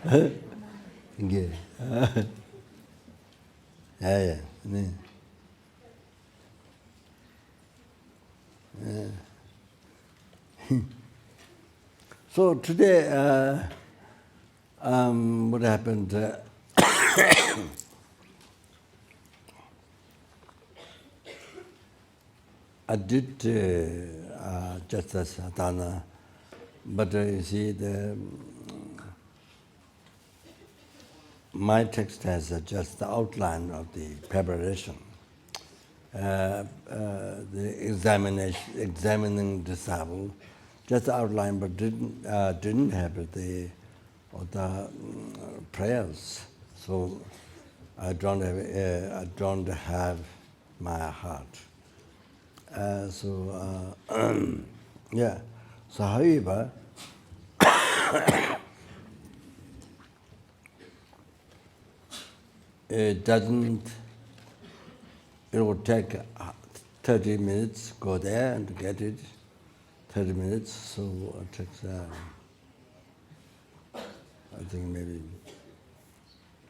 Okay. Yeah. So today, what happened? I did just as sadhana, but you see, my text has just the outline of the preparation. The examining disciple, just outline, but didn't have the prayers. So I don't have my heart. Yeah. So, however, it will take 30 minutes, go there and get it, 30 minutes, so it takes, I think maybe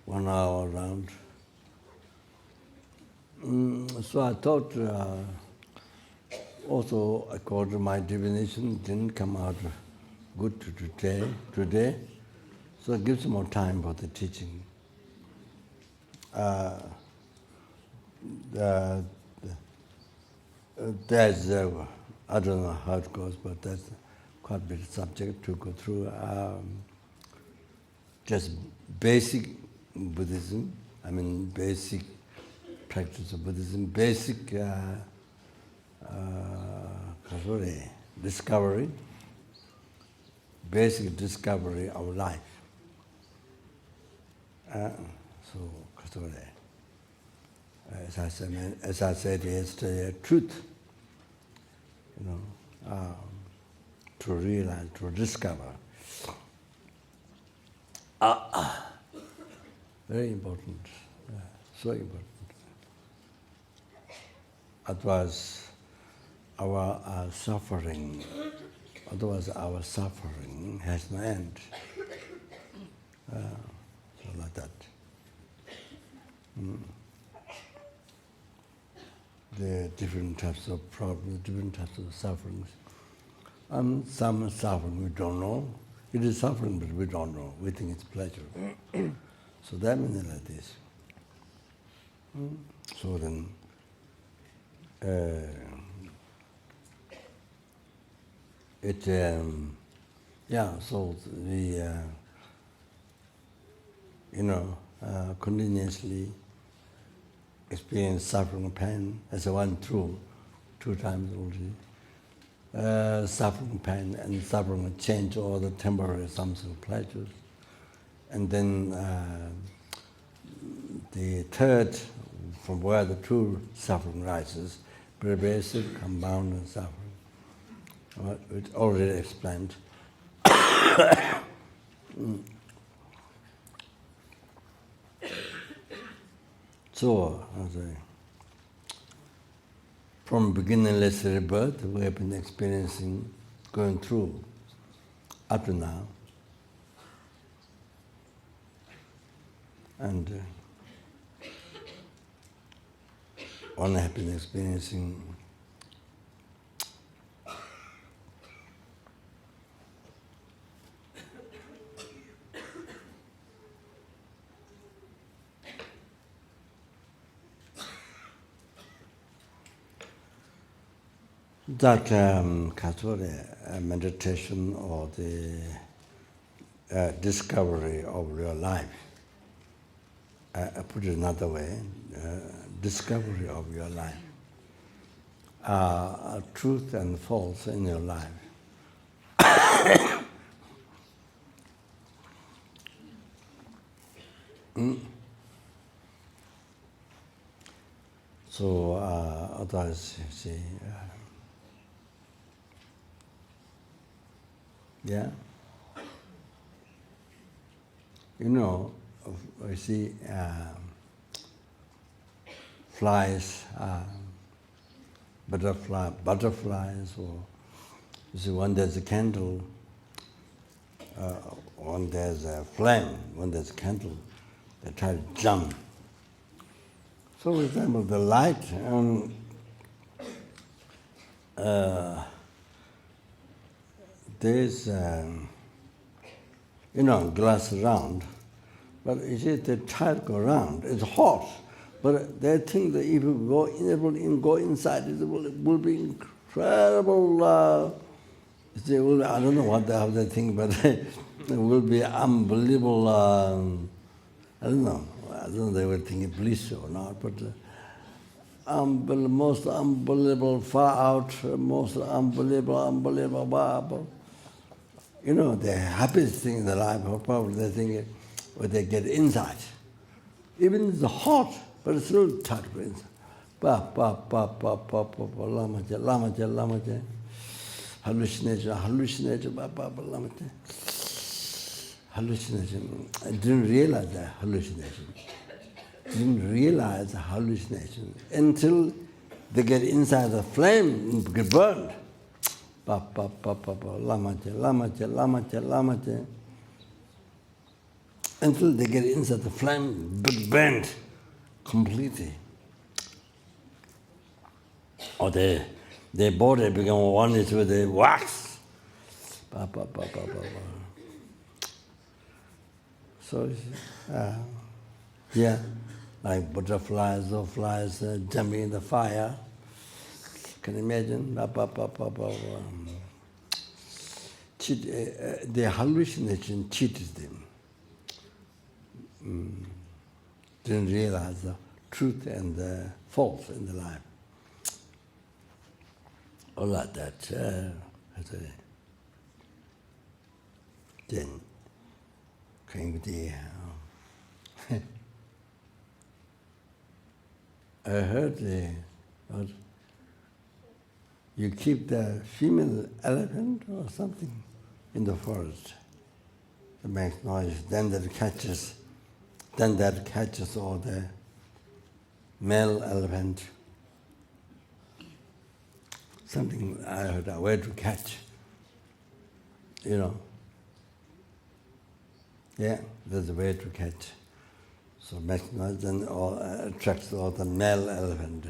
1 hour around. So I thought, also according to my divination, didn't come out good today, so it gives more time for the teaching. There's, I don't know how it goes, but that's quite a bit of subject to go through. Just basic Buddhism, basic practice of Buddhism, basic discovery, basic discovery of life. As I said yesterday, truth, to realize, to discover. Very important, so important. Otherwise, our suffering has no end. So like that. The different types of problems, different types of sufferings. Some suffering we don't know. It is suffering, but we don't know. We think it's pleasure. So that means like this. So then, so the, continuously experience suffering and pain as I went through 2 times already. Suffering, pain, and suffering change all the temporary something pleasures. And then the third, from where the true suffering rises, pervasive, compound suffering. It's already explained. So, from beginningless rebirth, we have been experiencing, going through, up to now. And one have been experiencing that meditation or the discovery of real life. I put it another way, discovery of your life. Truth and false in your life. So otherwise, you see, you see, flies, butterflies, or you see, when there's a candle, when there's a flame, when there's a candle, they try to jump. So, for example, the light, there's, glass round, but you see, they try to go around. It's hot, but they think that if you go inside, it will be incredible. I don't know what they think, but it will be unbelievable. I don't know they will think it bliss or not, but most unbelievable, far out, most unbelievable. The happiest thing in the life, probably they think when they get inside. Even it's hot, but it's still touch inside. Lamaje. Hallucination, hallucination. I didn't realize that hallucination. Didn't realize hallucination until they get inside the flame and get burned. Lamaje. Until they get inside the flame, burned completely. Or their body become one with the wax. So, like butterflies or flies jumping in the fire. Can you imagine? The hallucination cheated them. Didn't realize the truth and the false in the life. All like that. Then came the. I heard you keep the female elephant or something in the forest. It makes noise. Then that catches all the male elephant. Something I heard a way to catch. Yeah, there's a way to catch. So makes noise and attracts all the male elephant.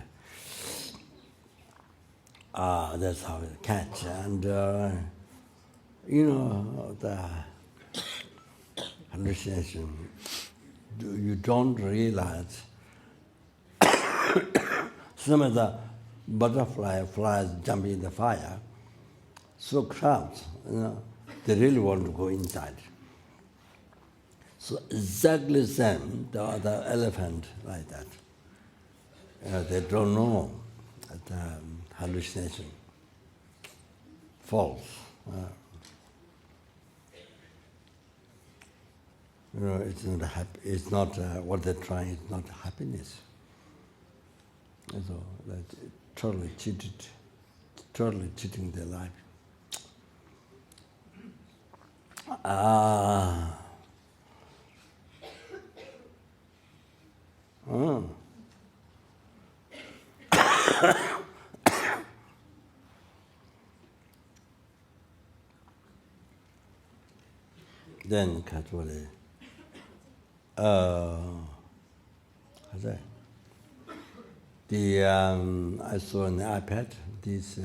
That's how it catch. And the hallucination. You don't realize some of the butterfly flies jumping in the fire, so crowds, they really want to go inside. So exactly the same, the other elephant like that. They don't know the hallucination, false. It's not happy. It's not what they're trying. It's not happiness. So that's totally cheating their life. Then Katwale. I saw on the iPad this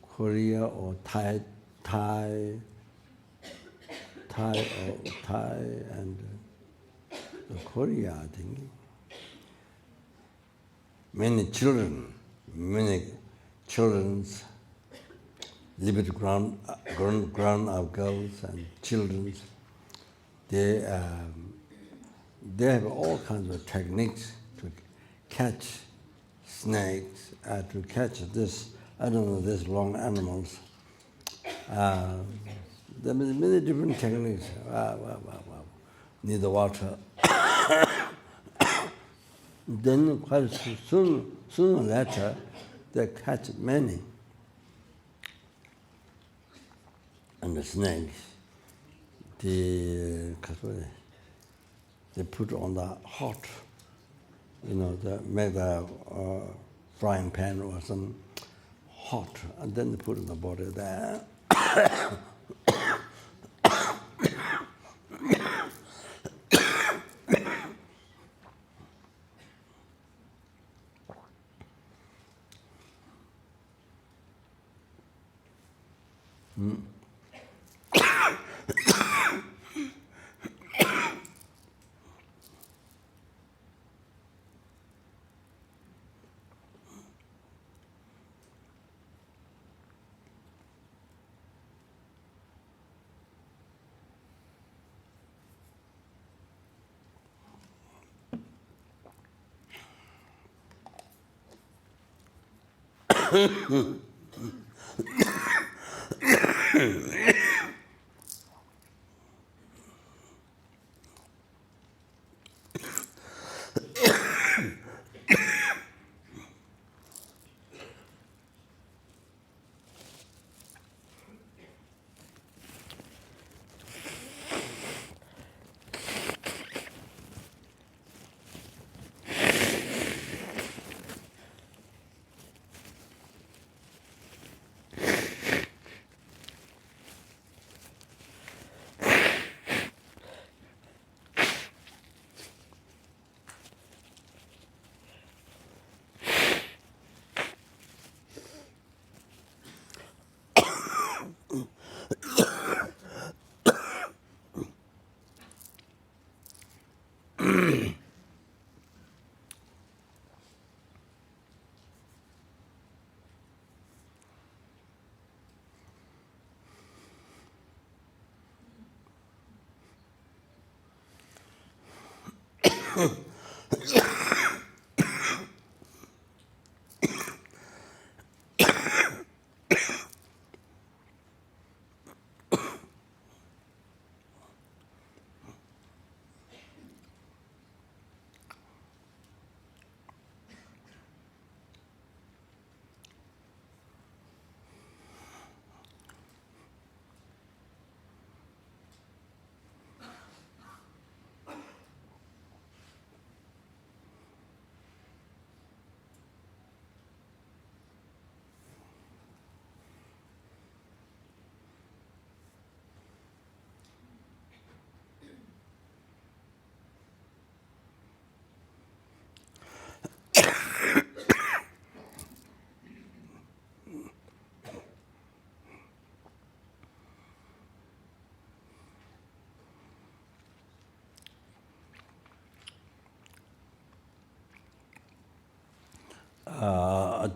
Korea or Thai and Korea, I think. Many children's liberty ground of girls and children. They have all kinds of techniques to catch snakes, to catch this long animals. There are many different techniques. Need the water. Then quite soon or later, they catch many. And the snakes, they put on the hot, they make a frying pan or some hot, and then they put in the body there.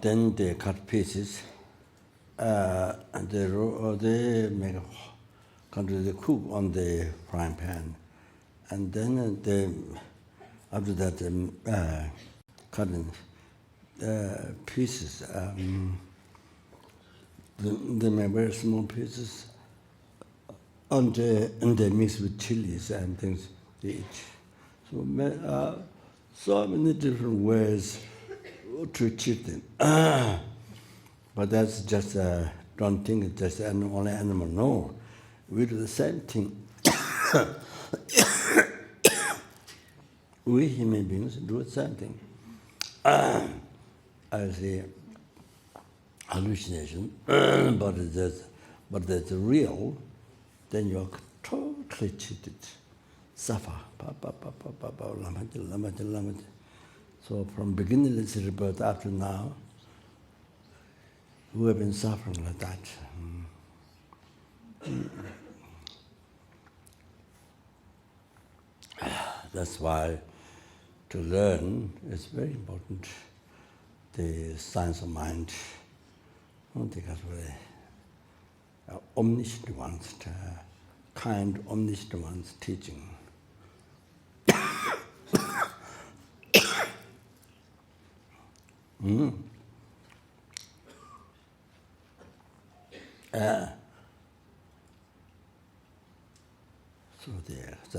Then they cut pieces, and they make they cook on the frying pan, and then they after that cut in pieces. They make very small pieces, and they mix with chilies and things they eat. So so many different ways to cheat them. But that's just, don't think it's just only animal. No, we do the same thing. We human beings do the same thing. I say hallucination, but that's real, then you're totally cheated. Suffer. So from beginningless rebirth up to now, we have been suffering like that. That's why to learn is very important. The science of mind, because we're omniscient ones, kind omniscient ones teaching. So there's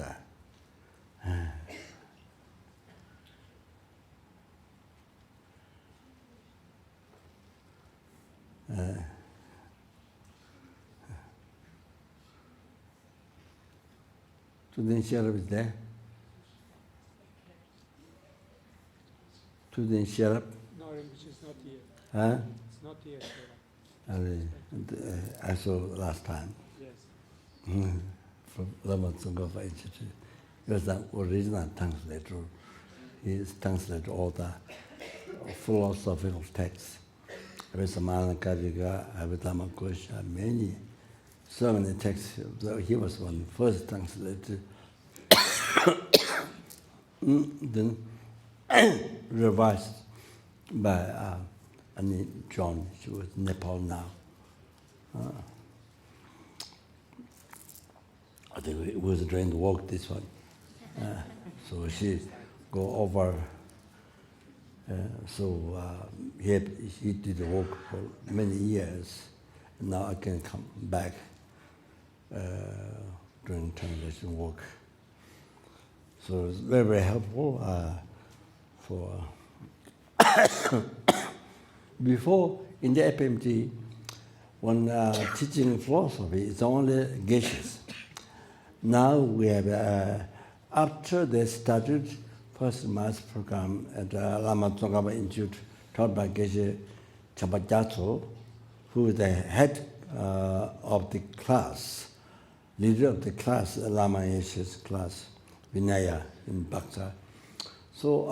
Student Sharab is there? Student Sharab? No, Rinpoche is not here. Huh? It's not here, Sharab. I saw last time. Yes. From Lama Tsongkhapa Institute. He was the original translator. He translated all the philosophical texts. Vesamana Karika, Abhidhamma Kosha, so many texts. He was one first translated. Then revised by Annie John. She was in Nepal now. I think it was during the walk, this one. So she go over He did work for many years. Now I can come back doing translation work. So it's very, very helpful for... Before, in the FMT, when teaching philosophy, it's only geishas. Now we have, after they started first mass program at Lama Tsongkhapa Institute, taught by Geshe Chabajatso, who is the head of the class, leader of the class, Lama Yeshe's class, Vinaya in Baksa. So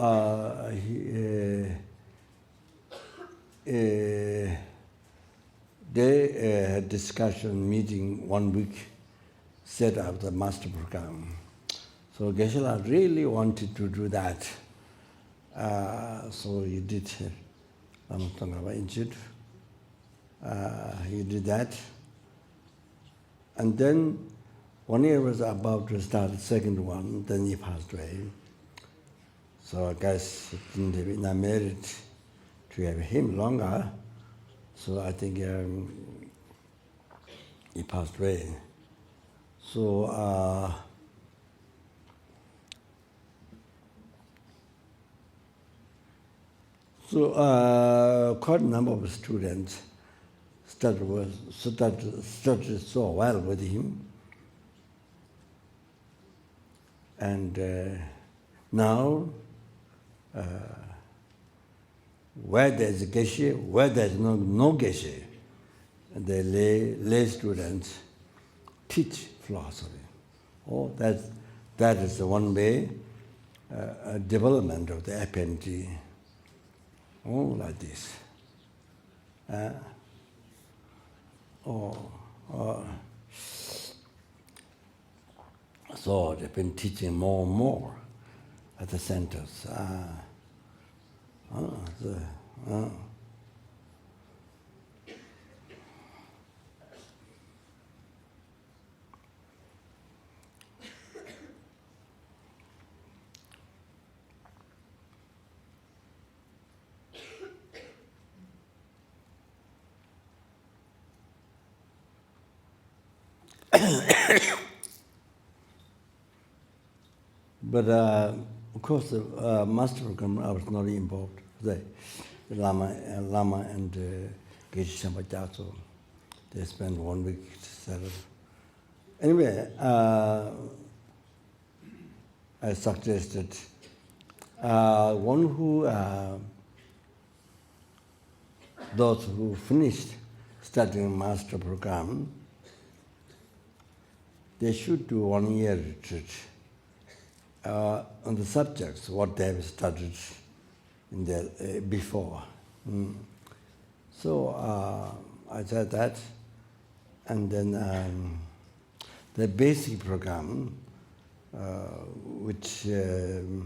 they had discussion meeting 1 week, set up the master program. So Geshe-la really wanted to do that. So he did Lama Tsongkhapa Institute. He did that. And then 1 year was about to start the second one, then he passed away. So I guess he didn't have enough merit to have him longer. So I think he passed away. So quite a number of students started so well with him. And now, where there's a geshe, where there's no geshe, the lay students teach philosophy. Oh, that is the one way development of the FNT. Oh, like this. So they've been teaching more and more at the centers. But of course, the master program, I was not involved. The Lama and Geshe Sambhajatso, they spent 1 week to set up. Anyway, I suggested those who finished studying master program, they should do 1 year retreat on the subjects, what they have studied in their, before. So I said that, and then the basic program, which, mainly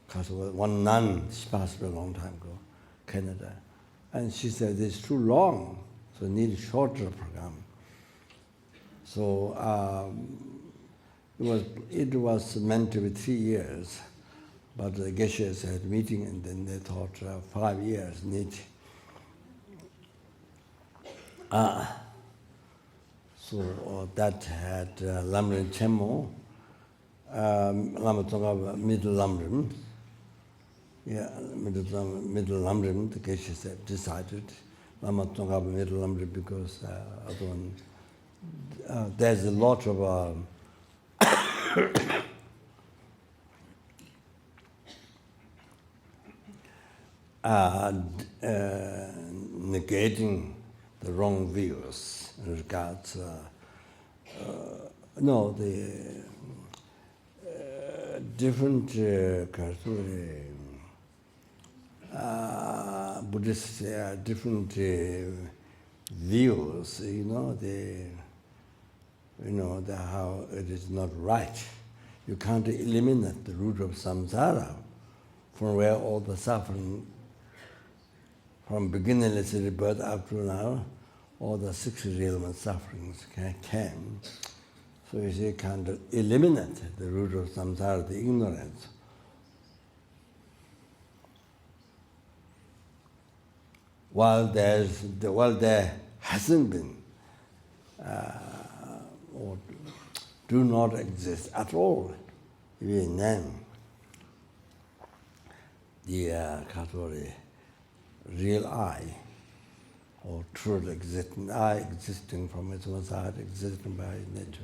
because one nun, she passed away a long time ago, Canada, and she said it's too long, so need a shorter program. So it was meant to be 3 years, but the Geshes had a meeting, and then they thought 5 years need. So that had Lamrim Chenmo, Lama Tsongkhapa Middle Lamrim. Yeah, Middle Lamrim, the Geshes had decided. Lama Tsongkhapa Middle Lamrim because other one, there's a lot of negating the wrong views in regards the different Buddhist different views, how it is not right. You can't eliminate the root of samsara, from where all the suffering, from beginningless rebirth up to now, all the 6 realm sufferings came. So you see, kind of eliminate the root of samsara, the ignorance. While there hasn't been, or do not exist at all, even then, the real I, or truly existing I, existing from its own side, existing by nature.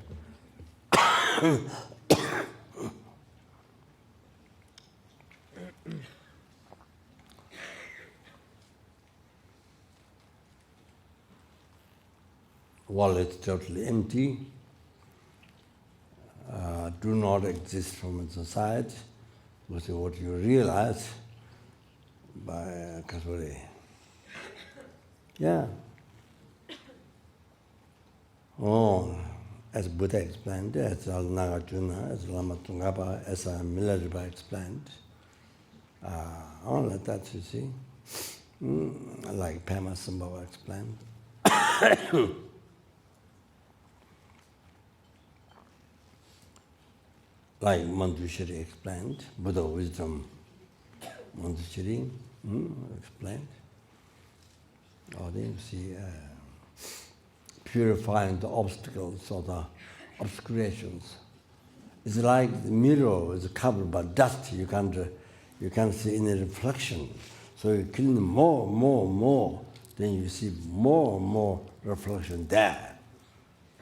While it's totally empty, do not exist from its own side, which is what you realize by Kasuri. Yeah. Oh, as Buddha explained, as Nagarjuna, as Lama Tsongkhapa, as Milarepa explained, all like that, you see. Like Pema Sambhava explained. Like Manjushri explained, Buddha wisdom, Manjushri explained. Or you see, purifying the obstacles or the obscurations. It's like the mirror is covered by dust. You can't see any reflection. So you clean more, then you see more and more reflection there.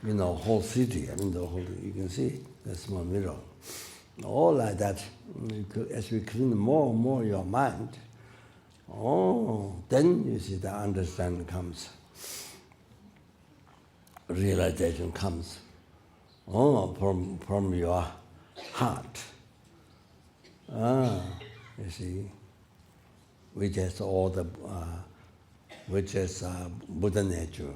You know, whole city. You can see the small mirror. All like that. As you clean more and more your mind, then you see the understanding comes. Realization comes. From your heart. You see, which has all the, which is Buddha nature.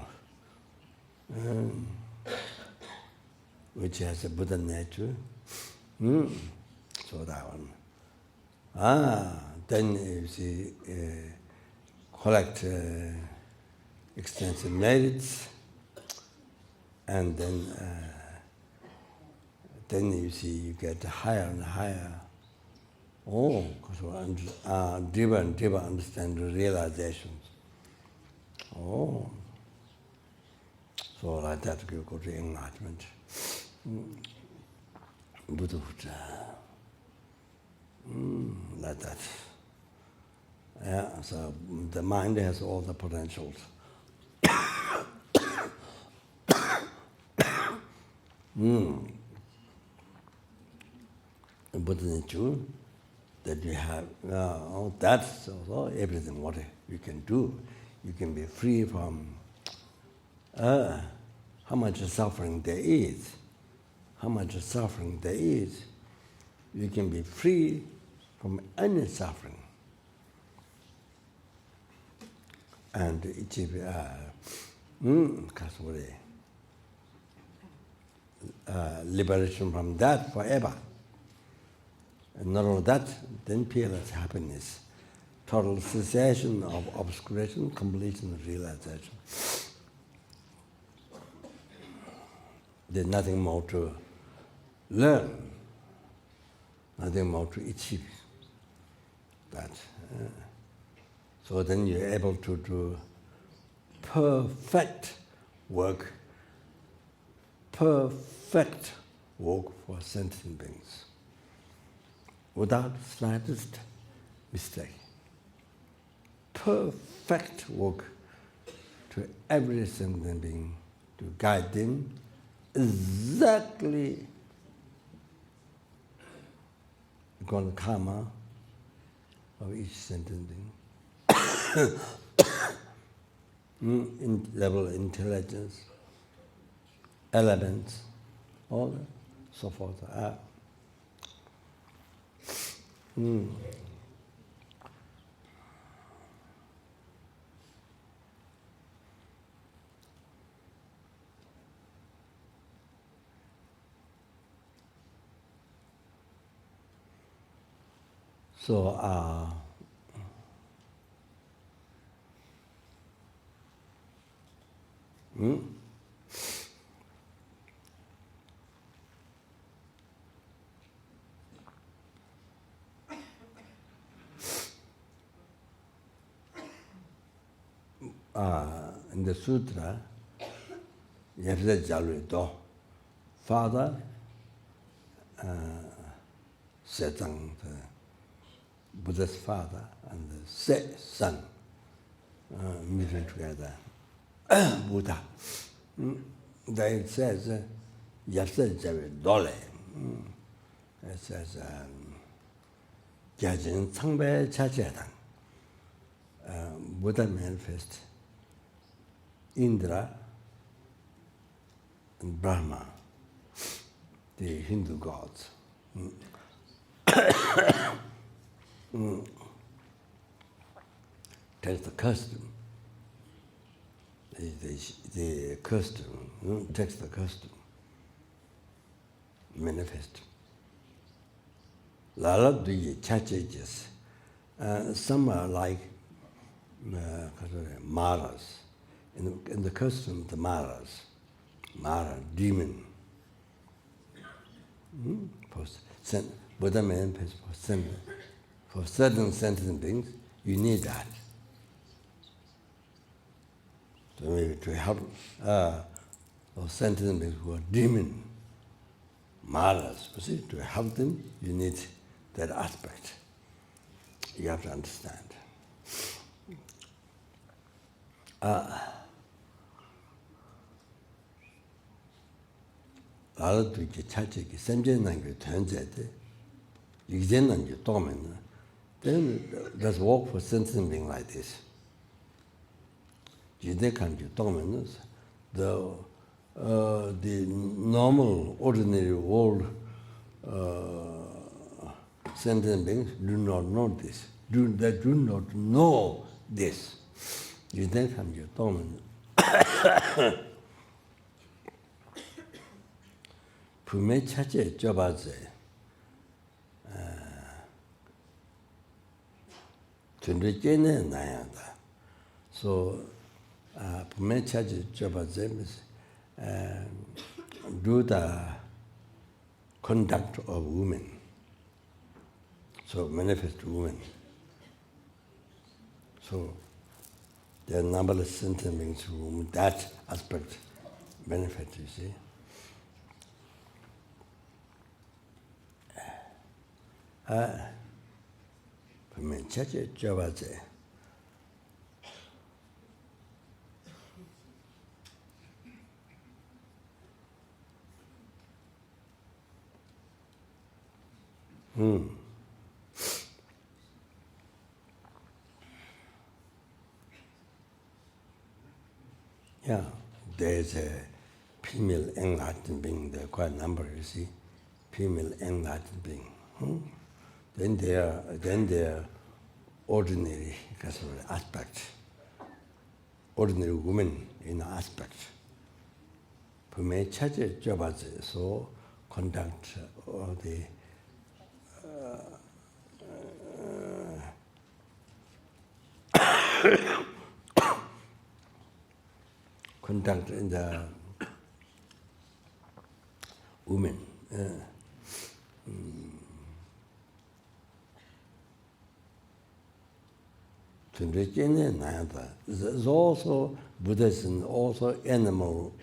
Which has a Buddha nature. So that one. Then you see, collect extensive merits, and then you see you get higher and higher. Deeper and deeper understand the realizations. So like that you go to enlightenment. Buddhahood. Like that. Yeah, so the mind has all the potentials. Buddha nature that you have, that's also everything what you can do. You can be free from how much suffering there is. How much suffering there is. You can be free from any suffering. And achieve liberation from that forever. And not only that, then peerless happiness, total cessation of obscuration, completion of realization. There's nothing more to learn, nothing more to achieve. That. So then you're able to do perfect work for sentient beings, without slightest mistake. Perfect work to every sentient being, to guide them exactly according to karma of each sentient being. In level of intelligence, elements, all that, so forth. So, in the sutra, Father, Setang, the Buddha's father, and the son meeting together. Buddha. Then it says, Dole. It says, Gyajin Changbe Chajedang. Buddha manifest Indra and Brahma, the Hindu gods. Takes the custom. The custom, takes the custom, manifest. Lala do changes. Some are like maras. In the custom, the maras, mara, demon. Buddha manifest for certain sentient beings, you need that. So maybe to help those sentient beings who are demon, maras, you see, to help them, you need that aspect. You have to understand. Lala tu ki chachi ki semje nangi tuanze de, yigzen nangi tomen, then let's walk for sentient being like this. Jide kangi tomen, the normal, ordinary world sentient beings do not know this. They do not know this. Jide kangi tomen. Pume chache jobaze, tunde jene nayanda. So, pume chache jobaze means do the conduct of women. So, manifest women. So, there are numberless sentient beings whom that aspect benefits, you see. Pume chache jobaze. Yeah, there's a female enlightened being, there are quite a number, you see. Female enlightened being. Then they are ordinary aspect. Ordinary women in aspect. Pume chache jobaze, so conduct all the conduct in the women. There's also Buddhism, also animal,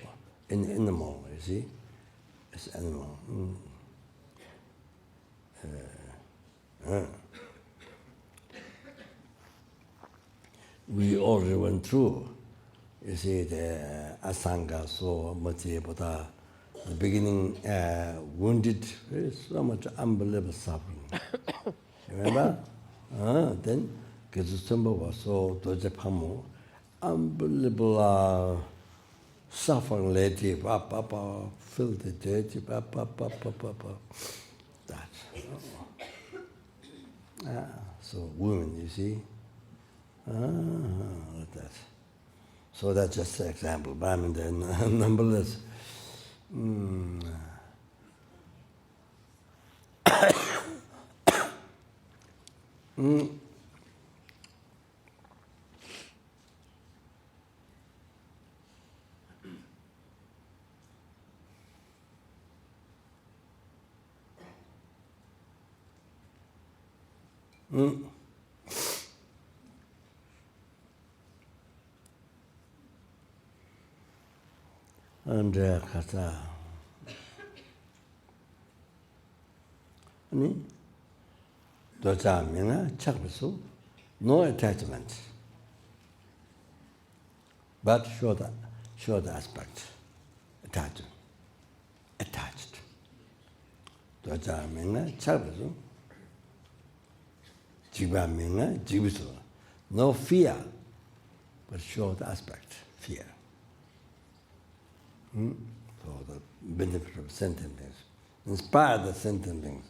you see? It's animal. We already went through, you see, the Asanga, so Mati Buddha, the beginning wounded, so much unbelievable suffering. Remember? Then Gezutsumba was so Dojepamu, unbelievable suffering lady, filthy dirty, that. So women, you see? Like that. So that's just an example, but I mean, there are numberless. and kasa ani doja mina chakbisu no attachment, but short aspect attached. Doja mina chakbisu jiba mina jibisu, no fear, but short aspect fear. For the benefit of sentient beings, inspire the sentient beings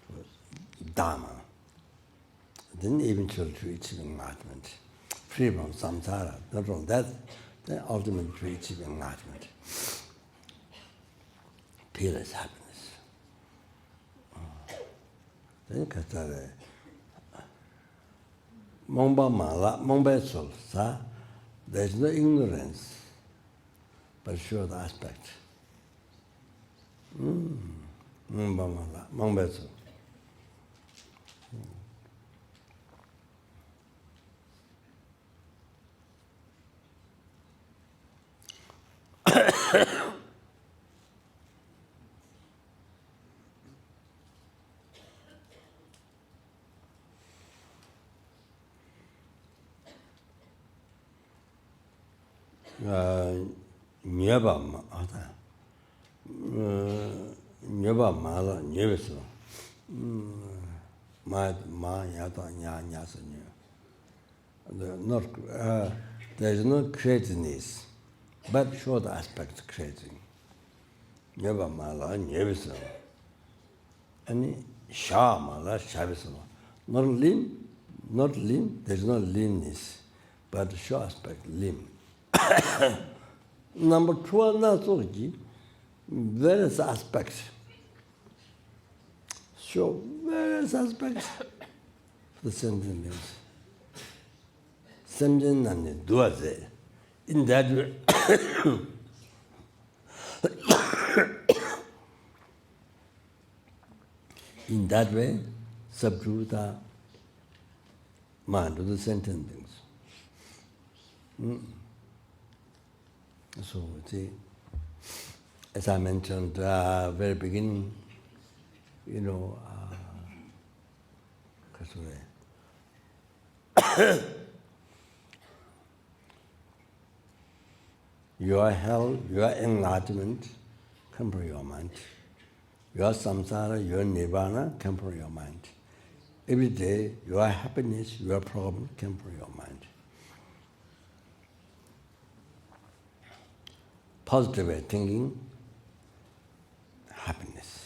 to Dharma, then eventually to achieve enlightenment, free from samsara. Not only that, then ultimately to achieve enlightenment, peerless happiness. Then kata mongba mala, mongba sol sa, there is no ignorance, but sure the aspect. Mongba mala, mongba sol. Nyeba mala nyebeso ma yata nya so nye. There is no craziness, but short aspect creating. Nyeba mala nyebeso, and sha mala shabeso. Not lean. There is no leanness, but short aspect lean. Number 12, Nasoji, various aspects. Show various aspects of the sentient beings. Sentient and duaze. In that way, subdue the mind of the sentient beings. So, see, as I mentioned very beginning, your hell, your enlightenment come from your mind. Your samsara, your nirvana come from your mind. Every day, your happiness, your problem come from your mind. Positive way thinking, happiness.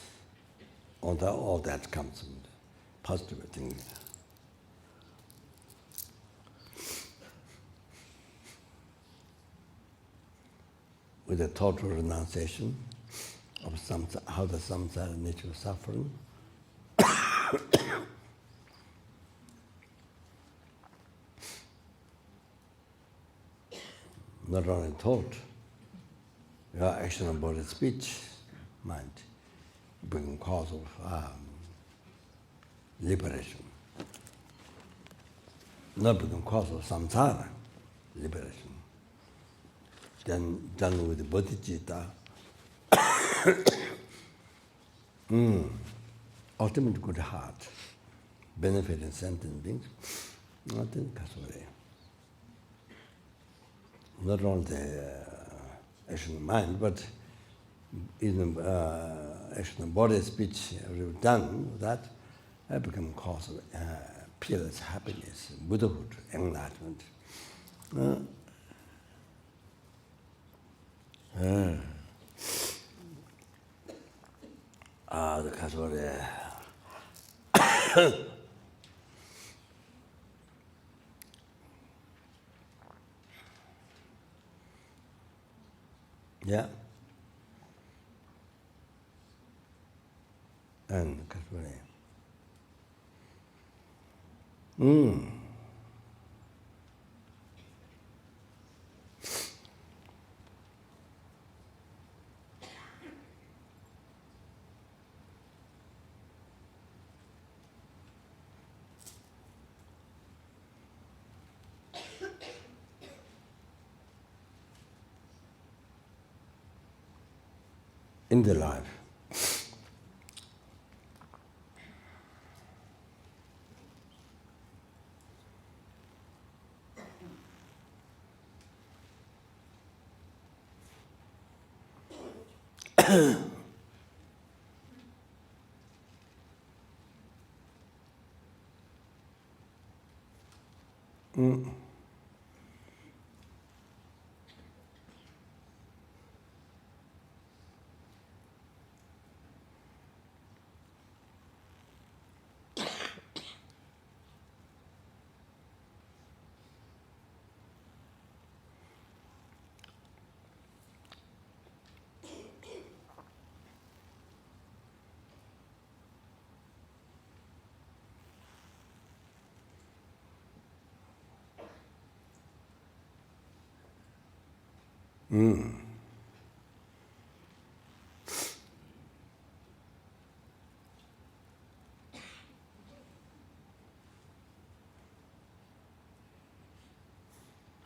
All that comes from positive way thinking. With a total renunciation of how the samsara nature of suffering, not only thought, your action of body, speech, mind, become cause of liberation. Not become cause of samsara, liberation. Then done with the bodhicitta, ultimate good heart, benefiting sentient beings, nothing kasore. Not only the action of mind, but even action of body, speech, we've done that, have become cause of peerless happiness, Buddhahood, enlightenment. The kasore. Yeah. And kasore. in the life.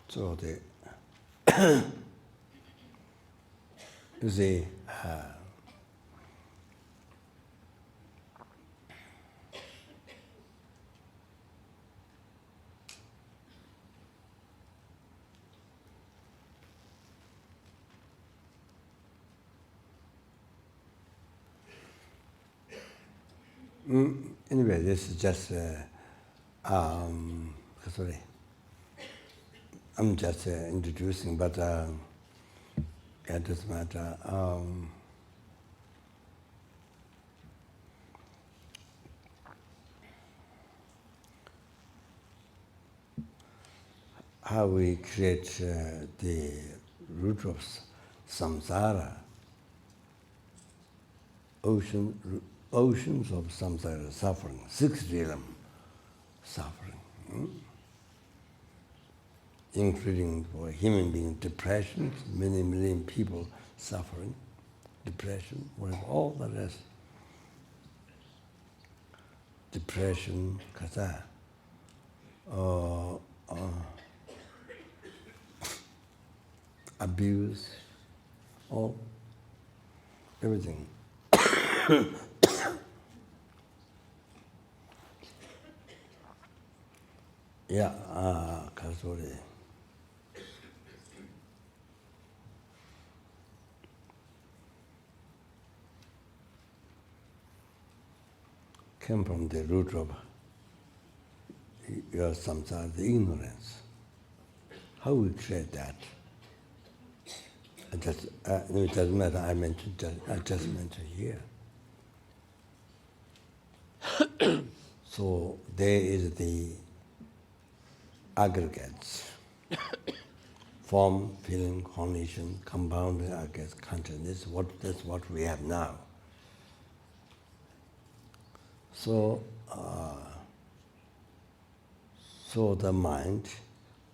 So you see, anyway, this is just, sorry, I'm just introducing, but it doesn't matter. How we create the root of samsara, oceans of samsara suffering, 6 realm suffering, including for human being depression, many million people suffering depression, with all the rest. Depression, kata, abuse, all, everything. Yeah, Kasuri. Came from the root of your samsara, the ignorance. How we create that? It doesn't matter, I just mentioned here. So there is the aggregates, form, feeling, cognition, compounded aggregates, consciousness, that's what we have now. So, so the mind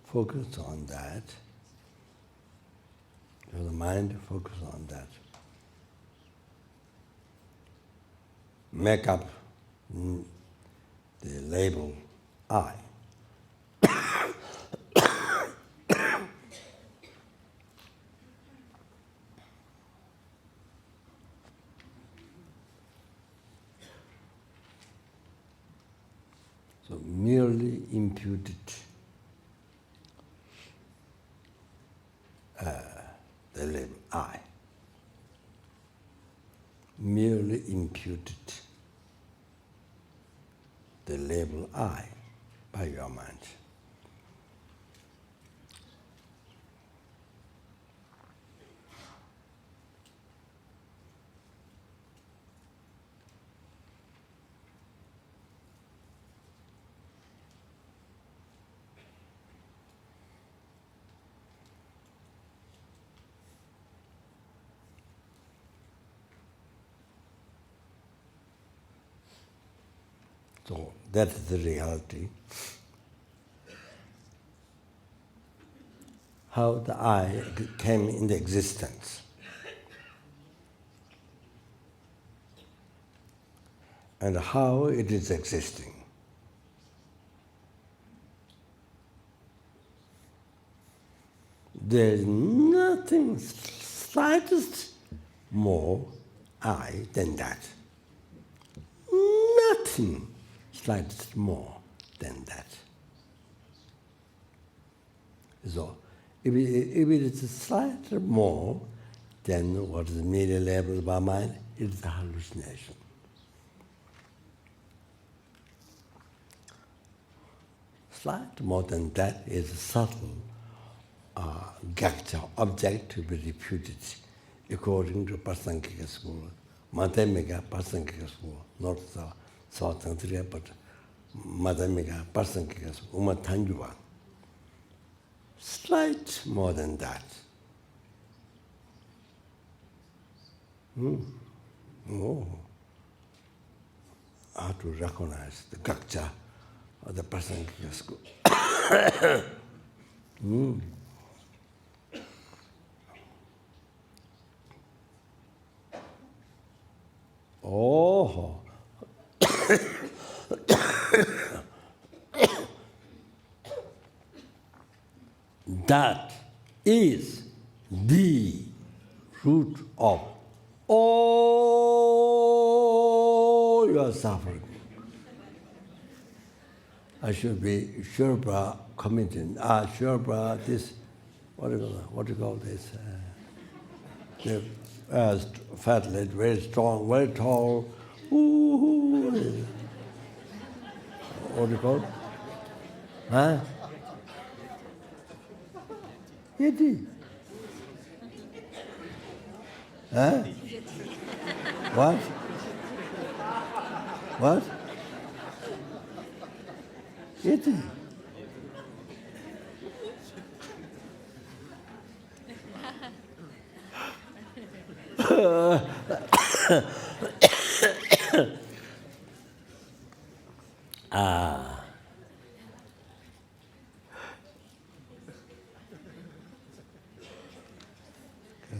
focuses on that. So the mind focuses on that. Make up the label I. So merely imputed the label I. Merely imputed the label I by your mind. So that's the reality. How the I came into existence. And how it is existing. There is nothing slightest more I, then that. Nothing slightly more than that. So, if it is slightly more than what is merely labeled by mind, it is a hallucination. Slightly more than that is subtle object to be refuted according to Pasankika school, Madhyamika Pasankika school, not the South Tantriya, but Madhyamika Pasankika school, Uma Tanjuva. Slight more than that. Oh. How to recognize the gakcha of the Pasankika school. Oh. That is the root of all your suffering. I should be Sherpa committed. Sherpa, this, what do you call this? The fat lady, very strong, very tall. Ooh. What do you call it? Huh? Yeti. Huh? What? What? Yeti.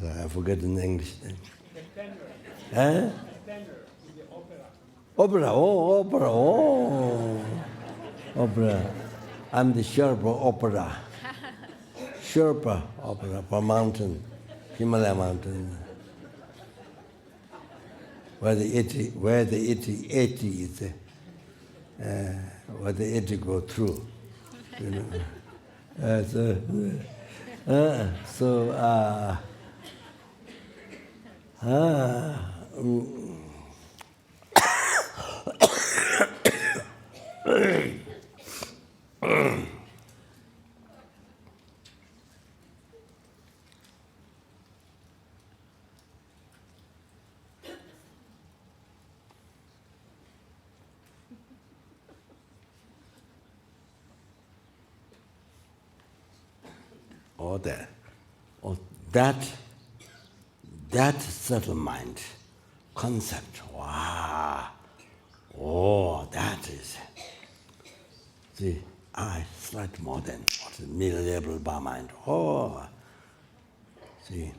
I forget in English. Huh? Opera, oh, opera, oh. Opera. I'm the Sherpa opera. Sherpa opera for mountain, Himalaya mountain. Where the 80 is, where the 80 go through. You know. That subtle mind concept, wow, oh, that is, see, I slightly more than what is merely labeled by mind, oh, see,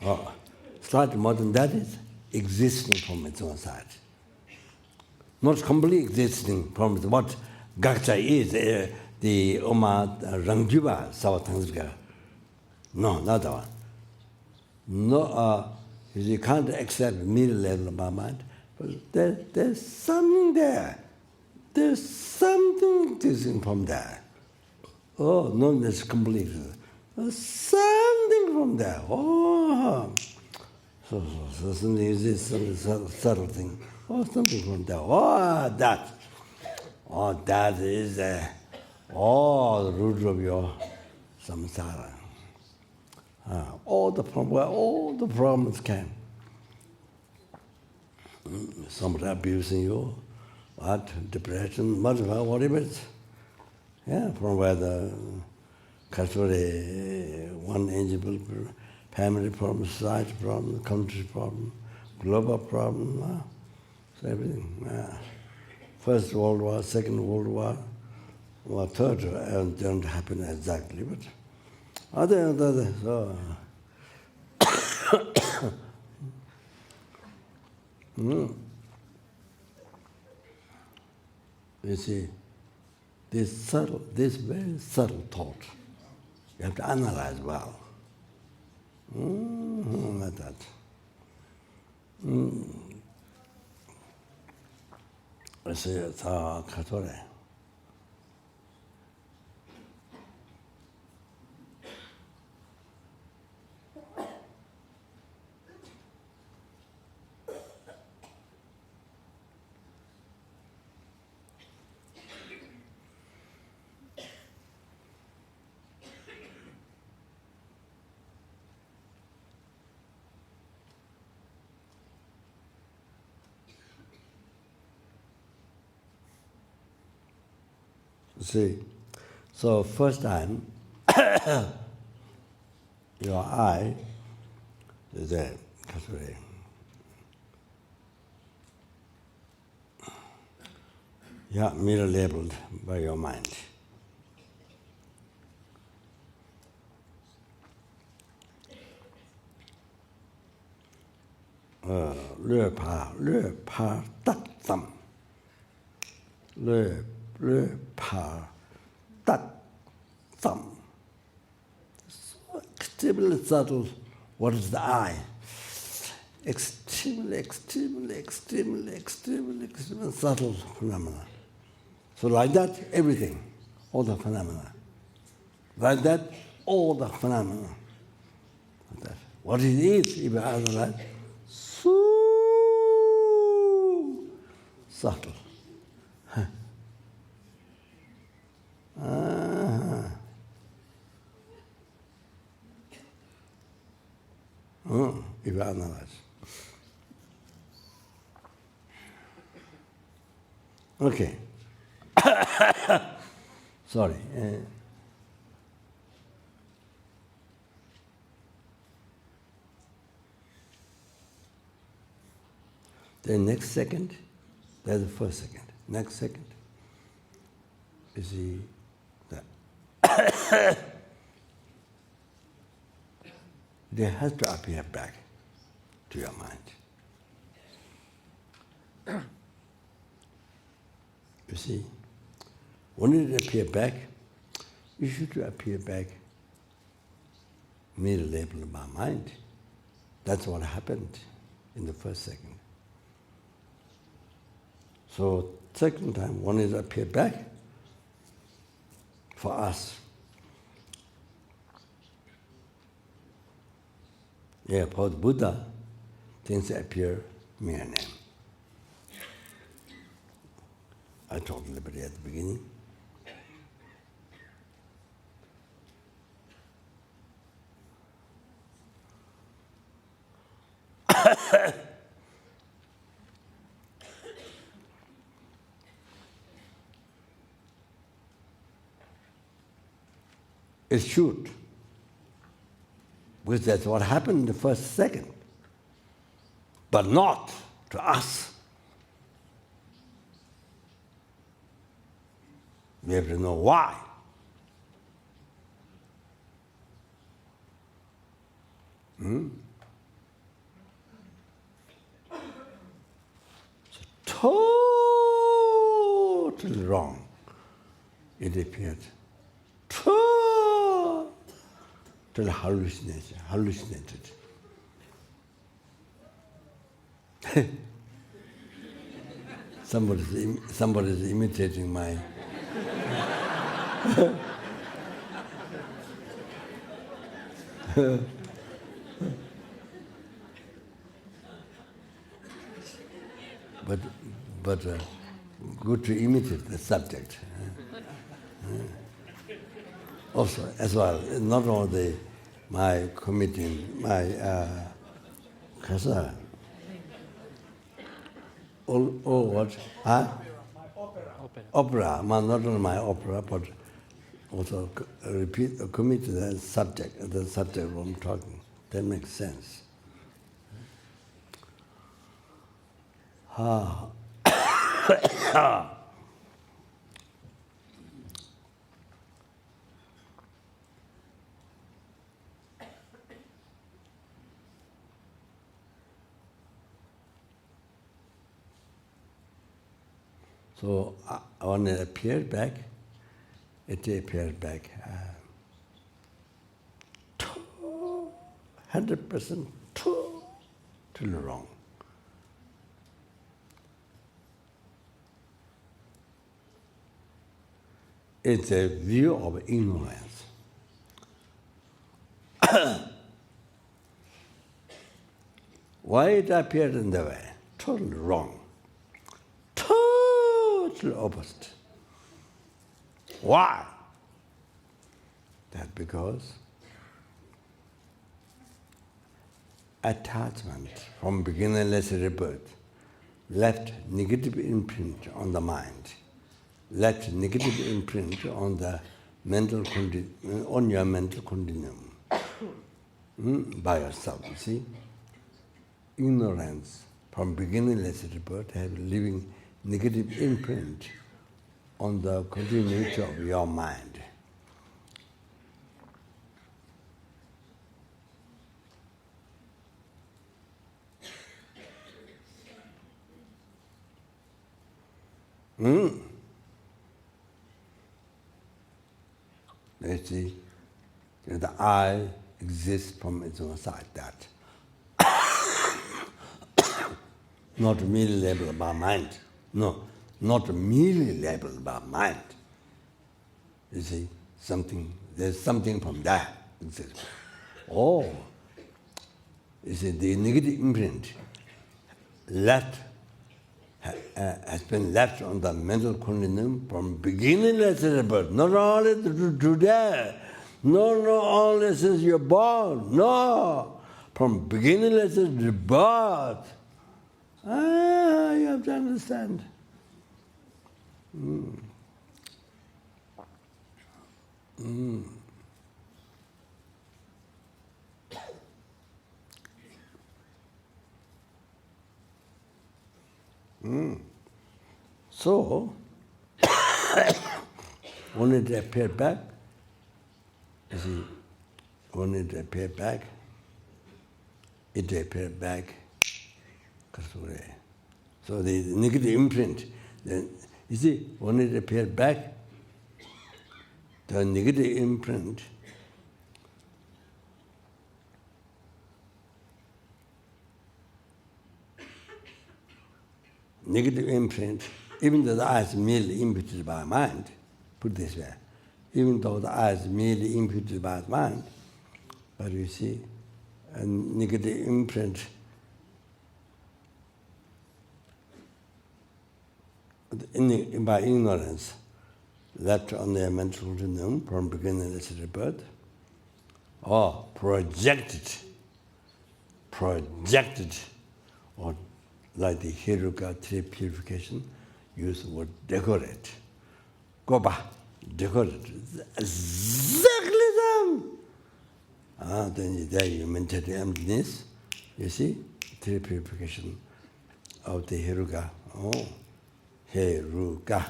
oh, slightly more than that is existing from its own side. Not completely existing from what Gakcha is, the Oma Rangjiva Savatanzika. No, not that one. No, you can't accept middle level of my mind, but there's something there. There's something missing from there. Oh, not this completely. There's something from there. Oh, so something is this subtle thing. Oh, something from there. Oh, that. Oh, that is the root of your samsara. Where all the problems came. Somebody abusing you, depression, whatever it is. Yeah, from where the casualty, one angel, family problem, society problem, country problem, global problem, so everything. First World War, Second World War, or Third, don't happen exactly, but other, so. You see, this very subtle thought, you have to analyze well. that. 그래서 다 가토래. See, so first time, your eye is there, Kasuri. Yeah, mirror labeled by your mind. Lö pa tat tam. Lö pa tat tam. So extremely subtle. What is the eye? Extremely subtle phenomena. So like that, everything, all the phenomena. Like that, all the phenomena. Like that. What it is, even other like, so subtle. If you analyze. Okay. Sorry. The next second, that's the first second. Next second, you see that they have to appear back to your mind. You see, when it appears back, you should appear back mirror labeled by mind. That's what happened in the first second. So second time, when it appeared back, for us, yeah, for the Buddha, things appear mere name. I talked a little bit at the beginning. It should, because that's what happened in the first second, but not to us. We have to know why. It's totally wrong. It appeared totally hallucinated. Somebody's imitating my but good to imitate the subject. Also, as well, not only my committing, my what? Huh? Opera. Not only my opera, but also commit to the subject I'm talking. That makes sense. So when it appeared back, 100% Totally wrong. It's a view of ignorance. Why it appeared in the way? Totally wrong. Totally opposite. Why? That's because attachment from beginningless rebirth left negative imprint on the mind, left negative imprint on the mental on your mental continuum by yourself. You see, ignorance from beginningless rebirth has leaving negative imprint on the continuity of your mind. You see, the I exists from its own side, that. Not merely labeled by mind. No, not merely labeled by mind. You see, there's something from that exists. Oh, you see, the negative imprint has been left on the mental continuum from beginningless rebirth. Not only today, not only since you're born, no, from beginningless rebirth. You have to understand. So, when it appeared back, you see, when it appeared back, so the negative imprint, then, you see, when it appeared back, the negative imprint even though the eye is merely imputed by mind, put it this way, even though the eye is merely imputed by mind, but you see, a negative imprint by ignorance left on their mental continuum from beginningless rebirth, or projected, or like the Hiruka tree purification, use the word decorate. Go back, decorate. Exactly them. Then there you maintain the emptiness. You see, tree purification of the Hiruka. Oh, Hiruka.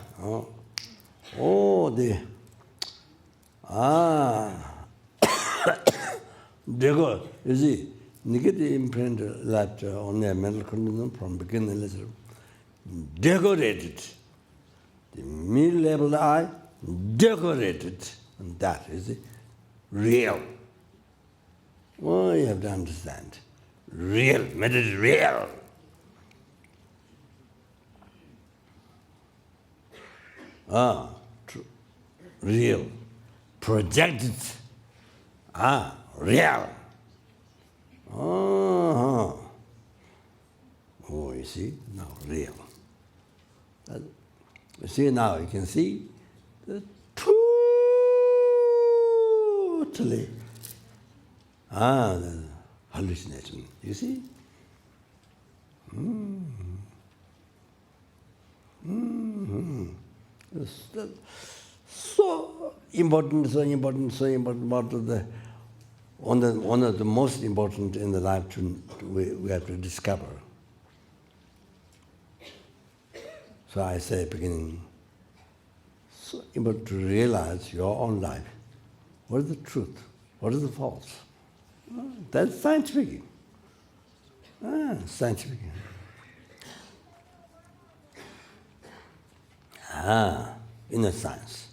Decorate. You see, negative imprint left on their mental continuum from beginningless, decorated. The mid-level eye, decorated. And that is real. Oh, you have to understand. Real, made it real. True. Real. Projected. Real. Oh, you see, now real. You see now, you can see the totally the hallucination. You see? So important, one of the most important in the life we have to discover. So I say beginning, so important to realize your own life. What is the truth? What is the false? That's scientific. Scientific. Inner science.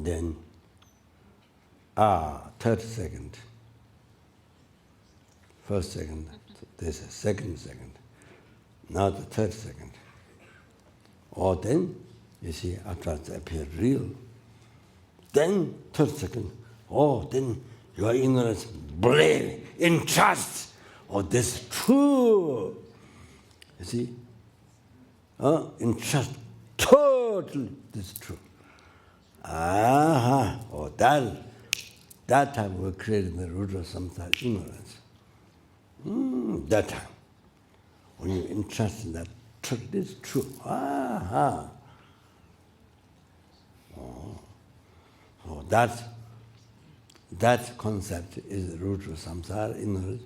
then 30 second. First second, this is second second. Now the third second. Or then, you see, after it appears real, then third second, then your ignorance, believe, in trust, this is true. You see? In trust, totally, this is true. That time we created the root of samsara, ignorance. That time, when you entrust in that, this is true. So that concept is the root of samsara, ignorance.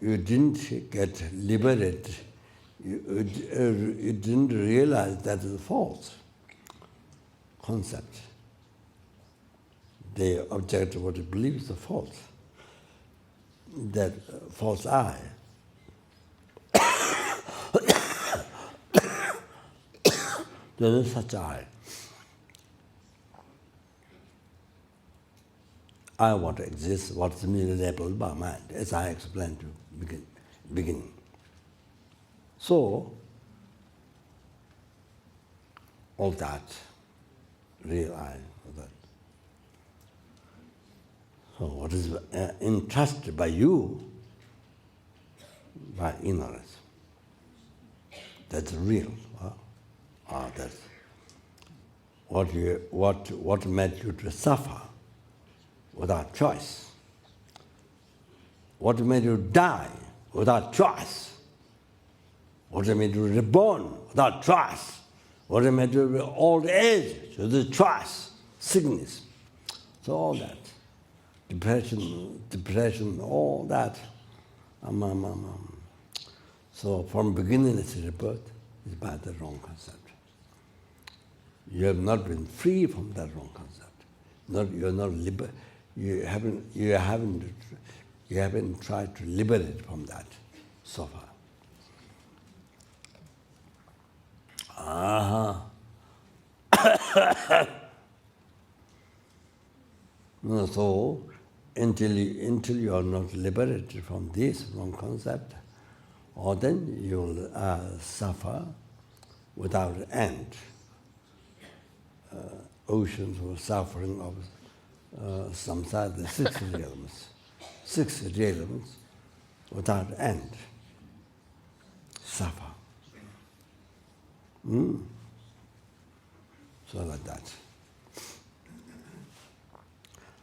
You didn't get liberated. You didn't realize that is a false concept. The object of what you believe is the false. That false I. There is such I. I want to exist, what's merely labeled by mind, as I explained to beginning. So, all that, real I, that. So what is entrusted by you, by ignorance, that's real. That's what made you to suffer without choice. What made you die without choice. What made you reborn without choice. What made you old age without choice, sickness. So all that, depression, all that. So from beginningless rebirth is by the wrong concept. You have not been free from that wrong concept. You are not liber. You haven't tried to liberate from that so far. So until you are not liberated from this wrong concept, or then you will suffer without end. Oceans of suffering of samsara, the six realms, without end, suffer. So like that.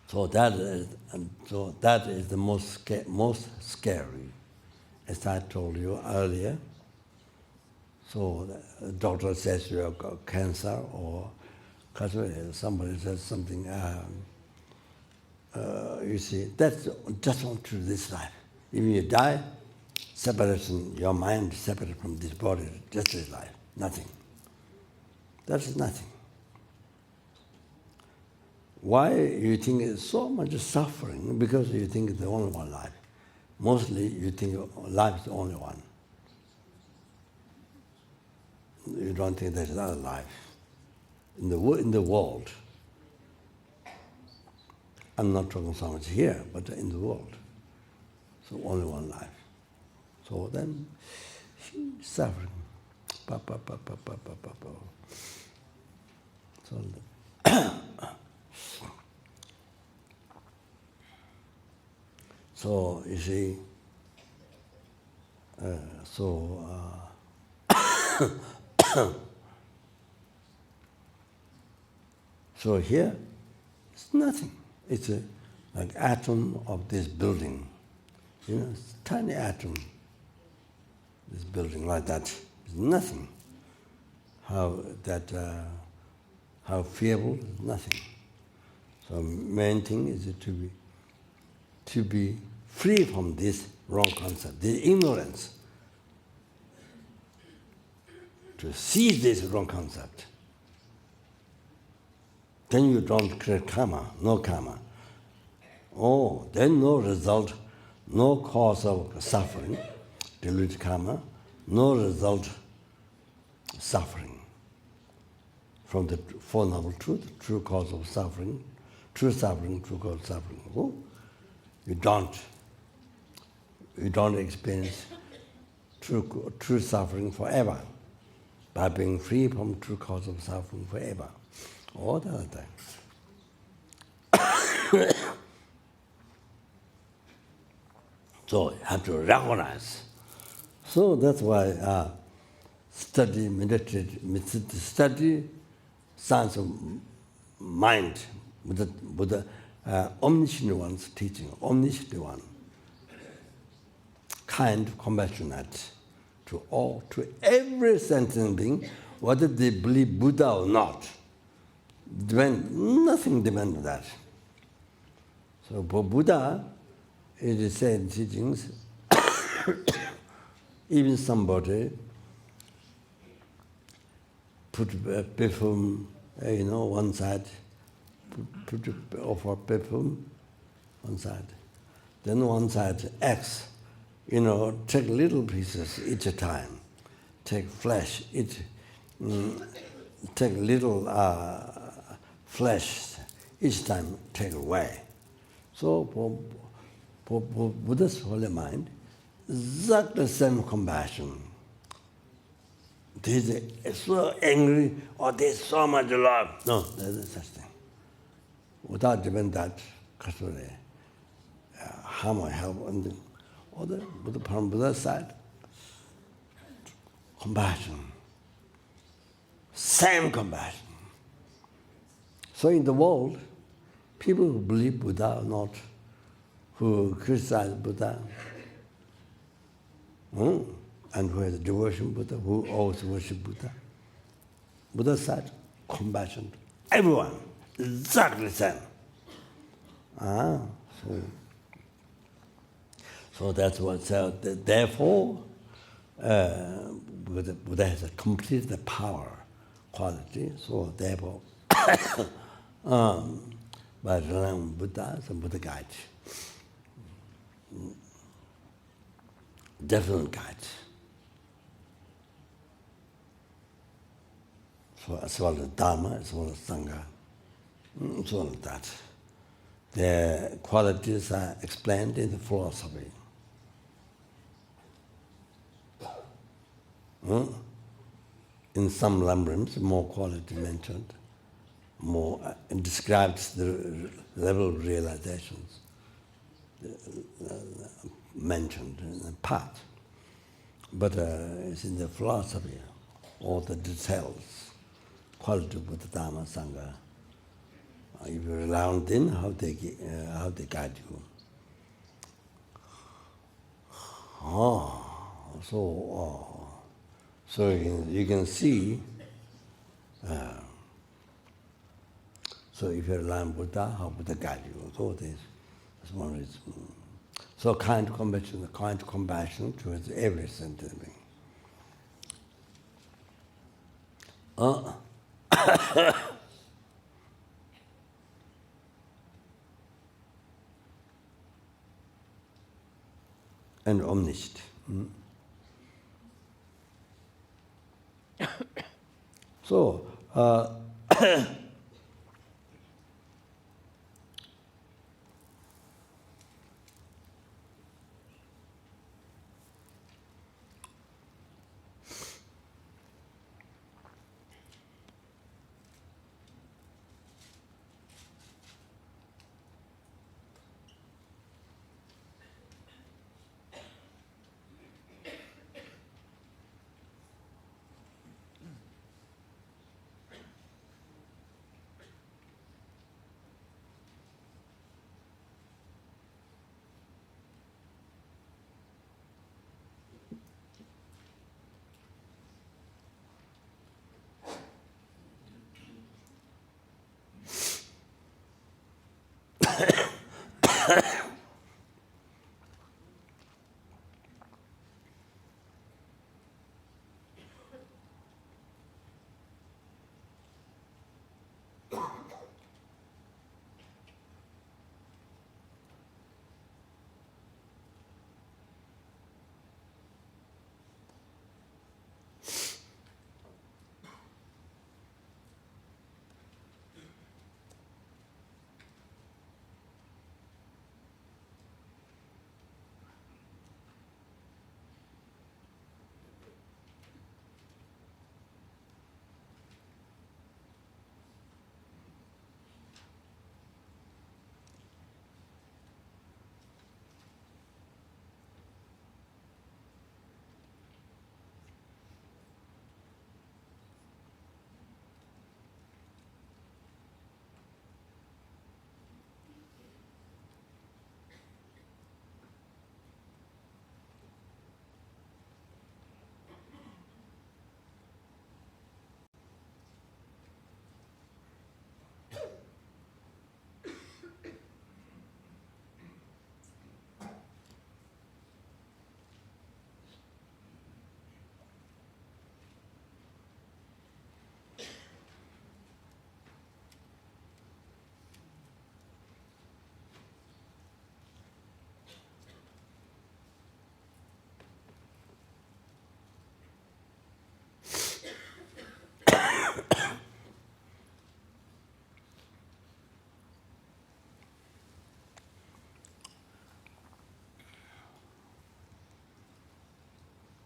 So that is the most scary, as I told you earlier. So the doctor says you have cancer, or somebody says something. You see, that's just not true this life. If you die, separation, your mind is separated from this body, just this life, nothing. That's nothing. Why you think it's so much suffering? Because you think it's the only one life. Mostly you think life is the only one. You don't think there's another life in the world. I'm not talking so much here, but in the world. So only one life. So then, suffering. So you see, so here, it's nothing. It's like atom of this building. You know, it's a tiny atom. This building like that is nothing. How feeble is nothing. So main thing is to be free from this wrong concept, this ignorance. To see this wrong concept. Then you don't create karma, no karma. Then no result, no cause of suffering, dilute karma, no result suffering. From the Four Noble Truths, true cause of suffering, true cause of suffering. Oh, you don't experience true suffering forever by being free from true cause of suffering forever. All the other time. So you have to recognize. So that's why study, meditate, study science of mind with the omniscient one's teaching, omniscient one, kind, compassionate to all, to every sentient being, whether they believe Buddha or not. Nothing depends on that. So for Buddha, it is said in teachings, even somebody put perfume, one side, offer perfume, one side. Then one side X, take little pieces each time. Take flesh, take little flesh each time, take away. So for Buddha's holy mind, exactly the same compassion. They're so angry, or there's so much love. No, there's no such thing. Without even that, harm or help, and from Buddha's side, compassion. Same compassion. So in the world, people who believe Buddha or not, who criticize Buddha, and who has devotion Buddha, who also worship Buddha, Buddha's side, compassion. Everyone, exactly the same. So that's what said. Therefore, Buddha has a complete power quality. So therefore, by relying on Buddha, the Buddha guides. Definite guides. So as well as Dharma, as well as Sangha, as well as that. The qualities are explained in the philosophy. In some lambrims, more quality mentioned, more describes the level of realizations mentioned in the part. But it's in the philosophy, all the details, quality of the Dharma, Sangha. If you rely on them, how they guide you. So you can see. So if you rely on Buddha, how Buddha guide you. So that's one reason. So kind compassion towards every sentient being. And omniscient. So,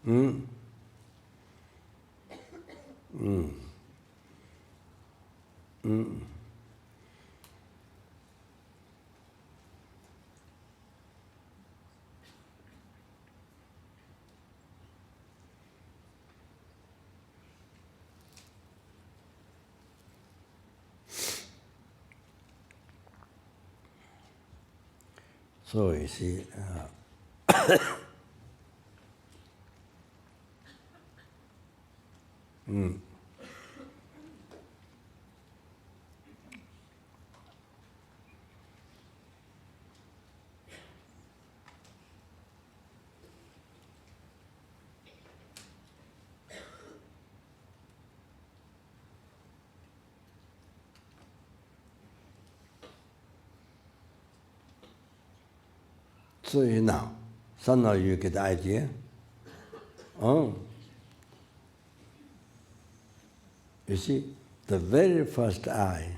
Mm. Mm. Mm. 所以是so now, so now you get the idea. Oh, you see, the very first eye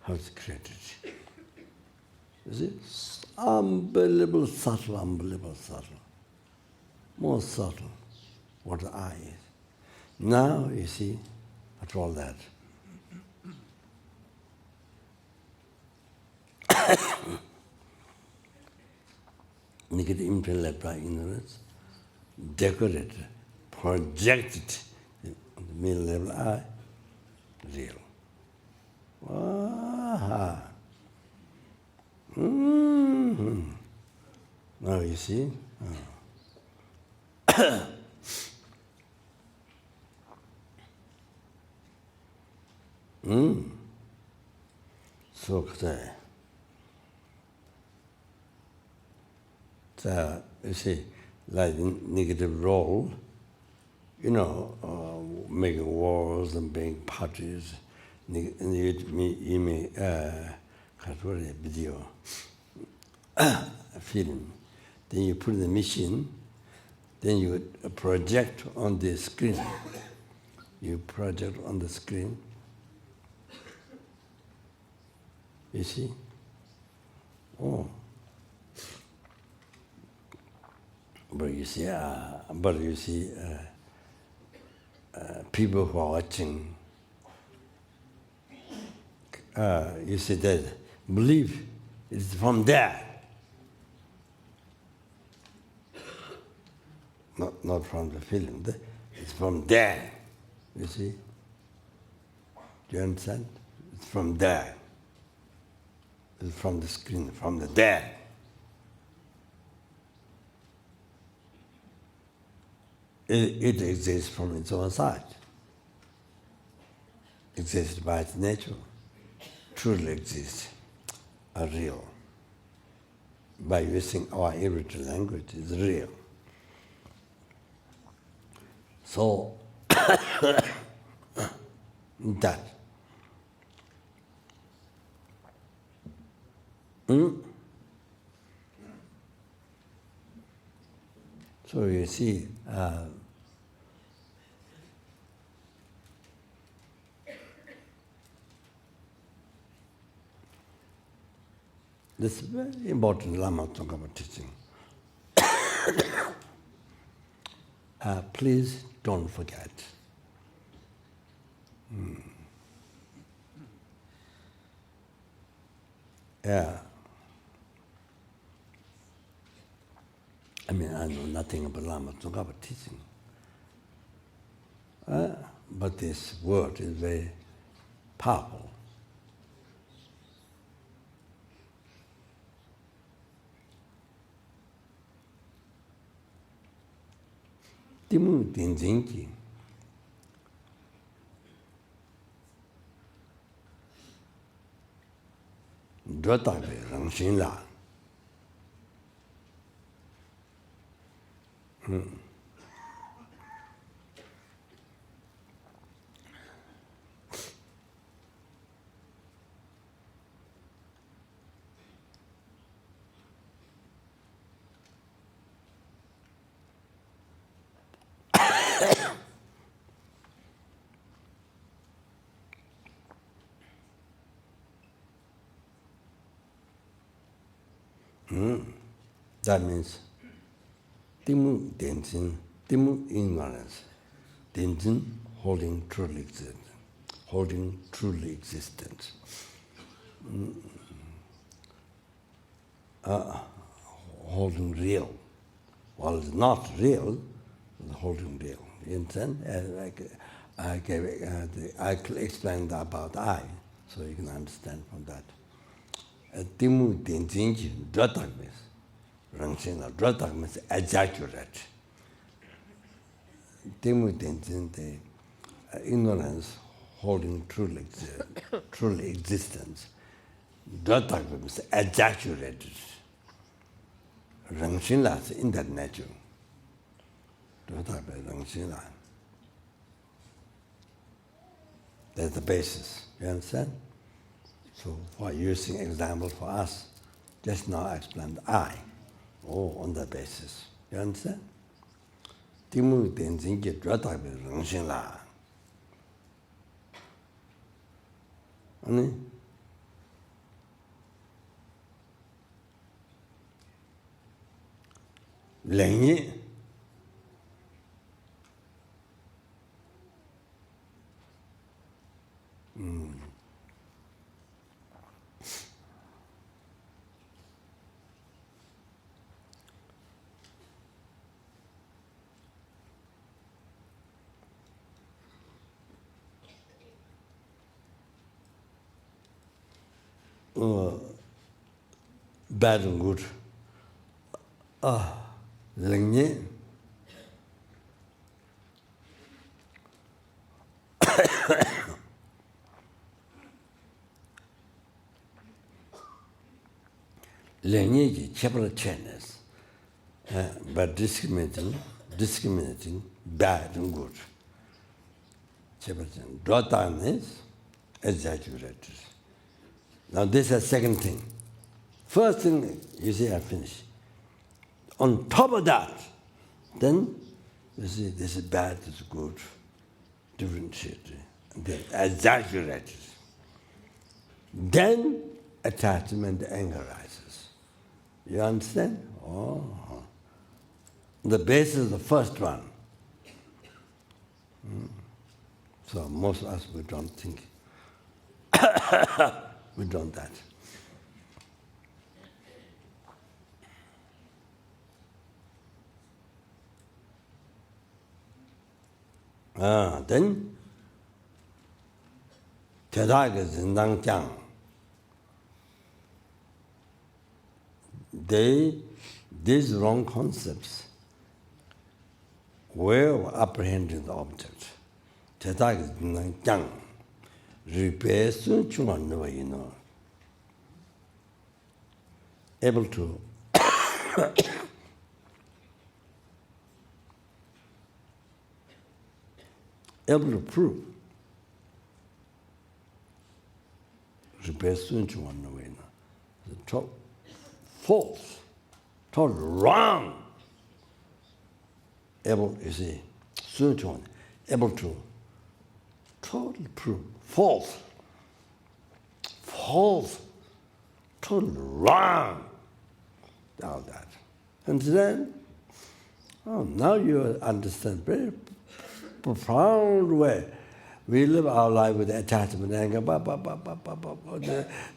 was created. You see, unbelievable subtle, more subtle what the eye is. Now you see, after all that, negative implant by ignorance, decorated, projected in the middle level eye, real. Aha. Mm-hmm. Now you see. So you see, like negative role, making wars and making parties, you may video, film. Then you put in the machine, then you project on the screen. You project on the screen. You see? Oh. But you see, people who are watching, you see that believe it's from there. Not from the film, it's from there. You see? Do you understand? It's from there. It's from the screen, from the there. It exists from its own side. Exists by its nature. Truly exists. Are real. By using our everyday language, it's real. So, that. So you see, this is very important Lama Tsongkhapa teaching. Please don't forget. Yeah. I mean, I know nothing about Lama Tsongkhapa teaching. But this word is very powerful. Timu Tenzingki. Dwatabe Rangshin La. That means Timu Tenzin Timu ignorance. Dinjin holding truly existence. Holding real. Well, it's not real, but holding real. You understand? I explained about I, so you can understand from that. Timu dinjin dratak means, rangxin dratak means exaggerate. Timu dinjin the ignorance holding truly existence. Dratak means exaggerated. Rangxin la is in that nature. Dratak rangxin la. That's the basis. You understand? So for using example for us, just now I explained I. On that basis. You understand? Timu tenzin ki dratak rangxin la. Lenyi bad and good. Lenyi Lenyi ki chepra chenes, but discriminating bad and good. Chepra chenes. Dratan is exaggerated. Now this is the second thing. First thing, you see, I finish. On top of that, then you see this is bad, this is good, differentiated, then exaggerated. Then attachment, anger rises. You understand? The basis is the first one. So most of us, we don't think. We don't that. Then these wrong concepts were apprehending the object. Able to prove false, totally wrong. Able, you see, able to totally prove false, totally wrong. All that. And then, now you understand very profound way. We live our life with attachment, anger,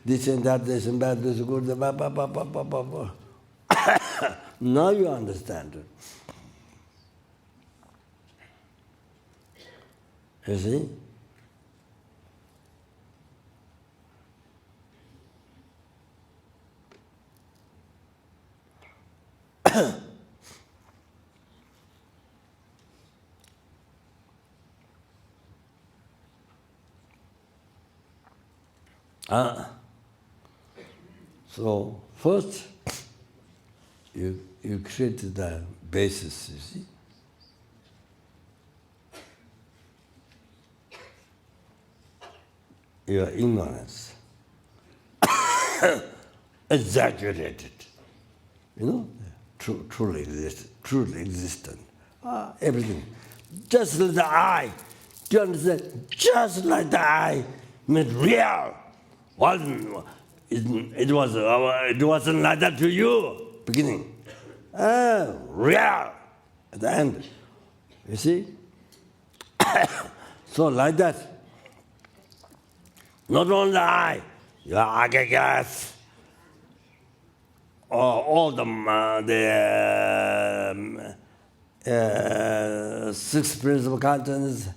this and that, this and that, this is good, Now you understand it. You see? So first, you create the basis, you see. Your ignorance, exaggerated, truly existent, everything. Just like the eye, do you understand? Just like the eye made real. It wasn't like that to you, beginning. Real, at the end. You see? So like that, not only I, your aggregates, or all the six principal contents,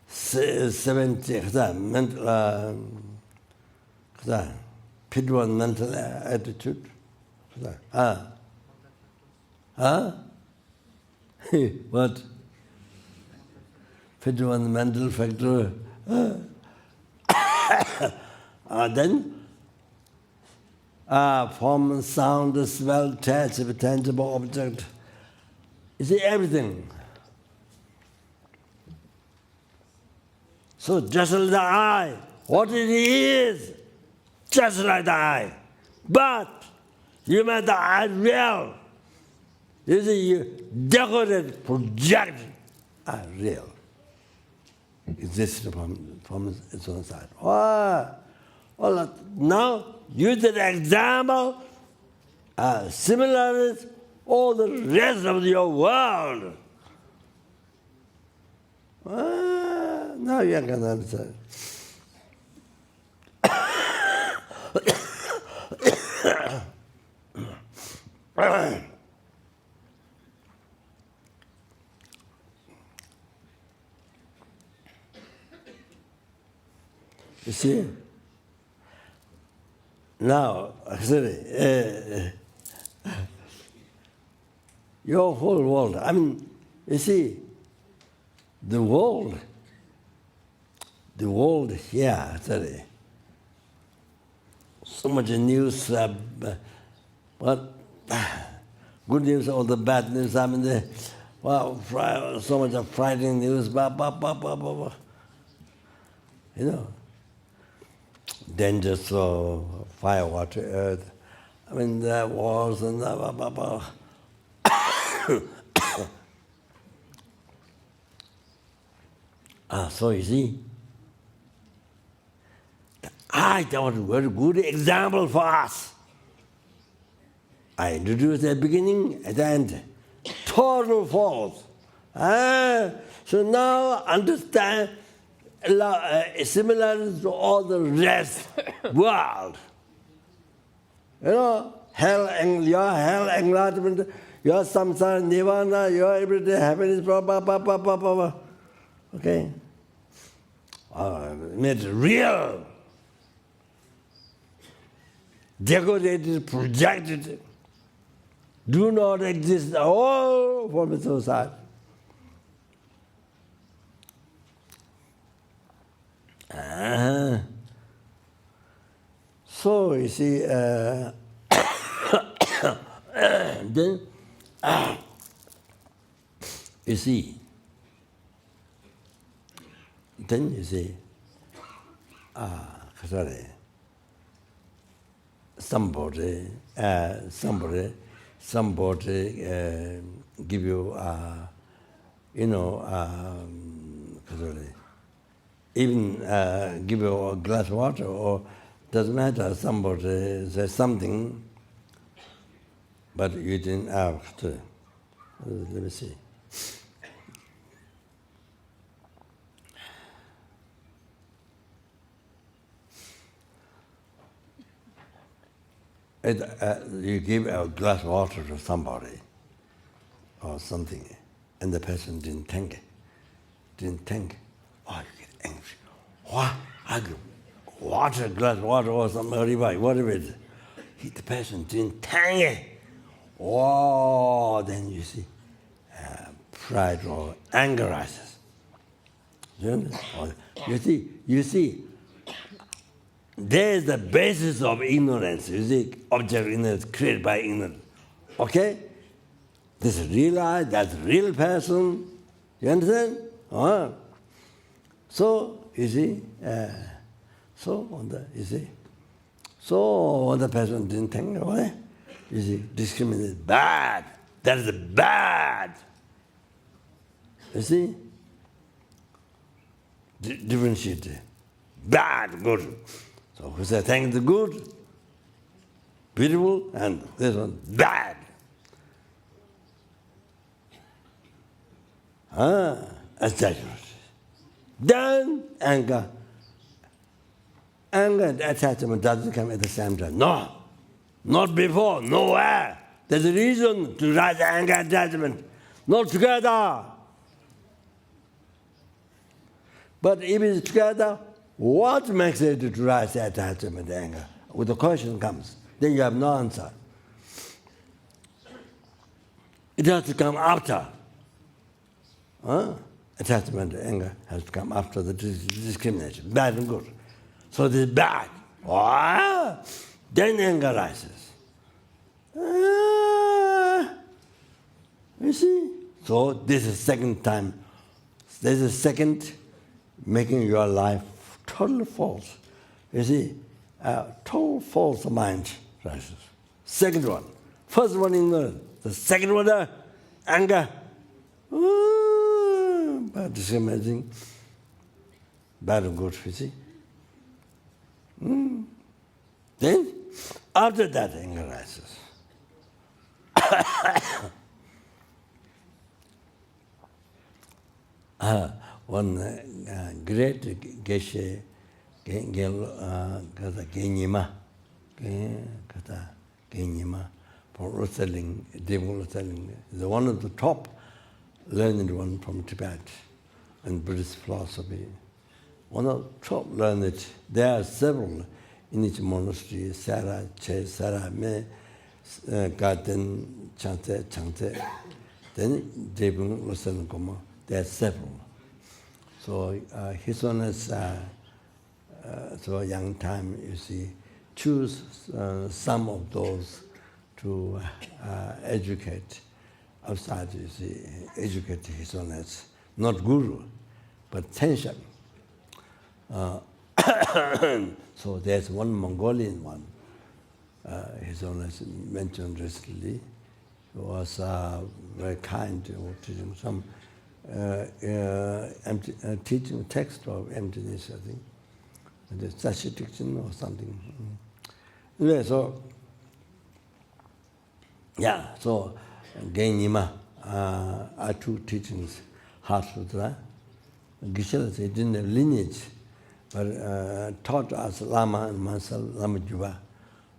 70 mental, pure mental attitude. What? Pure mental factor. Then form, sound, smell, touch, tangible object. You see everything. So just like the eye, what it is, just like the eye. But you make the eye real. You see, you decorate, project are real. Exists from its own side. Now, use the example, similarities, all the rest of your world. Now you can understand. You see? Now, actually, your whole world, I mean, you see, the world here, actually, so much news, but good news or the bad news, I mean, so much of frightening news, you know. Dangers of fire, water, earth. I mean, the wars and so you see, I thought a very good example for us. I introduced at the beginning, at the end. Total false. So now understand similar to all the rest world. You know, your hell, enlightenment, your samsara, nirvana, your everyday happiness, okay? Made real, decorated, projected, do not exist all from its own side. So you see, then you see, somebody give you, even give you a glass of water, or doesn't matter, somebody says something, but you didn't ask to. Let me see. You give a glass of water to somebody or something, and the person didn't thank it. Oh, you get angry. What? I give water, glass of water or something, whatever it is. The person didn't thank it. Oh, then you see, pride or anger rises. You see, there is the basis of ignorance. You see, object ignorance created by ignorance. Okay? This is real I, that's real person. You understand? So, you see, so when the person didn't think about it, you see, discriminate, bad. That is bad. You see? Differentiate. Bad, good. So who said thank the good, beautiful, and this one, bad. exaggerate. Then anger. Anger and attachment doesn't come at the same time. No, not before, nowhere. There's a reason to rise anger and attachment, not together. But if it's together, what makes it to rise attachment and anger? When the question comes, then you have no answer. It has to come after. Attachment and anger has to come after the discrimination, bad and good. So this is bad. Then anger rises. You see? So this is second time. This is second making your life totally false. You see? Total false mind rises. Second one. First one ignorance. The second one, anger. But discriminating, bad and good, you see? Then, after that, anger rises. One great geshe, Genyima, for Rosaling, Devil Rosaling, the one of the top learned one from Tibet and Buddhist philosophy. One of the top learned, there are several in each monastery, Sara, Che, Sara, Me, Garden, Changte, then Devil Rosaling Goma, there are several. So his Holiness, so young time, you see, choose some of those to educate outside, you see, educate His Holiness, not guru, but Tenshan. So there's one Mongolian one, His Holiness mentioned recently, who was very kind to teaching some teaching text of emptiness, I think. The Sashi teaching or something. Anyway, so, yeah, so Genyima are two teachings, Heart Sutra. Geshe didn't have lineage, but taught us Lama and Mansal Lama Juba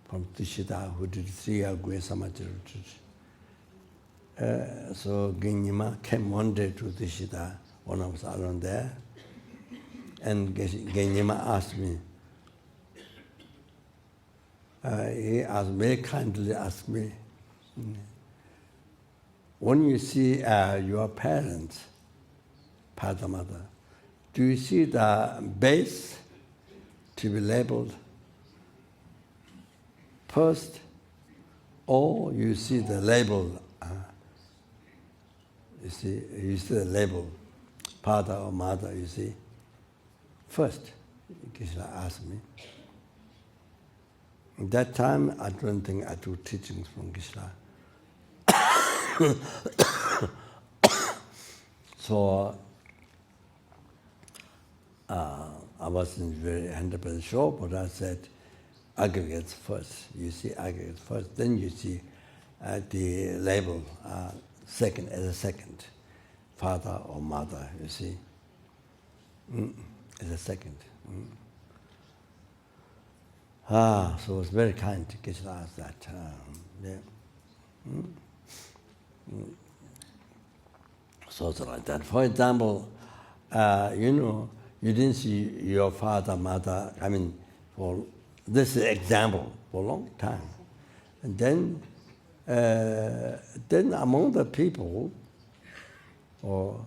from Tishita, who did 3-year Gwe Samachari retreat. So Genyima came one day to Tishita when I was around there, and Genyima asked me, he asked very kindly, asked me, when you see your parents, father, mother, do you see the base to be labeled first, or you see the label? You see the label, father or mother. You see, first, Krishna asked me. At that time, I don't think I took teachings from Krishna. So I wasn't very 100% sure, but I said, aggregates first. You see aggregates first, then you see the label second as a second, father or mother. You see, as a second. So it's very kind to Krishna ask that. So it's like that. For example, you didn't see your father, mother, for this is example for a long time. And then among the people, or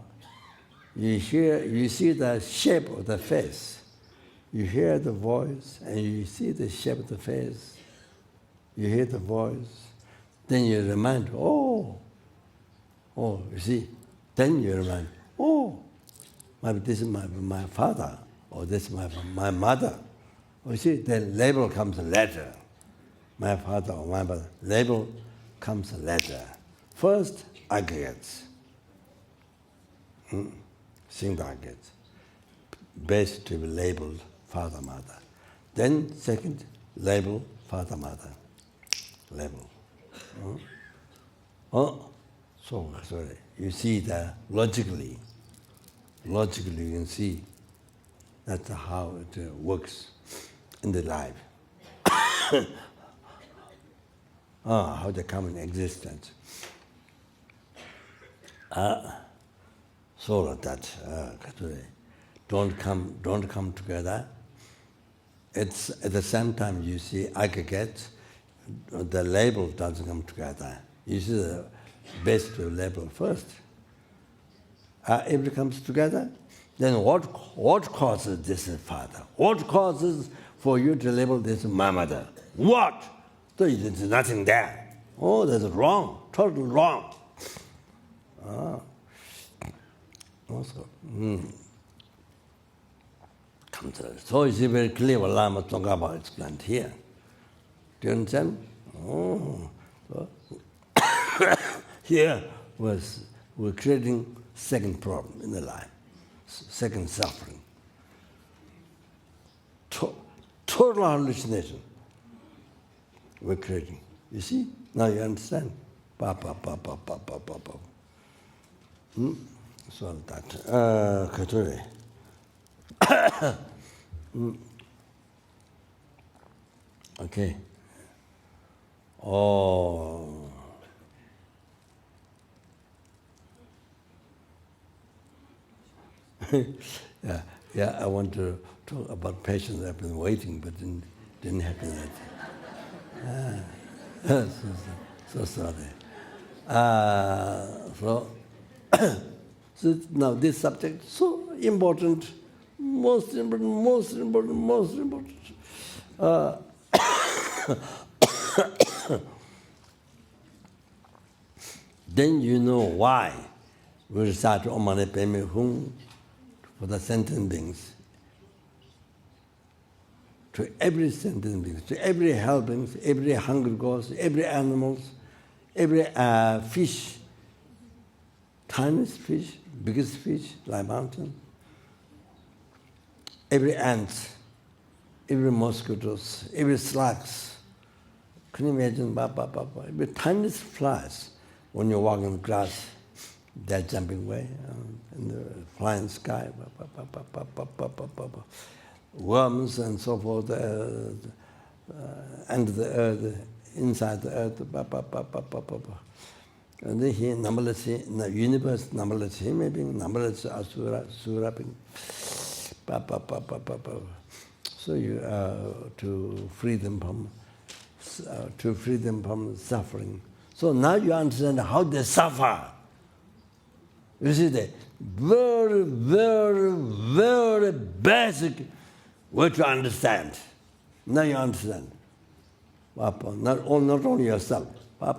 you see the shape of the face. You hear the voice and you see the shape of the face. You hear the voice. Then you remind, you see. Then you remind, maybe this is my father, or this is my mother. You see, the label comes later. My father or my mother. Label comes later. First, aggregates. Single aggregates. Base to be labeled father, mother. Then second, label father, mother. Label. So, sorry, you see that logically you can see that's how it works in the life. How they come in existence. So that don't come together. It's at the same time you see aggregate, the label doesn't come together. You see the best label first. If it comes together, then what causes this father? What causes for you to label this my mother? What? There's nothing there. Oh, that's wrong, totally wrong. Also, so you see very clear what Lama Tsongkhapa explained here. Do you understand? Oh, so here we're creating second problem in the life, second suffering. Total hallucination we're creating. You see? Now you understand? So that Katuri. Okay. Oh. Yeah, I want to talk about patience. I've been waiting, but didn't happen yet. So sorry. So now this subject so important, most important. Then you know why we recite Om Mani Padme Hum for the sentient beings. To every sentient being, to every hell being, every hungry ghost, every animals, every fish, tiniest fish, biggest fish, like mountain, every ant, every mosquitoes, every slugs. Can you imagine? Every tiniest flies, when you walk in the grass, they're jumping away in the flying sky. Worms and so forth, under the earth, inside the earth. And then here, numberless, in the universe, numberless human beings, numberless asura beings. So you to free them from suffering. So now you understand how they suffer. You see the very, very, very basic way to understand. Now you understand. Not only yourself. To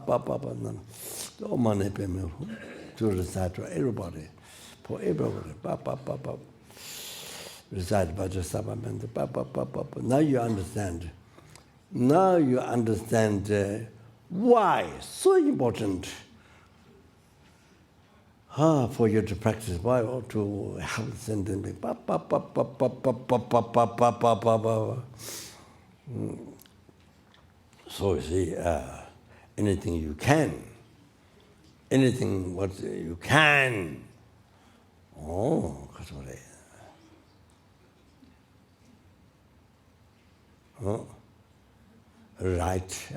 recite to everybody. For everybody. Recite Vajrasattva. Now you understand. Now you understand why so important for you to practice. Why to have sentence. So you see, anything you can, anything what you can. Oh, sorry. Right,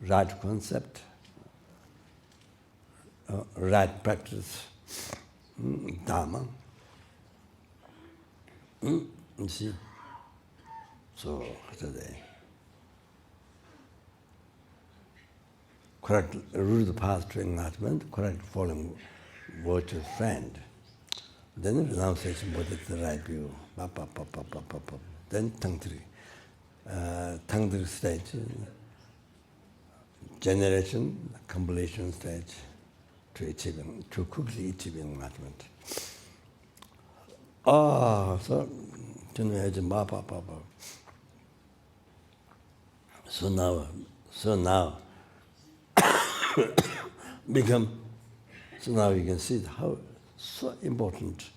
right concept, right practice, Dharma. You see? So, today, correct route the path to enlightenment, correct following virtuous friend. Then the renunciation, what is the right view? Then Tangtri. Tangtri stage, generation, completion stage, to quickly achieving enlightenment. So now become. So now you can see how so important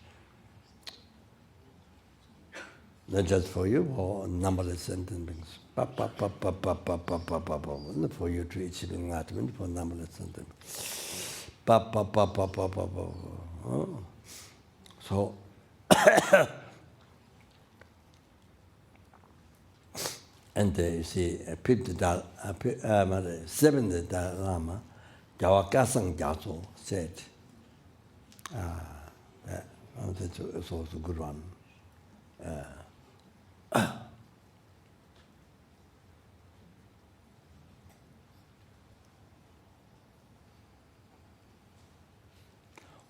Not just for you, for numberless sentient beings. Not for you to achieve enlightenment, for numberless sentient beings. So, and you see, seventh Dalai Lama, Jawa Kasang Gyatso said, that's also a good one.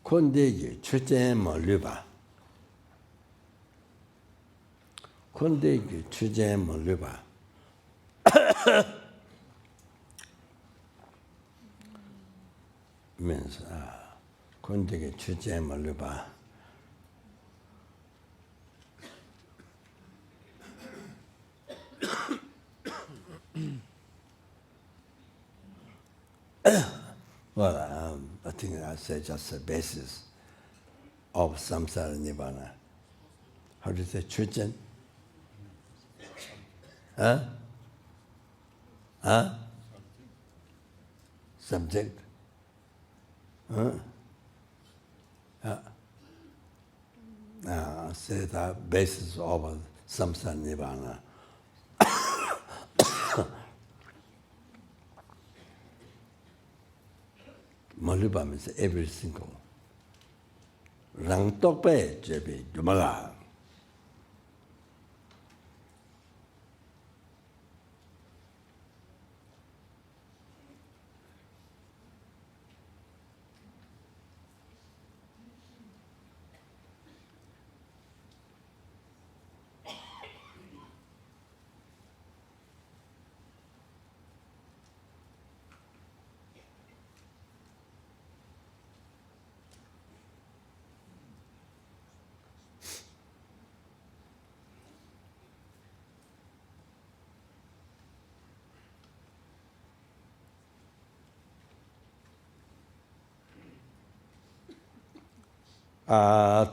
콘데기 최전 멀리봐. 콘데기 최전 멀리봐. means 콘데기 최전 멀리봐. Well, I think I say just the basis of samsara nirvana. How do you say chuchen? Huh? Huh? Subject? Huh? Say the basis of samsara nirvana. Maliba means every single. Rang tokpe jebi jumala.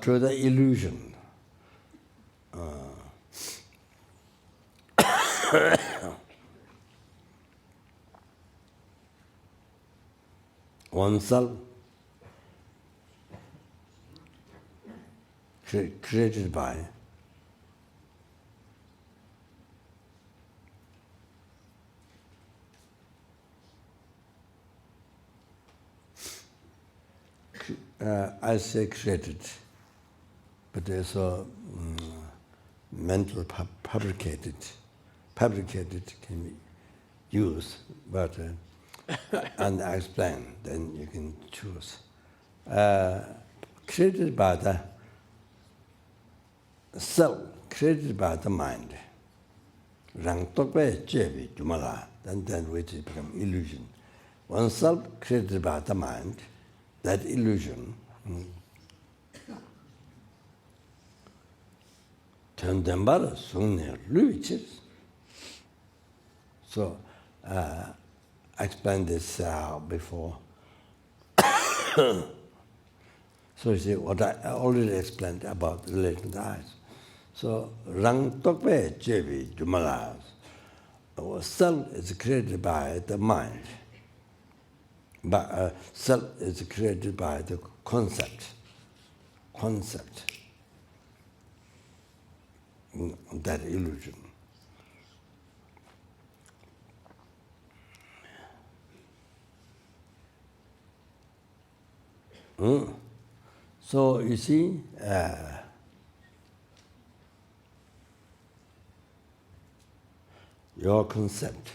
To the illusion. Oneself created by I say created, but also mental fabricated. Fabricated can be used, but and I explain, then you can choose. Created by the self, created by the mind. Rang tokpe jebi jumala, then which become illusion. Oneself created by the mind, that illusion tendembara sungne luiches. So I explained this before. So you see what I already explained about relating to eyes. So rang tokpe jebi jumalas. Self is created by the mind. But self is created by the concept. That illusion. So you see, your concept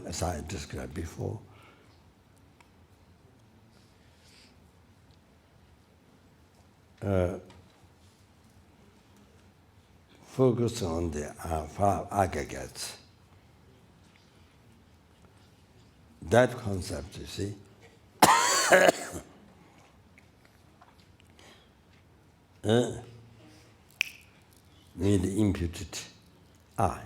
as I described before, focus on the five aggregates. That concept, you see, need imputed I.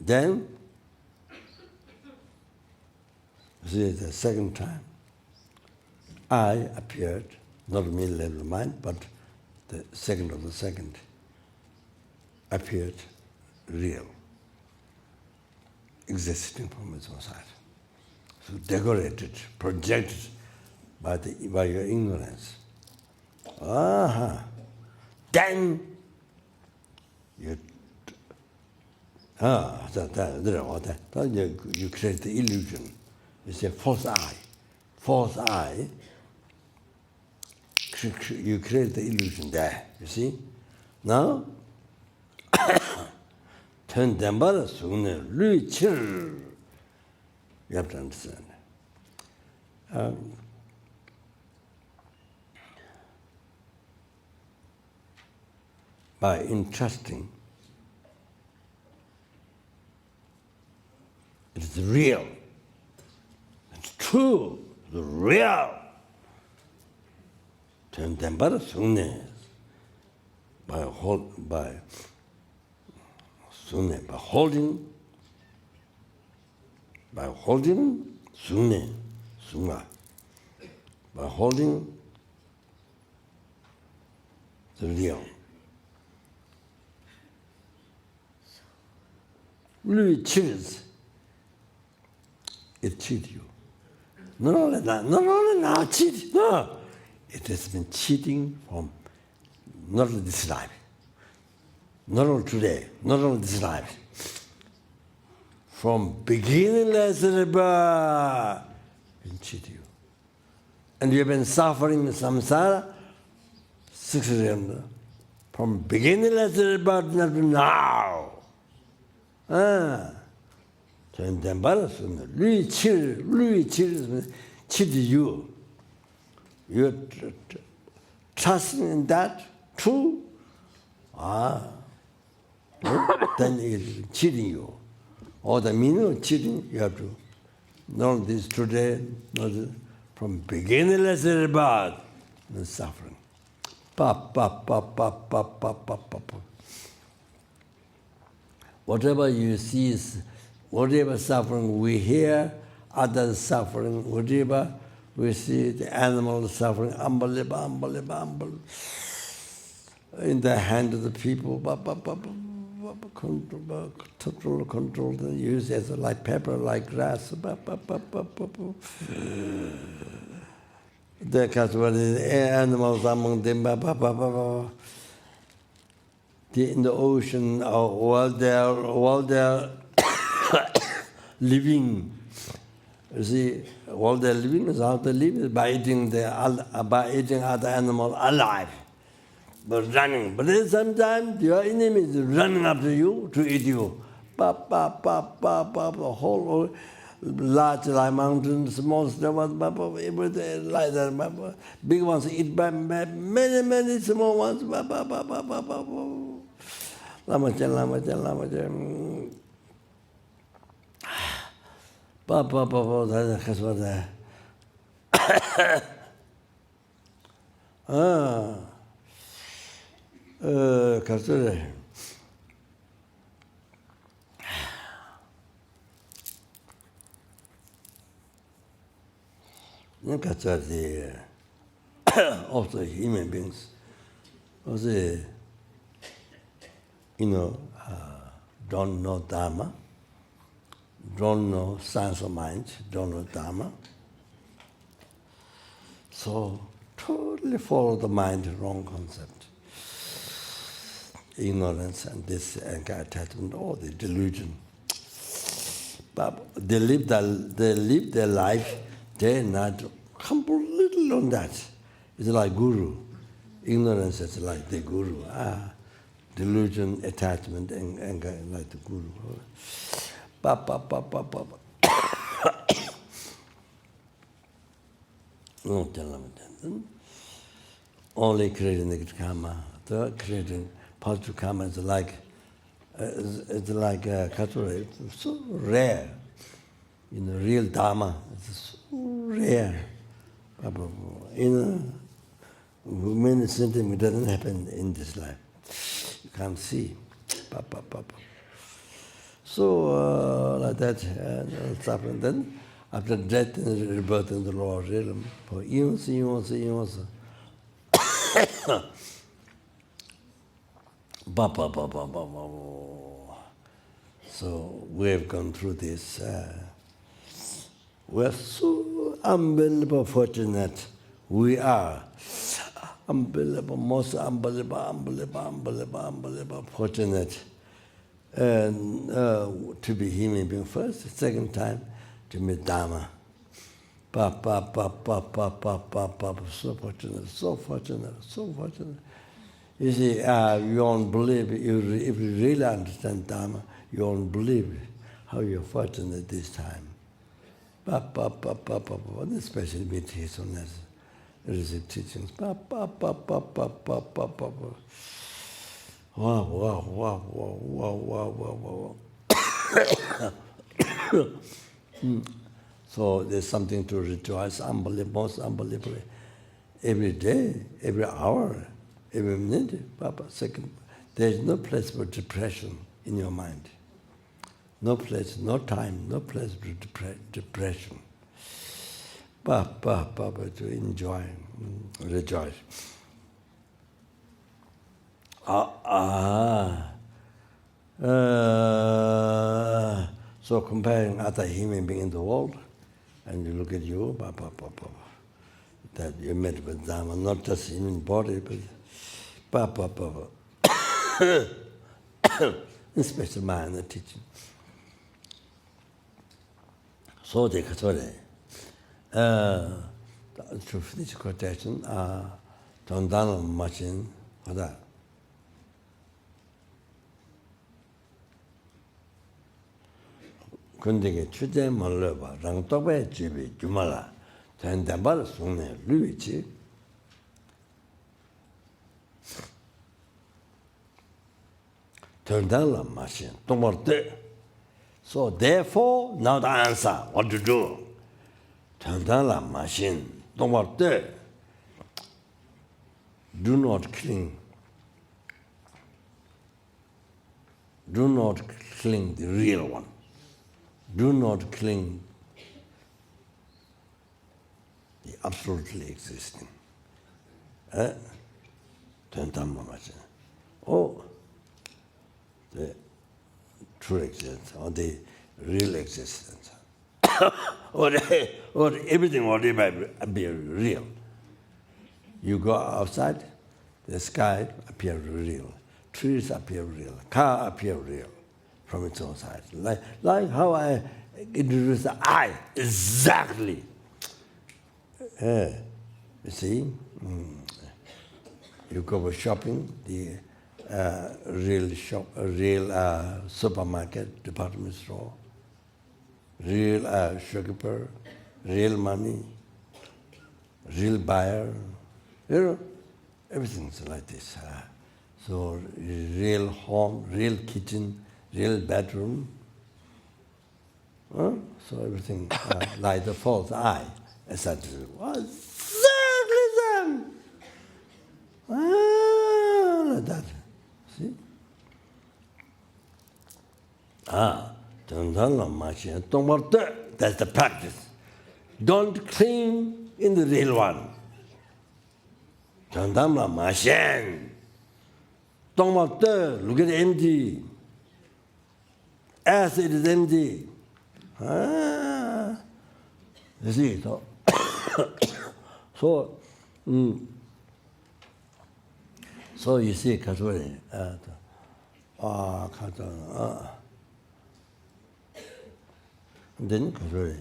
Then, see, the second time, I appeared, not middle level mind, but the second of the second appeared real, existing from its own side. So decorated, projected by your ignorance. Then you you create the illusion. It's a false eye. False eye. You create the illusion there. You see? Now, turn them soon. You have to understand. By entrusting, it is real, it's true, it's real. Turn them by holding, by holding the real. Really cheats. It cheats you. Not only now cheat. No. It has been cheating from not only this life, not only today, not only this life. From beginningless rebirth, it cheat you. And you have been suffering samsara 6 years from beginningless rebirth up to now. Cheat you. You're trusting in that true. Then it's cheating you. Or the meaning of cheating, you have to know this today, know this, from beginningless rebirth and suffering. Whatever you see is, whatever suffering we hear, others suffering, whatever we see, the animals suffering, unbelievable. In the hand of the people, control, then use as like pepper, like grass. The animals among them, in the ocean, while they're living. You see, while they're living is how they live, by eating other animals alive, but running. But then sometimes your enemy is running after you to eat you. The whole large like mountains, small ones, everything like that. Big ones eat by many small ones. Lamajan. That's what that. Kasure. Also human beings. Also, don't know Dharma, don't know science of mind, don't know Dharma. So totally follow the mind, wrong concept. Ignorance and this anger attachment, all the delusion. But they live their life day and night, completely on that. It's like guru. Ignorance is like the guru. Delusion, attachment, and anger like the guru. Only creating negative karma. The creating positive karma is like Katura. It's so rare. Real Dharma is so rare. Many sentiments doesn't happen in this life. You can't see. So like that, suffering. Then after death and rebirth in the lower realm, for eons, eons, eons. Ba, ba, ba, ba, ba, ba. So we have gone through this. We're so unbelievable fortunate. We are unbelievable, most unbelievable fortunate. And to be human being first, second time to meet Dharma. So fortunate, so fortunate, so fortunate. You see, you won't believe, if you really understand Dharma, you won't believe how you're fortunate this time. Especially meditations, receive teachings. Wow, wow, wow, wow, wow, wow, wow, wow. So there's something to rejoice, unbelievable, most unbelievably. Every day, every hour, every minute, second, there's no place for depression in your mind. No place, no time, no place for depression. To enjoy, rejoice. So comparing other human beings in the world, and you look at you, that you met with Dharma, not just in body, but especially mind and teaching. So they could to finish quotation, don't down machine for that. 근데 주제 말로 봐. 랑떡배 집이 주말아. 된다발 손에 루이지. 된다라 마신. 동물들. So therefore, now the answer, what to do? 된다라 마신. 동물들. Do not cling. Do not cling the real one. Do not cling the absolutely existing. Or the true existence, or the real existence. or everything already might be real. You go outside, the sky appears real, trees appear real, car appear real from its own side. Like how I introduced the I, exactly. You see, you go shopping, the real supermarket, department store, real shopkeeper, real money, real buyer, you know, everything's like this. So real home, real kitchen, real bedroom. So everything like the false I. Exactly them. Like that. See? That's the practice. Don't cling in the real one. Look at empty. As it is empty. You see, so you see, Kasuri, then Kasuri,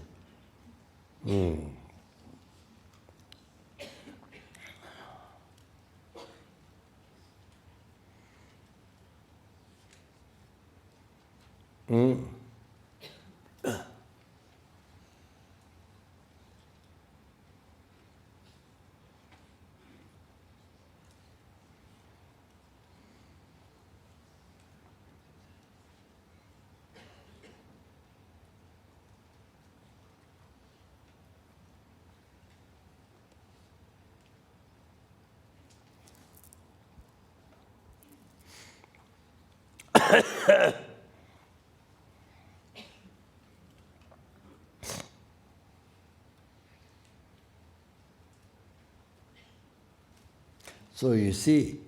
So you see,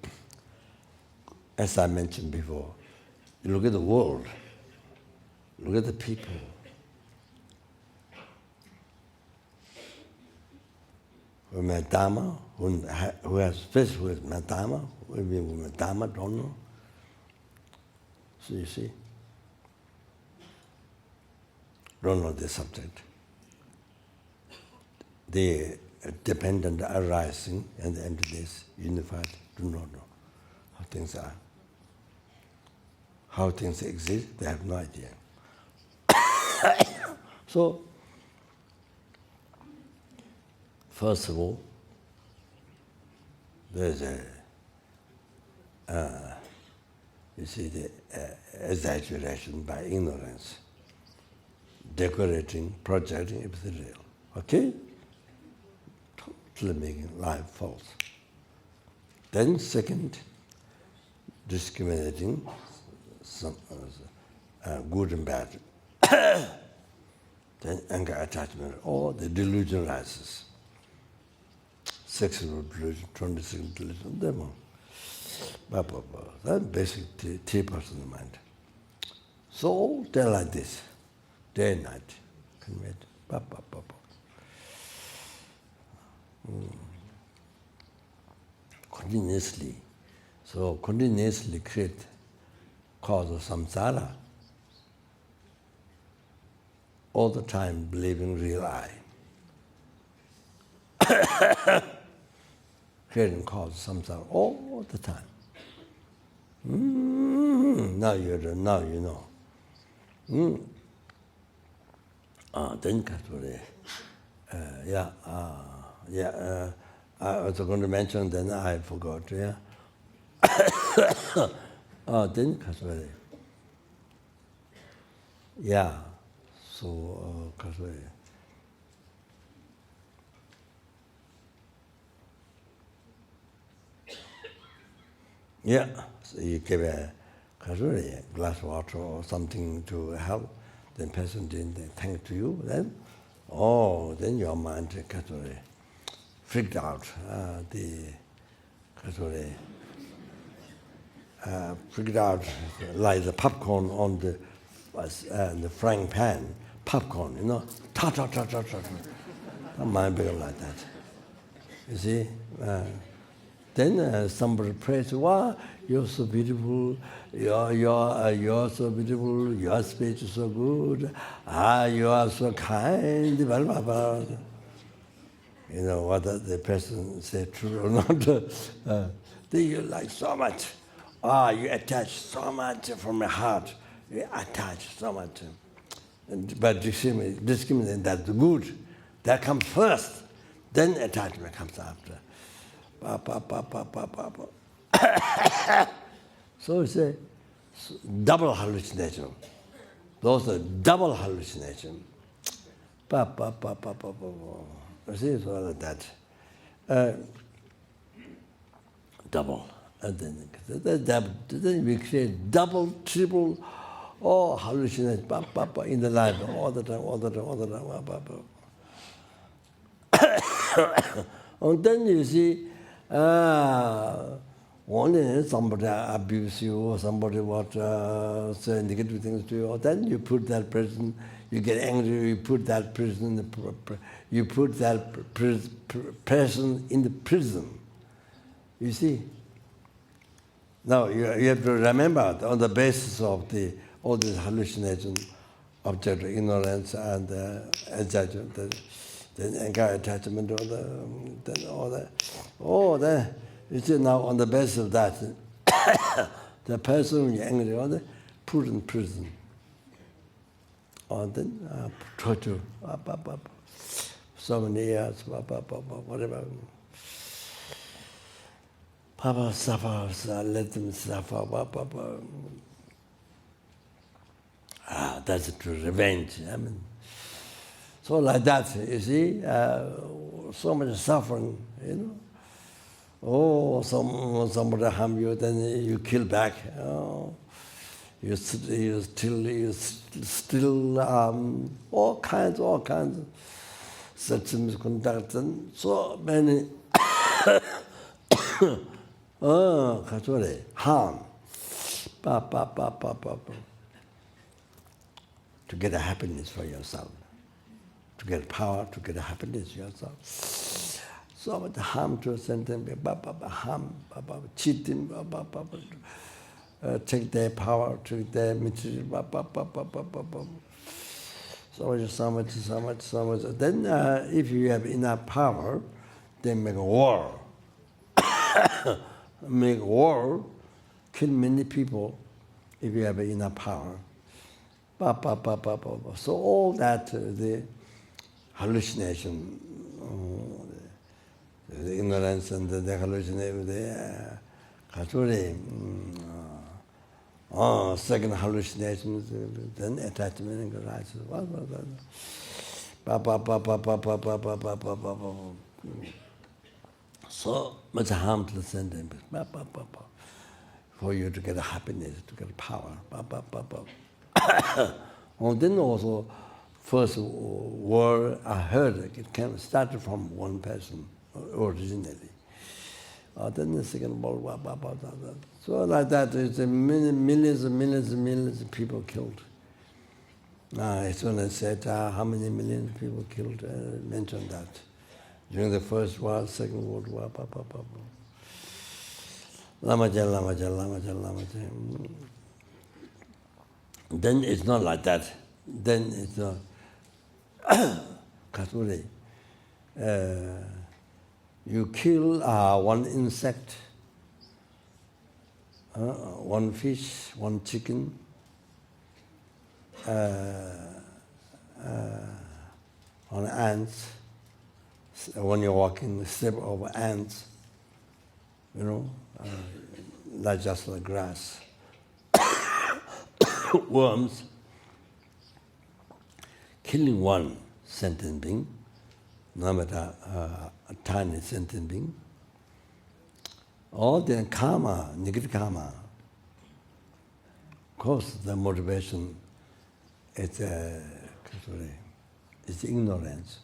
as I mentioned before, you look at the world, look at the people. With my Dharma, who has fish with my Dharma, with my Dharma, don't know. So you see, don't know the subject. The dependent arising and the emptiness, unified, do not know how things are. How things exist, they have no idea. So, first of all, there's you see the exaggeration by ignorance, decorating, projecting everything real. Okay? Totally making life false. Then second, discriminating some good and bad. Then anger attachment, or the delusion rises. Sexual delusion, 26 delusion, demon. That's basic 3% of the mind. So they're like this, day and night. Can you imagine? Continuously. So continuously create cause of samsara. All the time believing real I. Creating cause of samsara all the time. Now you know. Then I was going to mention, then I forgot. Yeah. Then yeah. So yeah. So you give a glass of water or something to help, then person didn't thank to you, then your mind freaked out. Freaked out like the popcorn on the frying pan. Popcorn, you know, ta. Mind become like that. You see. Then somebody prays, wow, you're so beautiful, you're so beautiful, your speech is so good, you are so kind, blah, blah, blah. You know, whether the person said true or not. Then you like so much. You attach so much from your heart. You attach so much. But discriminate, that's good. That comes first. Then attachment comes after. So it's a double hallucination. Those are double hallucination. You see, it's all like that. Double. And then we create double, triple, hallucination in the life all the time. And then you see, only somebody abuse you or somebody say negative things to you, then you put that person, you get angry, you put that person in the prison. You see? Now you have to remember on the basis of all these hallucinations, objective ignorance and exaggeration, then anger attachment, you see now on the basis of that, the person you're angry on, put in prison. Or then torture, so many years, whatever. Papa suffers, let them suffer. That's true revenge. I mean, so like that, you see, so much suffering, you know. Somebody harm you, then you kill back. You still all kinds, such misconduct, and so many harm. To get a happiness for yourself. To get power, to get a happiness for yourself. So much harm to a sentence, harm, cheating, take their power, take their material, so much. Then if you have enough power, then make a war. Make war, kill many people if you have enough power. So all that, the hallucination, the ignorance and the hallucination, second hallucination, then attachment and arises. So much harm to the sentence. For you to get a happiness, to get power. And then also, first word I heard, it came started from one person originally. Then the second word, so like that, it's millions of people killed. It's when I said how many millions of people killed, mentioned that. During the First World, Second World War, Lama. Then it's not like that. Then it's not. Kasuri, you kill one insect, one fish, one chicken, one ants. When you're walking, step over ants, not just like grass. Worms, killing one sentient being, no matter a tiny sentient being, or then karma, negative karma. Of course, the motivation is ignorance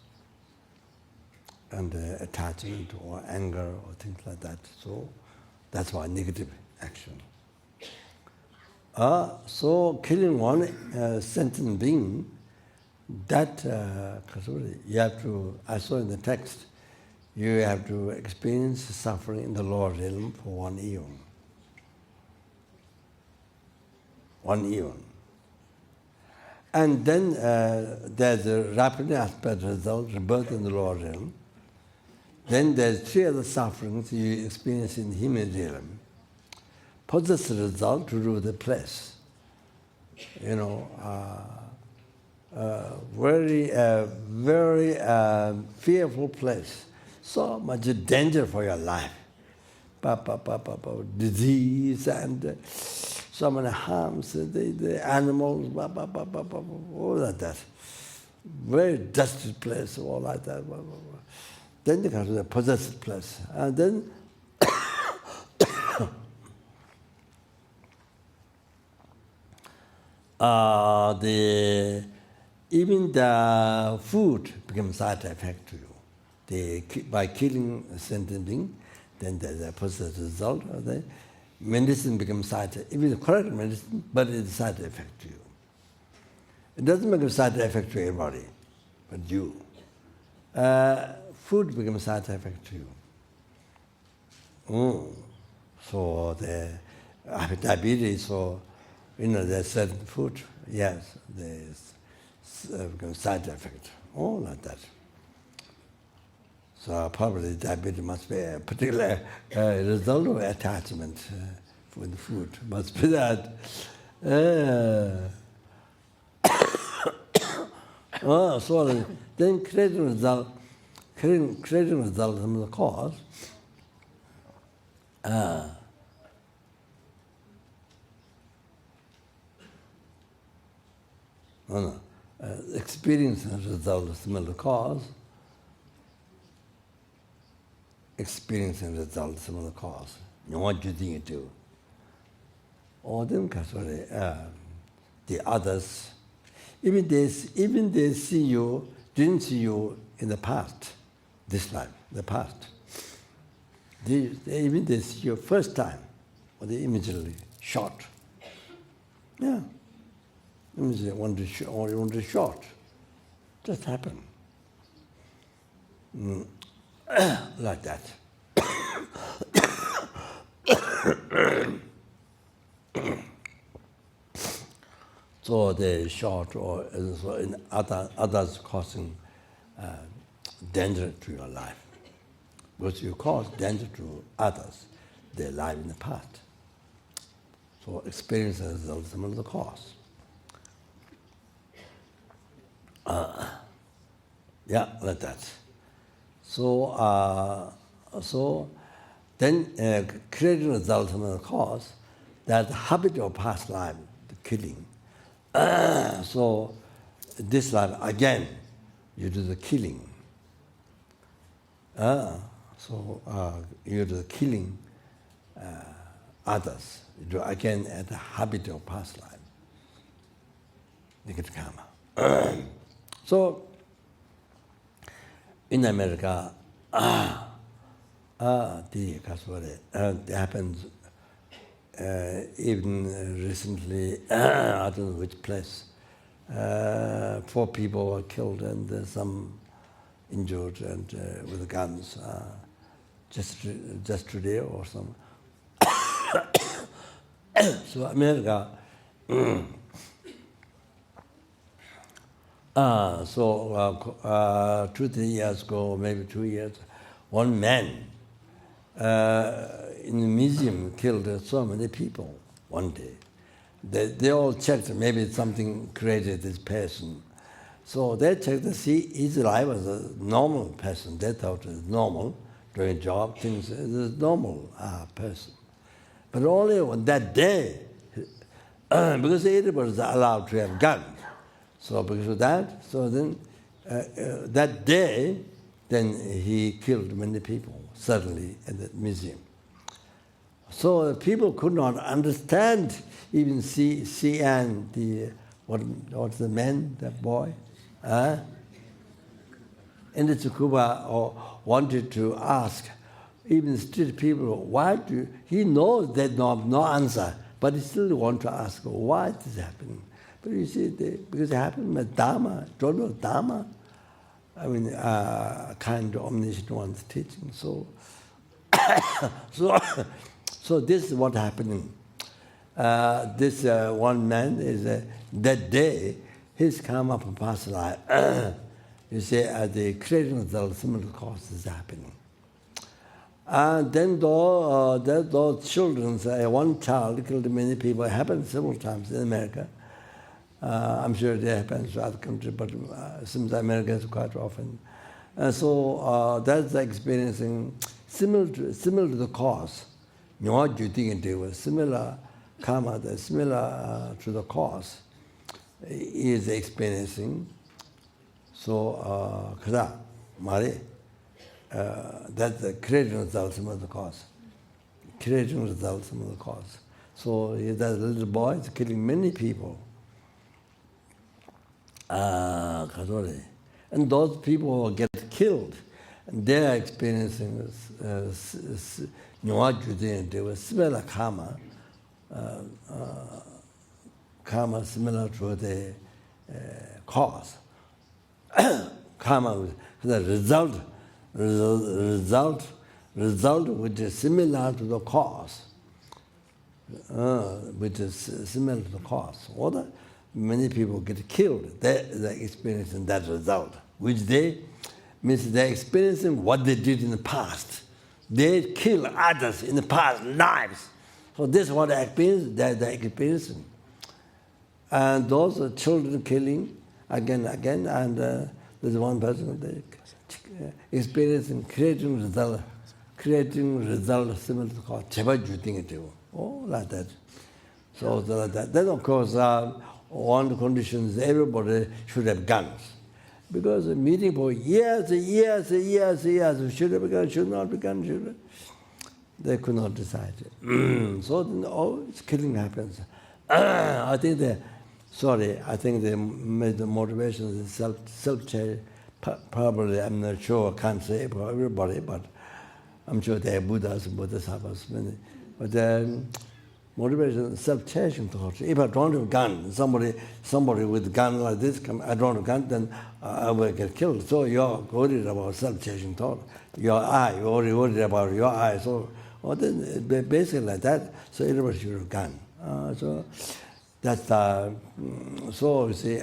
and attachment or anger or things like that. So that's why negative action. So killing one sentient being, that you have to, I saw in the text, you have to experience suffering in the lower realm for 1 eon. 1 eon. And then there's a rapid aspect result, rebirth in the lower realm. Then there's 3 other sufferings you experience in the human realm. Possess the result to rule the place. Very fearful place. So much danger for your life. Disease and so many harms, the animals, all like that. Very dusty place, all like that. Then they come to the possessed place. And then even the food becomes side effect to you. By killing a sentient being, then there's a positive result. The medicine becomes side effect. Even the correct medicine, but it's a side effect to you. It doesn't make a side effect to everybody, but you. Food becomes side effect to you. So the diabetes, so there's certain food, yes, there's side effect, all like that. So probably diabetes must be a particular result of attachment for the food. Must be that. So then creating result from the cause. Experience and result of similar cause. Experience and result of similar cause. What you think you do. Or then, the others, even they see you, didn't see you in the past, this life, the past. Even they see you first time, or they immediately shot. Yeah. Immediately want to shot. Just happen. Like that. So they shot, or so in others causing danger to your life. Because you cause danger to others, their life in the past. So experience is ultimately the cause. Yeah, like that. So, then creating the ultimate cause, that habit of past life, the killing. So this life again, you do the killing. You do the killing others. You do again at the habit of past life. Negative karma. So in America, it happens even recently, I don't know which place, 4 people were killed and some injured and with guns, just today or some. So America, 2-3 years ago, maybe 2 years, one man in the museum killed so many people one day. They all checked, maybe something created this person. So they checked to see his life was a normal person. They thought it was normal, doing job, things, it was a normal person. But only on that day, because everybody was allowed to have guns. So because of that, so then that day, then he killed many people, suddenly, at the museum. So people could not understand, even CN, what's the man, that boy? In the Tsukuba wanted to ask, even street people, why do he knows that no answer, but he still want to ask, why this happening? But you see, because it happened with Dharma, don't know Dharma. I mean, kind of omniscient one's teaching. So, so this is what happening. This one man is that day, his karma from past life. You see, the creating of the similar cause is happening. And then those children, one child killed many people. It happened several times in America. I'm sure it happens to other countries, but it seems America is quite often. So that's experiencing similar to the cause. What you think it was similar karma, similar to the cause, is experiencing. So, kara, mare, that's the creating results of the cause. Creating results of the cause. So that little boy is killing many people. And those people will get killed. And they are experiencing similar karma, karma similar to the cause. Karma, the result which is similar to the cause, which is similar to the cause. Or many people get killed. They're experiencing that result, which means they're experiencing what they did in the past. They kill others in the past lives. So this is what they're experiencing. And those are children killing again, and there's one person experiencing creating result similar to the cause. Oh, like that. So like that. Then of course, one condition is everybody should have guns. Because meeting for years, should have begun, should not begun, they could not decide. So then killing happens. I think the motivation is self-change. Probably, I'm not sure, I can't say for everybody, but I'm sure they are Buddhas and Bodhisattvas, many. But motivation, self-chasing thoughts. If I don't have a gun, somebody with a gun like this, I don't have a gun, then I will get killed. So you're worried about self-chasing thought. Your eye, you're worried about your eye. So basically like that. So everybody should have a gun. So that's so you see.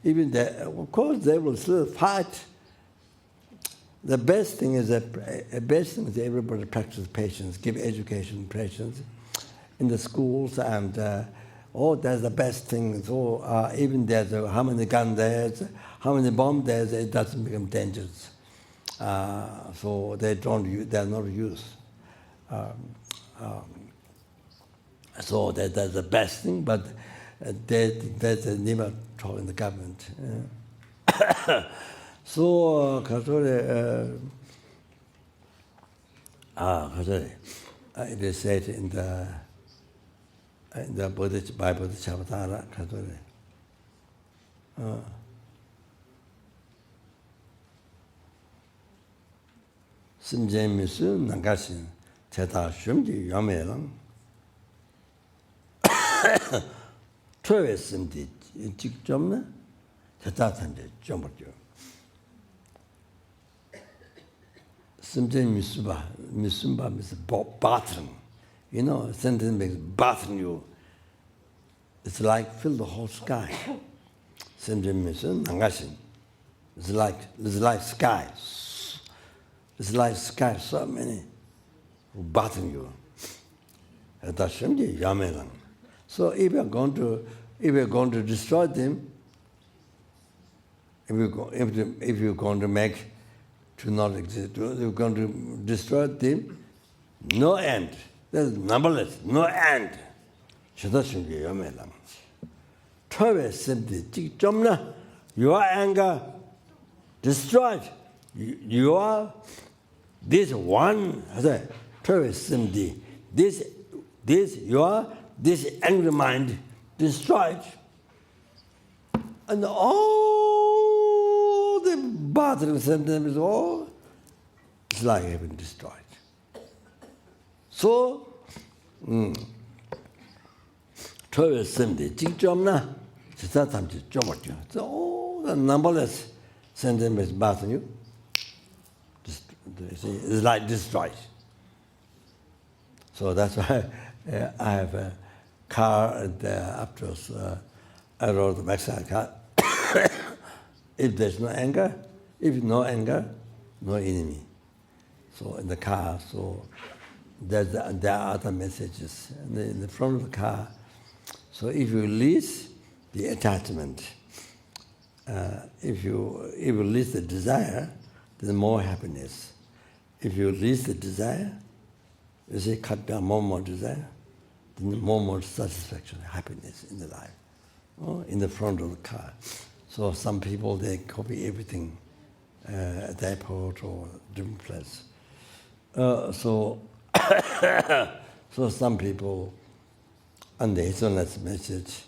Even of course, they will still fight. The best thing is everybody practice patience, give education, patience in the schools, and that's the best thing. So even there's how many guns there's, how many bombs there's, it doesn't become dangerous. So they are not used. So that's the best thing, but that's never talk in the government. So, it is said in the Bible chapter, Simje misu nangashin cheta shumji yamelang Troye simdi jikjomna cheta tanje jomorjo. Simje misuba means bathroom. You know, sentence makes bathroom you. It's like fill the whole sky. Simje misu nangashin. It's like sky. It's like sky, so many bathing you. So if you're going to destroy them, if you're going to make to not exist, you're going to destroy them, no end. There's numberless, no end. Your anger destroyed. You are this one, this angry mind destroyed, and all the battling sentences, all it's like having destroyed. So, so all the numberless sentences battling you. It's like destroyed. So that's why I have a car, and afterwards I rode the backside car. If there's no anger, no enemy. So in the car, so there are other messages in the front of the car. So if you release the attachment, if you release the desire, then more happiness. If you release the desire, you say cut down more desire, then more satisfaction, happiness in the life, in the front of the car. So some people, they copy everything at the airport or different place. So some people, and the Hazelnuts message,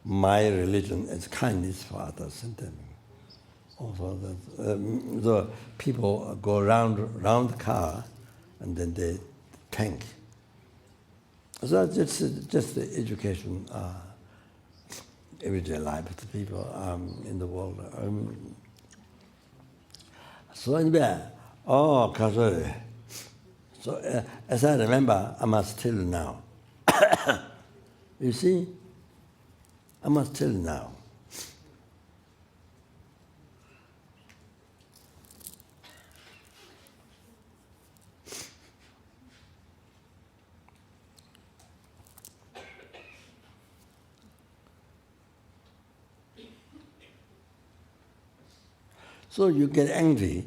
my religion is kindness for others, and then also the people go around the car, and then they thank. So that's just the education, everyday life of the people in the world. So anyway, so as I remember, I must tell you now. You see, I must tell you now. So you get angry.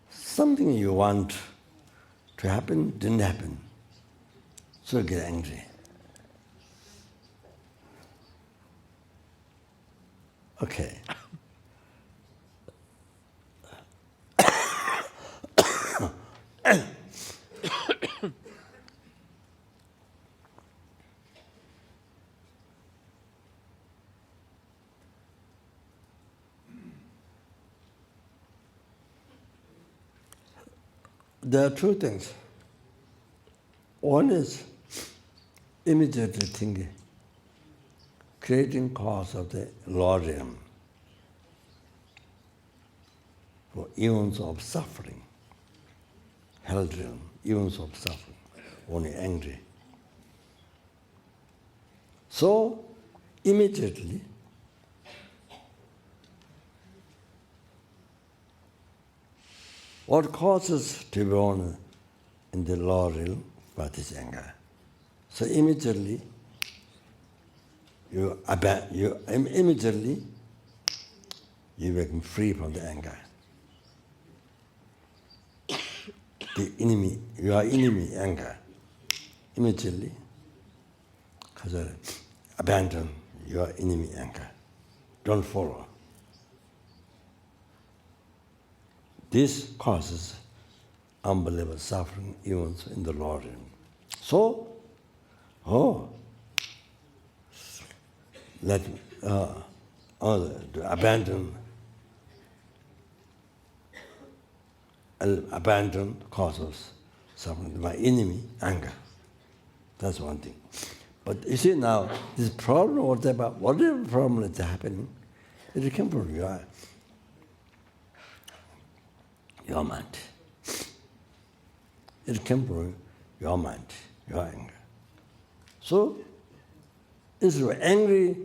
Something you want to happen didn't happen. So you get angry. Okay. there are two things. One is immediately thinking, creating cause of the lower realm for eons of suffering, hell realm, eons of suffering, only angry. So, immediately, what causes to be born in the lower realm? What is anger? So immediately, you become free from the anger. The enemy, your enemy, anger. Immediately, abandon your enemy, anger. Don't follow. This causes unbelievable suffering even in the lower realm. So, let to abandon causes suffering. My enemy, anger. That's one thing. But you see now, this problem, whatever problem is happening, it comes from your mind. It comes from your mind, your anger. So, instead of angry,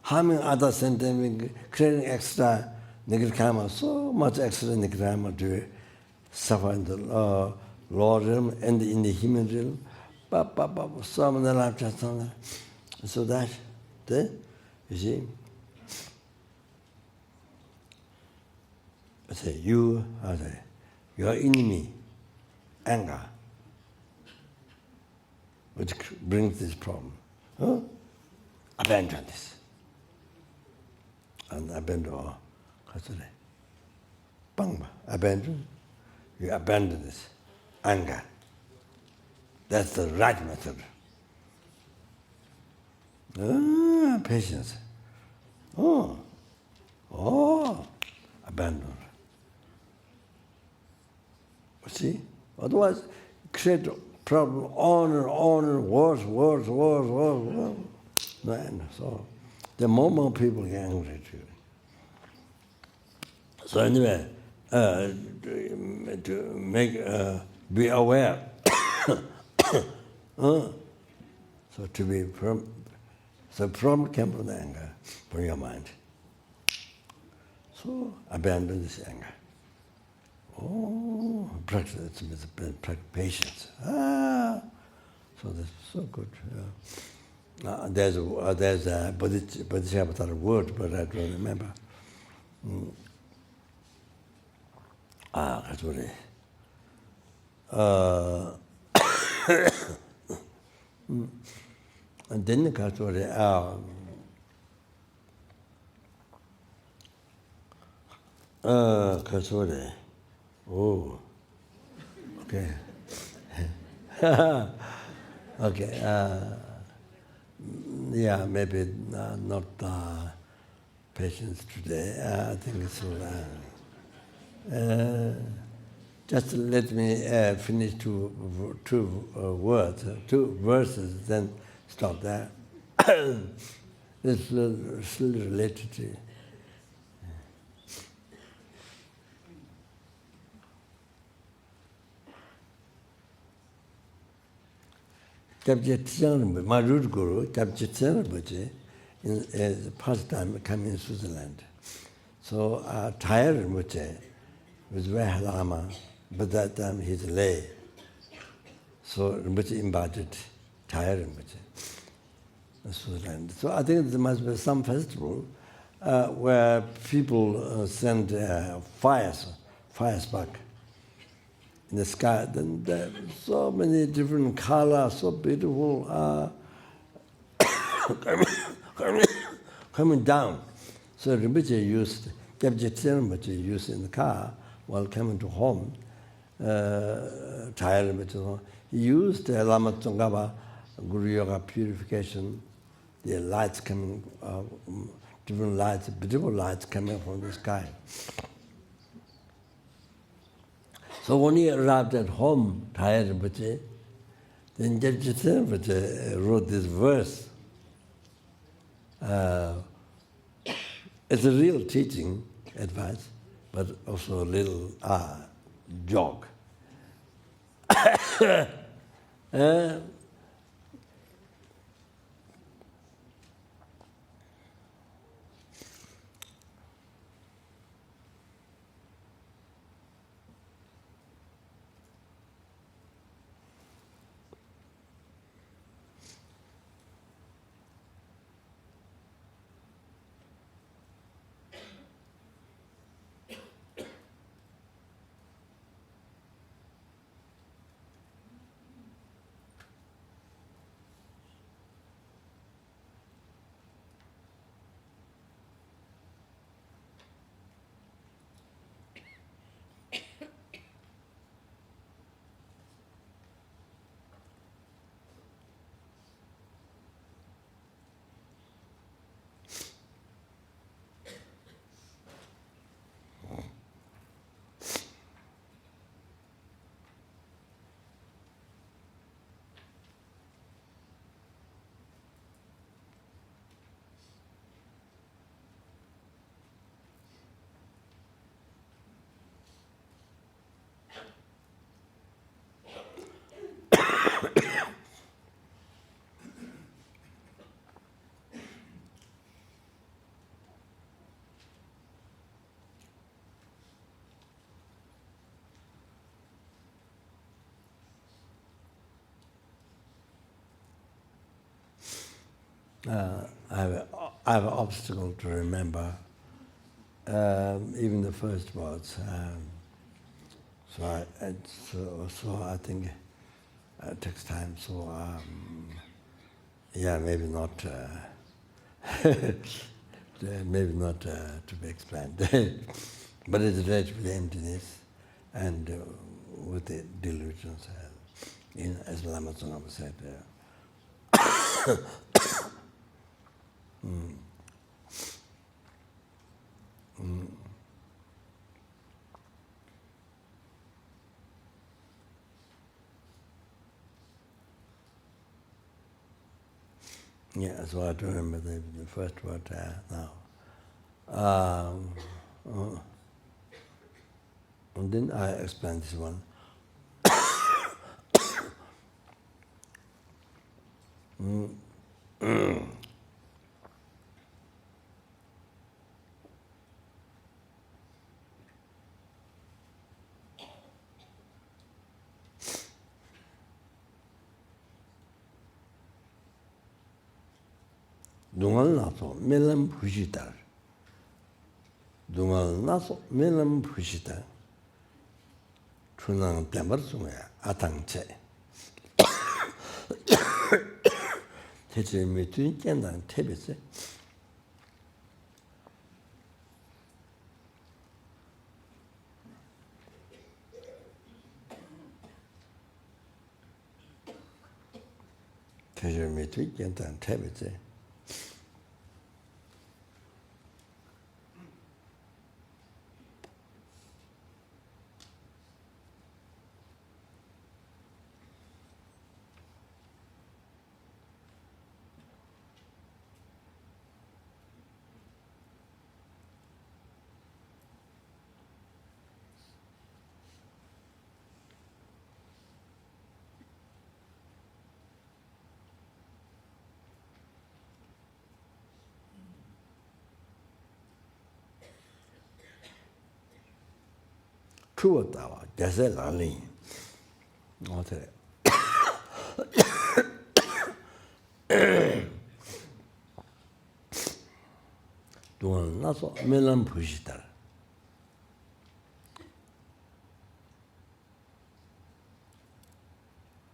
harming others sentiment, creating extra negative karma, so much extra negative karma to suffer in the lower realm and in the human realm. So that, you see, you are your enemy, anger, which brings this problem. Abandon this. And abandon, abandon, you abandon this anger. That's the right method. Patience. Abandon. See? Otherwise, create problem on and worse. No end. So, the more people get angry to you. So anyway, to make be aware. So to be problem came from the anger, from your mind. So abandon this anger. Practice patience. So that's so good. There's a Bodhisattva word, but I don't remember. That's what it is. And then the Katori, Katori. Oh, okay. Okay. Yeah, maybe not patience today. I think it's just let me finish two words, two verses, then stop there. It's still related to. My root guru, Rinpoche, in past time came in Switzerland. So Thaya Rinpoche was very Lama, but that time he's lay. So Rinpoche invited Thaya Rinpoche in Switzerland. So I think there must be some festival where people send fires back in the sky. Then there are so many different colors, so beautiful, coming down. So Rinpoche used in the car while coming to home. He used the Lama Tsongkhapa Guru Yoga purification, the lights coming, different lights, beautiful lights coming from the sky. So when he arrived at home, tired Rinpoche, then Jebje Rinpoche wrote this verse. It's a real teaching advice, but also a little joke. I have an obstacle to remember, even the first words. So I think it takes time. So maybe not. Maybe not to be explained, but it's related with the emptiness and with the delusions. As Lama Tsongkhapa said. Yeah, so I do remember the first word now. And then I explain this one. Dungal naso melam pushitar. Dungal naso melam pushitar. Tunang tembar sungaya atang che. Teche me tun kendang tebese. Teche me tun kendang tebese. 추웠다와 대세 날리 어때? 동안 나서 멜란 부시다.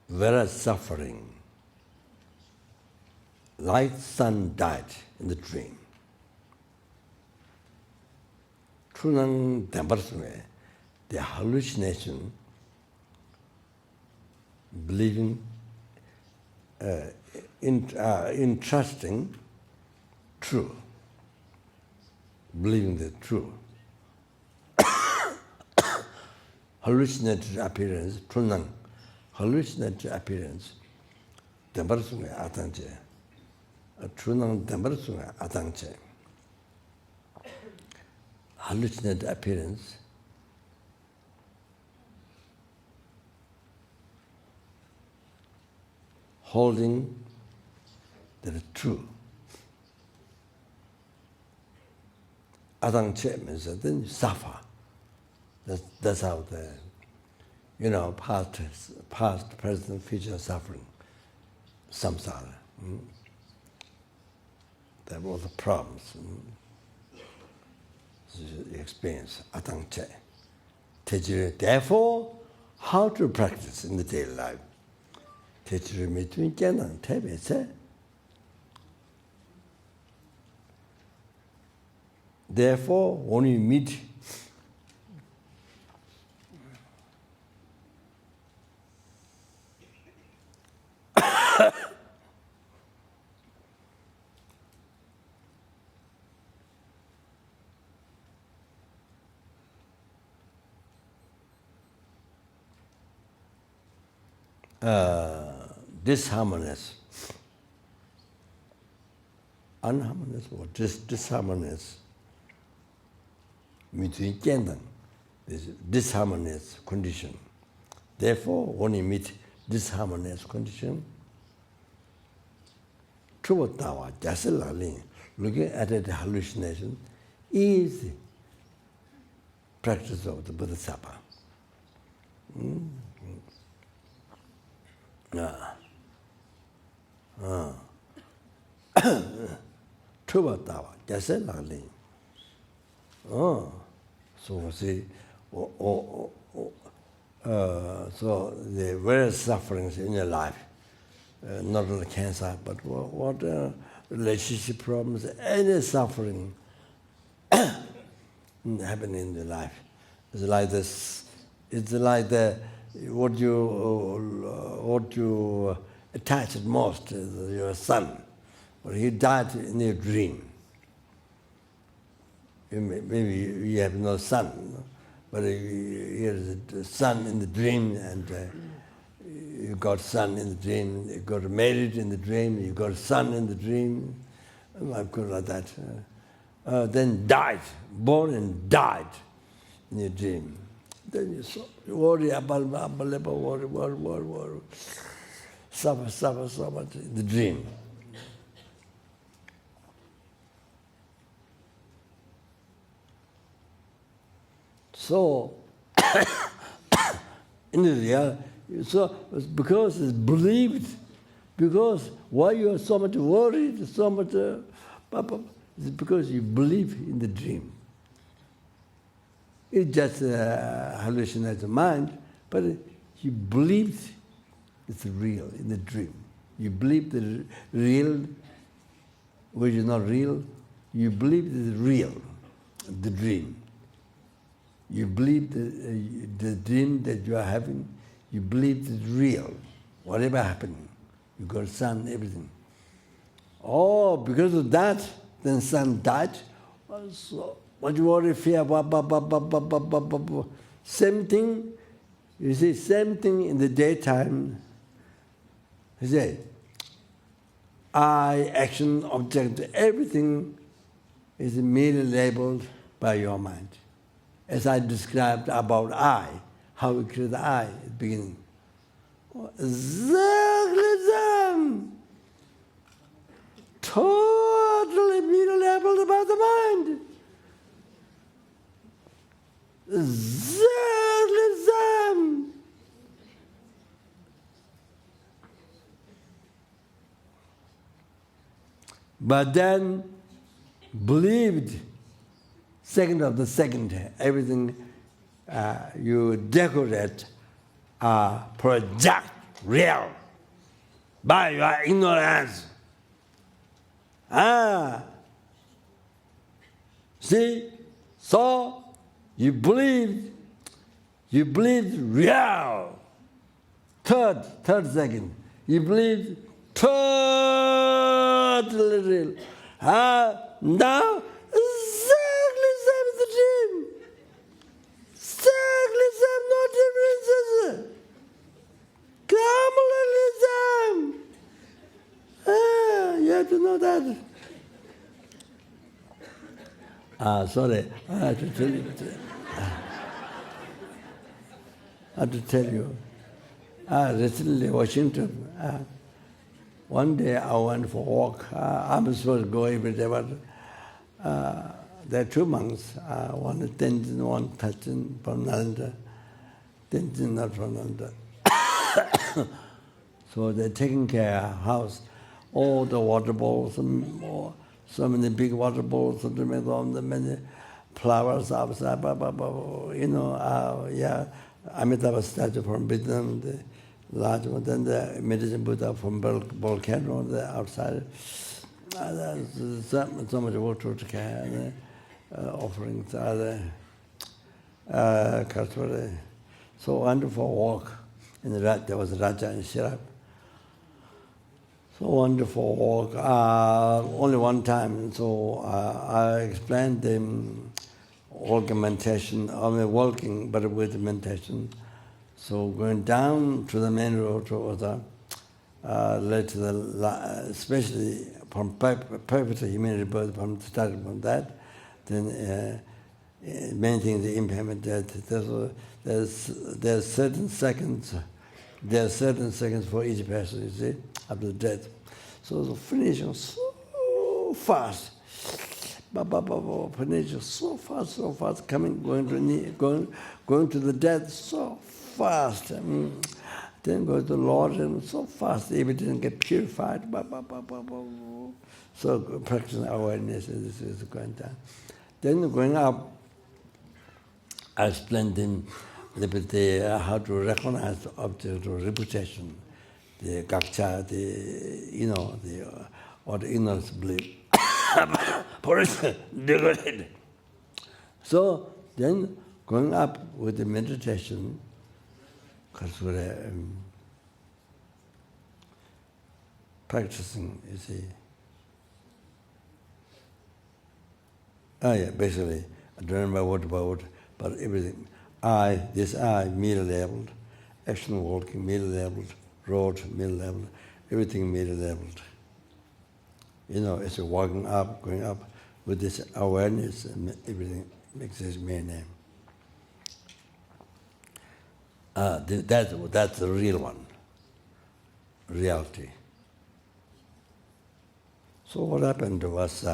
Whereas suffering, light sun died in the dream. Trunang Dambarsme, the hallucination, believing, in trusting true, believing the true. hallucinated appearance, trunang, hallucinated appearance, dembarsunga atangche, trunang dembarsunga atangche, hallucinated appearance, holding that is true. Atangche means that then you suffer. That's how the, past, present, future suffering, samsara. There were the problems. You experience atangche. Therefore, how to practice in the daily life? Tejiri mitun kenan tebese. Therefore, when you meet disharmonious, unharmonious or disharmonious, between gender, this disharmonious condition. Therefore, when you meet disharmonious condition, true tawa, looking at the hallucination is the practice of the Bodhisattva. True tawa, so see, so the various sufferings in your life, not only cancer, but what relationship problems, any suffering happening in your life. It's like this. It's like what you attach most is your son, but he died in your dream. Maybe you have no son, but here's a son in the dream, and you got son in the dream, you got married in the dream, you got a son in the dream, like that. Then died, born and died in your dream. Then you worry about worry, suffer so much in the dream. So, in the reality, so because it's believed, because why you are so much worried, so much, it's because you believe in the dream. It just hallucinates the mind, but you believe it's real in the dream. You believe the real, which is not real. You believe it's real, the dream. You believe the dream that you are having, you believe it's real, whatever happening. You got a son, everything. Oh, because of that, then son died. So, what you worry, fear, same thing, you see, same thing in the daytime. You say, I, action, object, everything is merely labeled by your mind. As I described about I, how we create the I at the beginning. Exactly. Totally merely labeled about the mind. Exactly same. But then believed, second of the second, everything you decorate, project real by your ignorance. See, so you believe real. Third second, you believe totally real. Now, exactly same as the dream. Exactly same, not that? Sorry, I have to tell you. I have to tell you. Recently, Washington. One day I went for a walk. I'm supposed to go every day, but there are two monks. One is Tenzin, one Tachin from Nalanda. Tenzin not from Nalanda. So they're taking care of house. All the water bowls, so many big water bowls, so many flowers outside, yeah. Amitabha statue from Vietnam, the large one, then the medicine Buddha from volcano on the outside. There's so much water to carry, offerings, so wonderful walk. There was Raja and Shirap. So wonderful walk. Only one time, so I explained the walking meditation, walking but with meditation. So going down to the main road was led to the, especially from perfect human rebirth, from starting from that, then main thing is the impairment death. There's certain seconds. There are certain seconds for each person, you see, after death. So the finishing so fast. Finishing so fast, going to the death so fast. Then go to the Lord and so fast, everything get purified. So practicing awareness is going down. Then going up, I explained them how to recognize the object of reputation, the gakcha, or the ignorance belief. For instance, degraded. So then going up with the meditation, because we're practicing, you see. Basically, I don't remember word by word, but everything. This I, mirror labeled, action walking, mirror labeled, road, mirror labeled, everything mirror labeled. It's walking up, going up with this awareness, and everything makes this mere name. That's the real one, reality. So what happened was,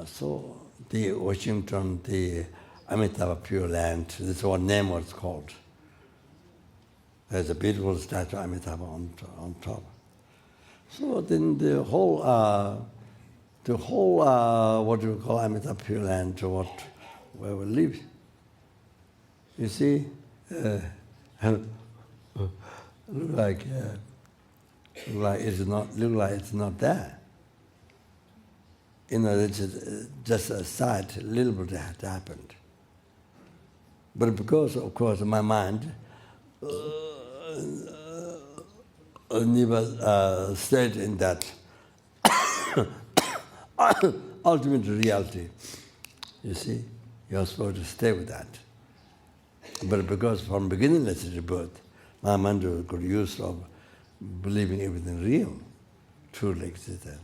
so the Washington, the Amitabha Pure Land, this is what name was called. There's a beautiful statue of Amitabha on top. So then the whole what do you call Amitabha Pure Land, where we live, you see, look like it's not there. It's just a sight, a little bit had happened. But because, of course, my mind never stayed in that ultimate reality. You see, you're supposed to stay with that. But because from beginningless rebirth, my mind got used of believing everything real, truly existed.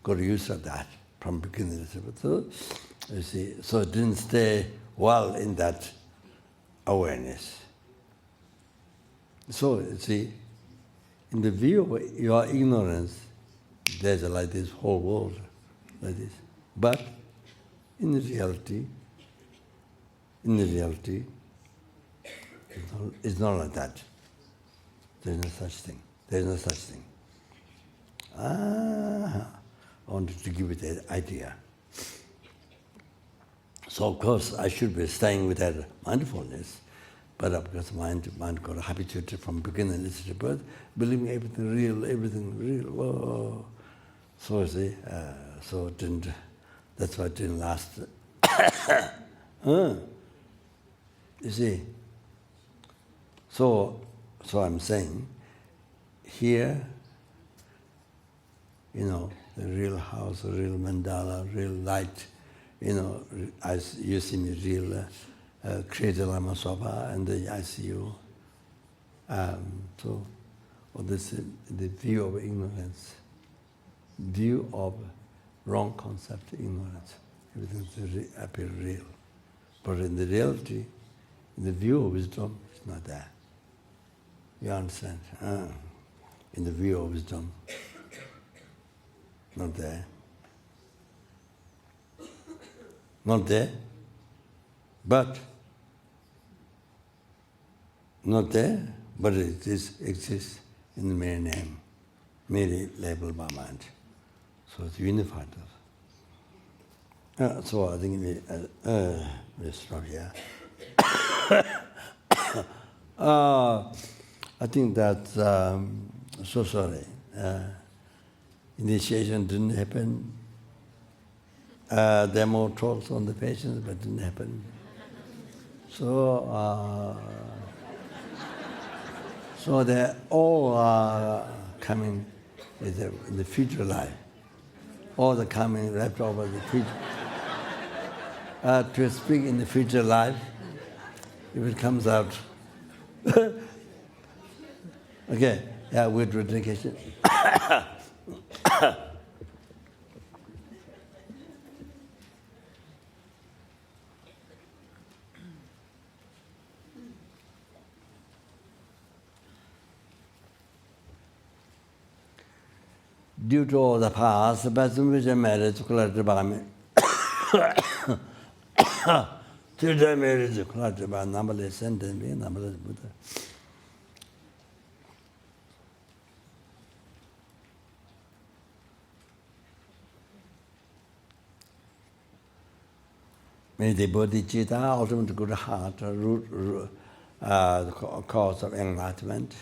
Got used of that from beginningless rebirth. So, you see, so it didn't stay well in that awareness. So, you see, in the view of your ignorance, there's like this whole world, like this. But in reality, it's not like that. There's no such thing. I wanted to give it an idea. So of course I should be staying with that mindfulness, but because mind got habituated from beginningless rebirth, believing everything real. Whoa. So see, so it didn't. That's why it didn't last. You see. So I'm saying, here, the real house, the real mandala, real light, as you see me, real Creator Lama Sopa, and I see you. So, this the view of ignorance. view of wrong concept, ignorance. Everything appears real. But in the reality, in the view of wisdom, it's not there. You understand? In the view of wisdom, not there. Not there, but not there, but it exists in the mere name, merely labeled by mind. So it's unified. So I think we stop here. I think that, so sorry, initiation didn't happen. There are more talks on the patients, but didn't happen. So, so they're all coming in the future life. All the coming left over the future. To speak in the future life, if it comes out. Okay, yeah, with dedication. Due to all the past, but which are married to Kulatibami. Children married to Kulatibami, numberless sentence, numberless Buddha. May the bodhicitta, ultimate good heart, root, cause of enlightenment.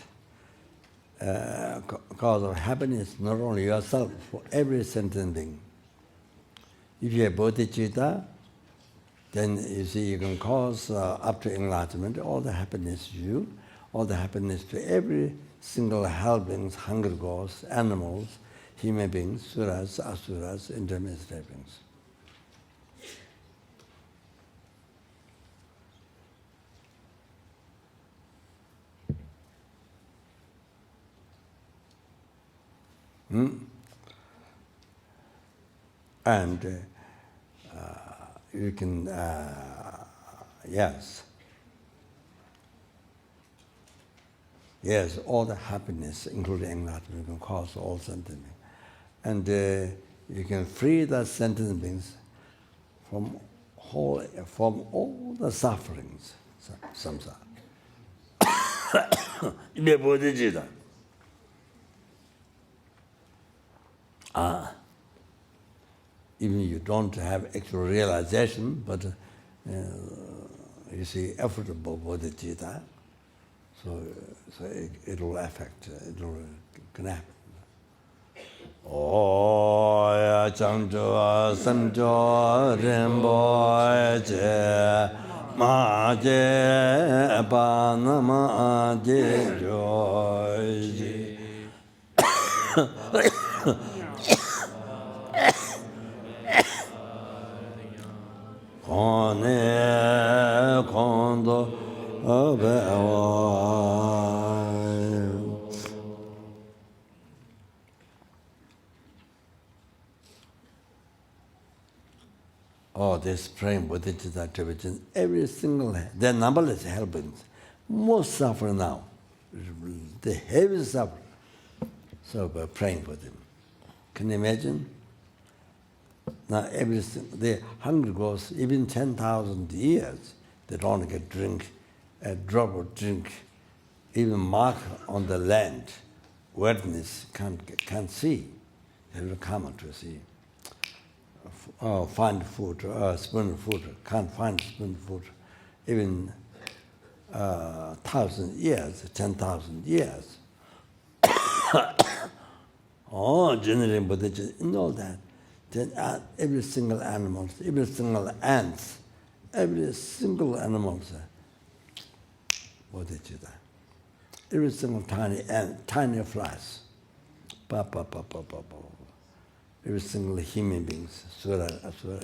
Cause of happiness, not only yourself, for every sentient being. If you have bodhicitta, then you see you can cause up to enlightenment all the happiness to you, all the happiness to every single hell beings, hungry ghosts, animals, human beings, suras, asuras, intermediate beings. And you can, yes, all the happiness, including enlightenment, you can cause all sentient beings. And you can free the sentient beings from all the sufferings, samsara. Even you don't have actual realization, but you see effortable bodhicitta, so it will affect, it can happen. Oh, ya changjo, samjo, rinpoche, ma je, pa nama je, joji. Kone kondo abewa. Oh, this praying bodhicitta activities, every single, there are numberless helpings. Most suffer now, the heavy suffering. So we're praying for them. Can you imagine? Now, the hungry ghosts, even 10,000 years, they don't get drink, a drop of drink, even mark on the land, wetness can't see. They will come to see. Find food, spoon of food, can't find spoon of food. Even 1,000 years, 10,000 years. Generating bodhicitta, in all that. Then every single animal, every single ants, every single animal, bodhicitta. Every single tiny ant, tiny flies, every single human beings, sura, asura,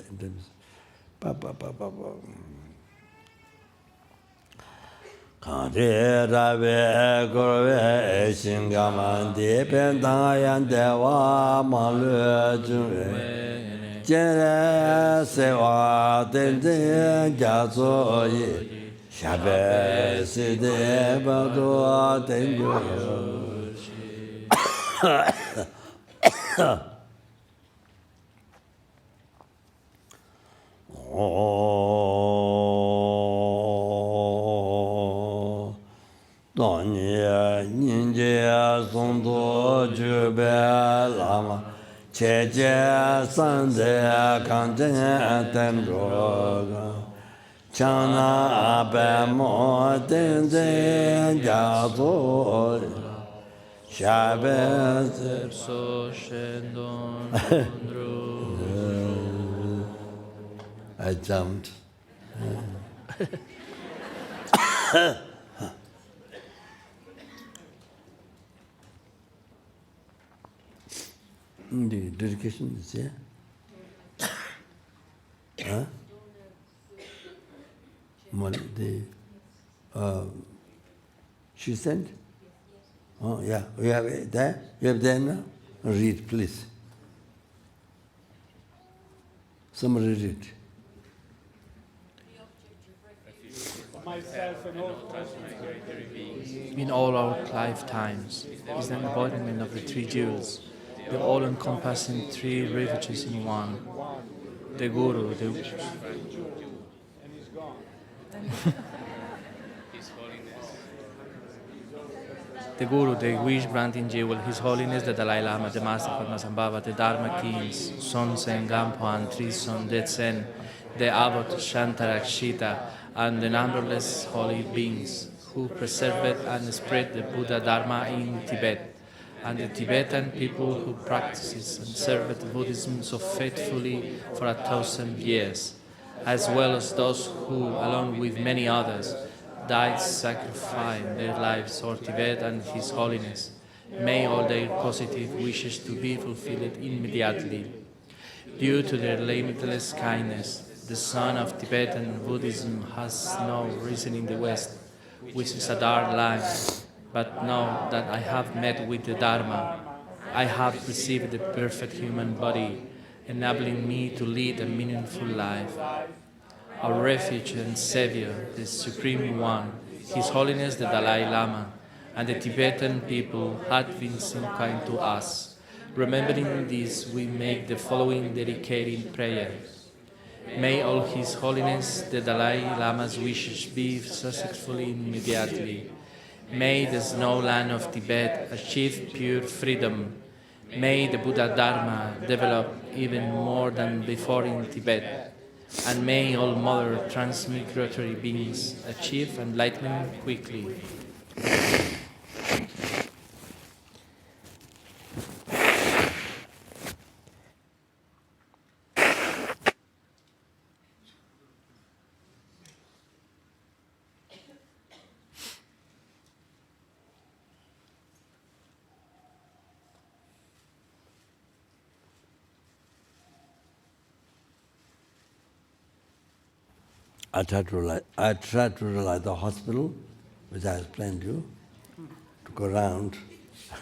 Kare Rabe Gorve Shingaman Depen Tangayan Dewa Malu Jure Jere Sewa Tenzin Jaso Yi Shabe Side Bado Tenjo Ninja Sondo Jube Lama Cheche Sande Kanten Tendroga Chana Abe Mo Tenzen Jazo Shabe So Shendon I jumped. The dedication is here. Huh? She sent? Oh, yeah. You have it there? You have there now? Read, please. Somebody read it. Myself and all in all our lifetimes is the embodiment of the three jewels, the all-encompassing three refuges in one. The Guru, the and he's gone. The Guru, the wish-granting jewel, His Holiness the Dalai Lama, the Master Padmasambhava, the Dharma Kings, Sonsen, Gampoan, Trison, Detsen, the Abbot Shantarakshita, and the numberless holy beings who preserved and spread the Buddha Dharma in Tibet, and the Tibetan people who practices and served Buddhism so faithfully for 1,000 years, as well as those who, along with many others, died sacrificing their lives for Tibet and His Holiness. May all their positive wishes to be fulfilled immediately. Due to their limitless kindness, the sun of Tibetan Buddhism has now risen in the West, which is a dark land. But now that I have met with the Dharma, I have received the perfect human body, enabling me to lead a meaningful life. Our refuge and Savior, the Supreme One, His Holiness the Dalai Lama, and the Tibetan people had been so kind to us. Remembering this, we make the following dedicating prayer. May all His Holiness the Dalai Lama's wishes be successfully immediately. May the snow land of Tibet achieve pure freedom. May the Buddha Dharma develop even more than before in Tibet. And may all mother transmigratory beings achieve enlightenment quickly. I tried to realize the hospital, which I explained to you, to go around,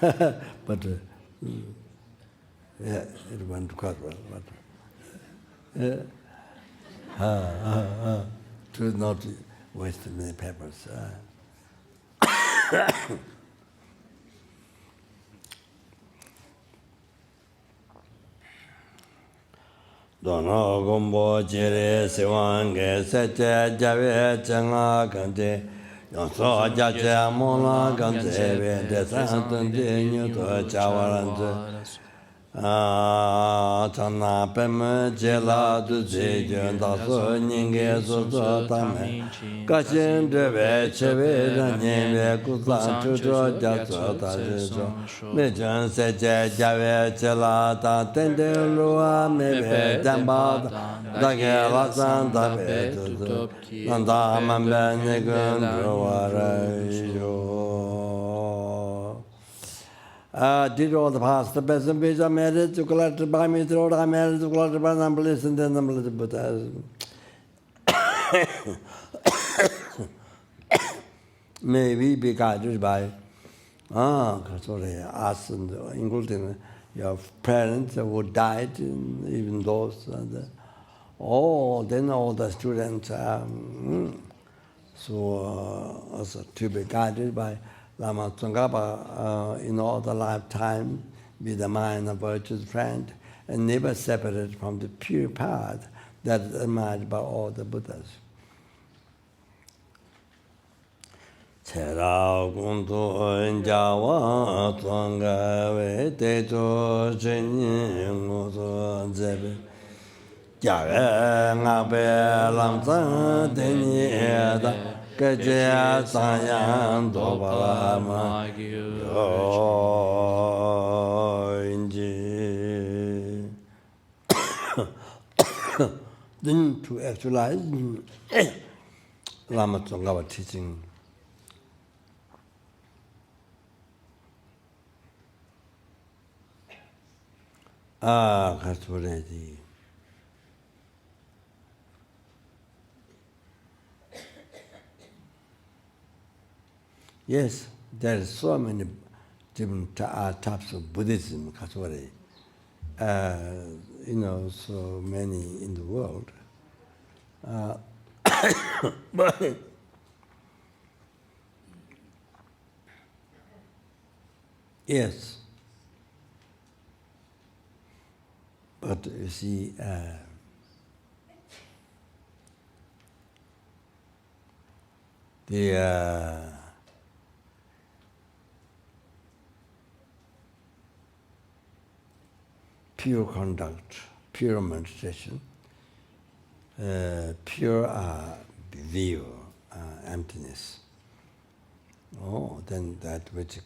but yeah, it went quite well. But to not waste many papers. Dono gombo jere sewange sete jave changa kante yonso jache mola kante ve de santan de nyuto chawarante chana peme jela du je da so ninge so so tame kashin de ve cheve ranye ve kusan chujo ja so ta so me jan se jave chela ta tende luwa me ve damba da ge la san da ve tu nanda man be ne gun did all the past, the best and best I made it, to collect by me through I made it, to collect by number listen, then number little but may we be guided by us, and including your parents who died, and even those. Then all the students. Also to be guided by Lama Tsongkhapa in all the lifetime, be the mind of virtue's friend, and never separated from the pure path that is admired by all the Buddhas. Chera kundu jawa tsongkhawe techo chenyi nguso zebe jawe ngabe lamsa teni eda keje sanyang doba ma inji. Then to actualize Lama Tsongkhapa teaching. Kasturedi. Yes, there are so many different types of Buddhism, Kasturedi. So many in the world. But yes. But you see, the pure conduct, pure meditation, pure view, emptiness. Then that which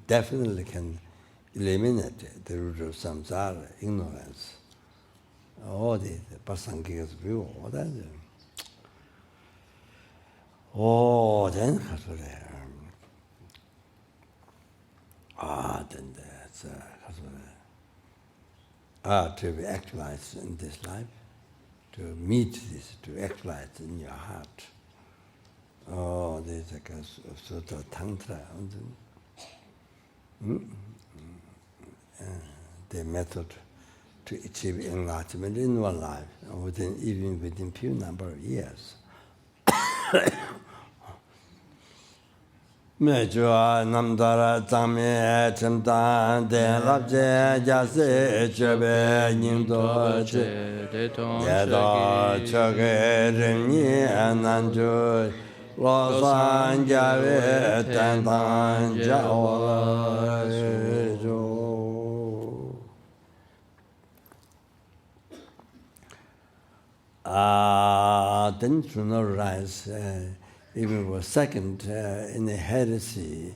definitely can eliminate the root of samsara, ignorance. All the Pasangikas view, all that. Then then that's to be actualized in this life, to meet this, to actualize in your heart. There's like a sort of tantra. The method to achieve enlightenment in one life, even within few number of years. Mejua namdara tame chimtan de labje jase chebe nyingdo che yeda choge rinyi nanju losan jave tentan jawa jo. Then to not rise even for a second in the heresy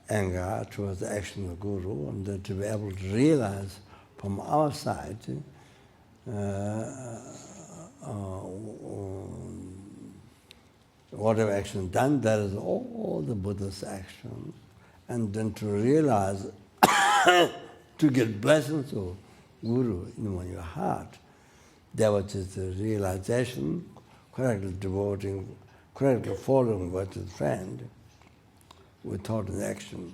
anger towards the action of the Guru, and to be able to realize from our side whatever action done, that is all the Buddha's action, and then to realize to get blessings of Guru in your heart. That was just the realization, correctly devoting, correctly following what is friend with thought and action,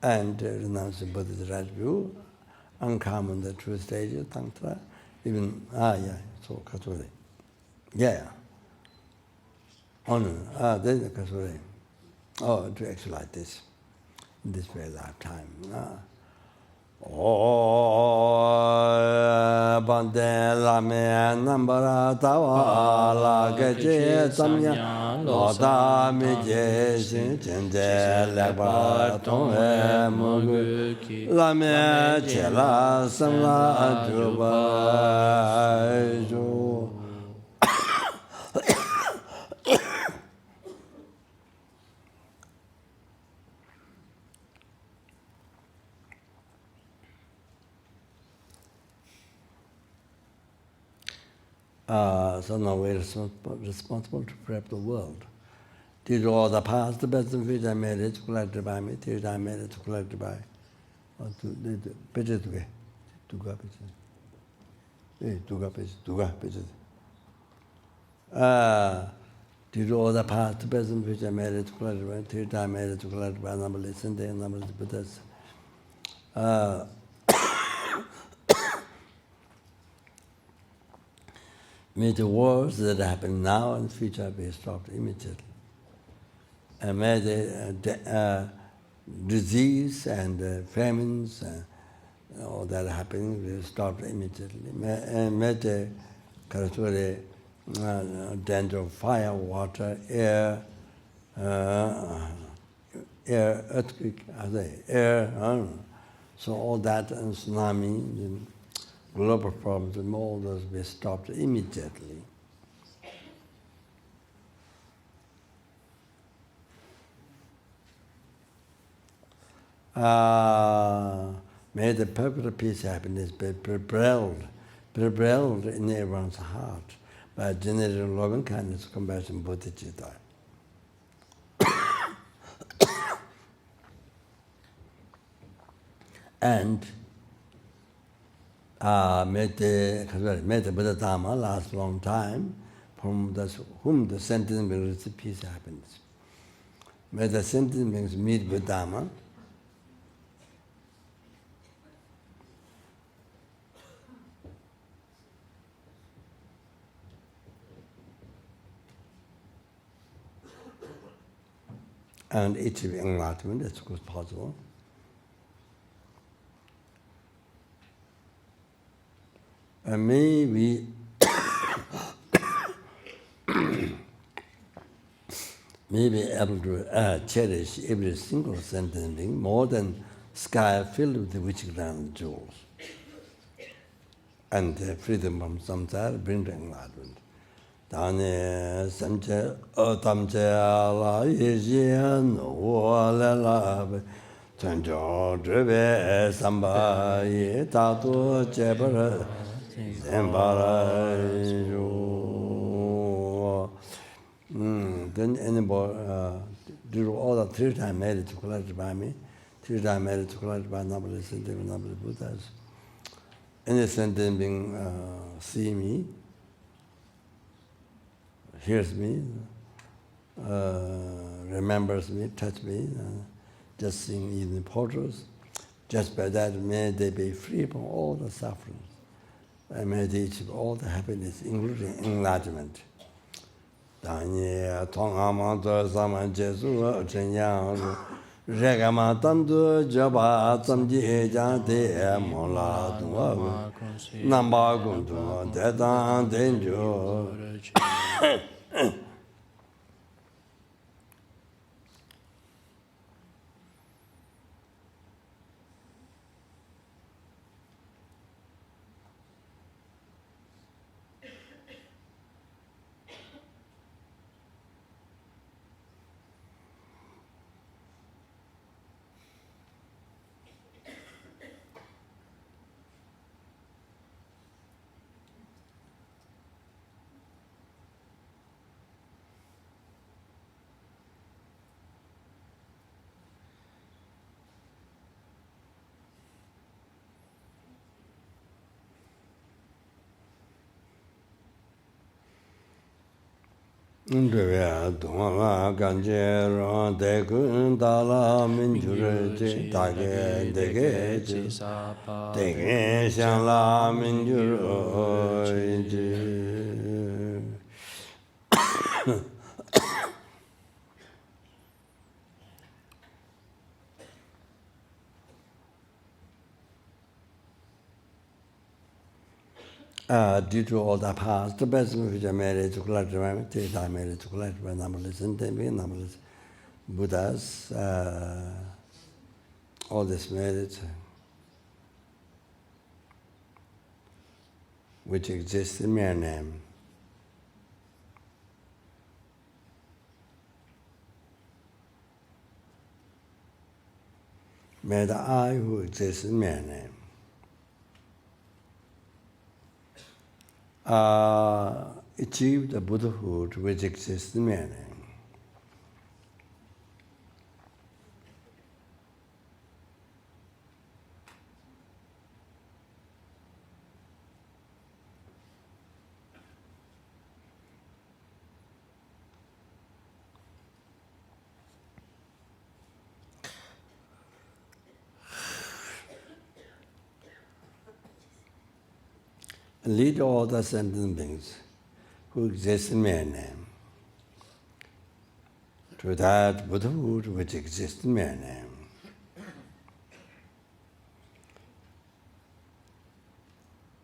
and renounce the Buddha's right view, uncommon the true stage of Tantra, even, so Kasuri. Then the Kasuri. To actualize this, in this very lifetime. Bande lame nambara tawa la geje samya loda meje chenje lepa tonghe mugu lame chela samla juba jo. So now we're responsible to prep the world. These are all the past, the best of which I made it collected by me, these I made it collected by. due to all the past, present, future, marriage, clarity, three-time marriage, clarity, numberless, and then numberless Buddhas. May the wars that happen now and future be stopped immediately. And may the disease and famines, all that happening be stopped immediately. May the danger of fire, water, air, earthquake, air, so all that and tsunami, global problems, and all those be stopped immediately. May the perfect peace, happiness be prevailed in everyone's heart by generating loving kindness, compassion, bodhicitta. And may the Buddha Dharma last a long time, from whom the sentient beings receive peace and happiness. May the sentient beings meet with Dharma, and achieve enlightenment as good as possible. And may we may be able to cherish every single sentient being more than sky filled with witchcraft jewels. And freedom from samsara bring to enlightenment. Dāne samche tamche ala yejian wala la chanjo drebe samba ye tatu chebara zembara jo. Then anybody do all the three-time marriage collected by me, three-time marriage collected by numberless and numberless Buddhas. Any sentient being see me, hears me, remembers me, touch me, just seeing evening portals. Just by that, may they be free from all the sufferings. And may they achieve all the happiness, including enlightenment. Dānyi tōngā māntō sāma jesu chēnyāng rēgā mātāṃ jabā tsamjī jāntē mōlā tūngā nāmbā gōntū tētāṃ tēnjō. Ndevya dungala ganje ron dekun dala minjure je dage dege je dege shanla minjure je. Due to all the past, the best of which are married to collective, three-time married to collective, numberless and numberless Buddhas, all this marriage, which exists in mere name. May the I who exists in mere name achieve the Buddhahood which exists in mere name. lead all the sentient beings who exist in mere name to that Buddhahood which exists in mere name.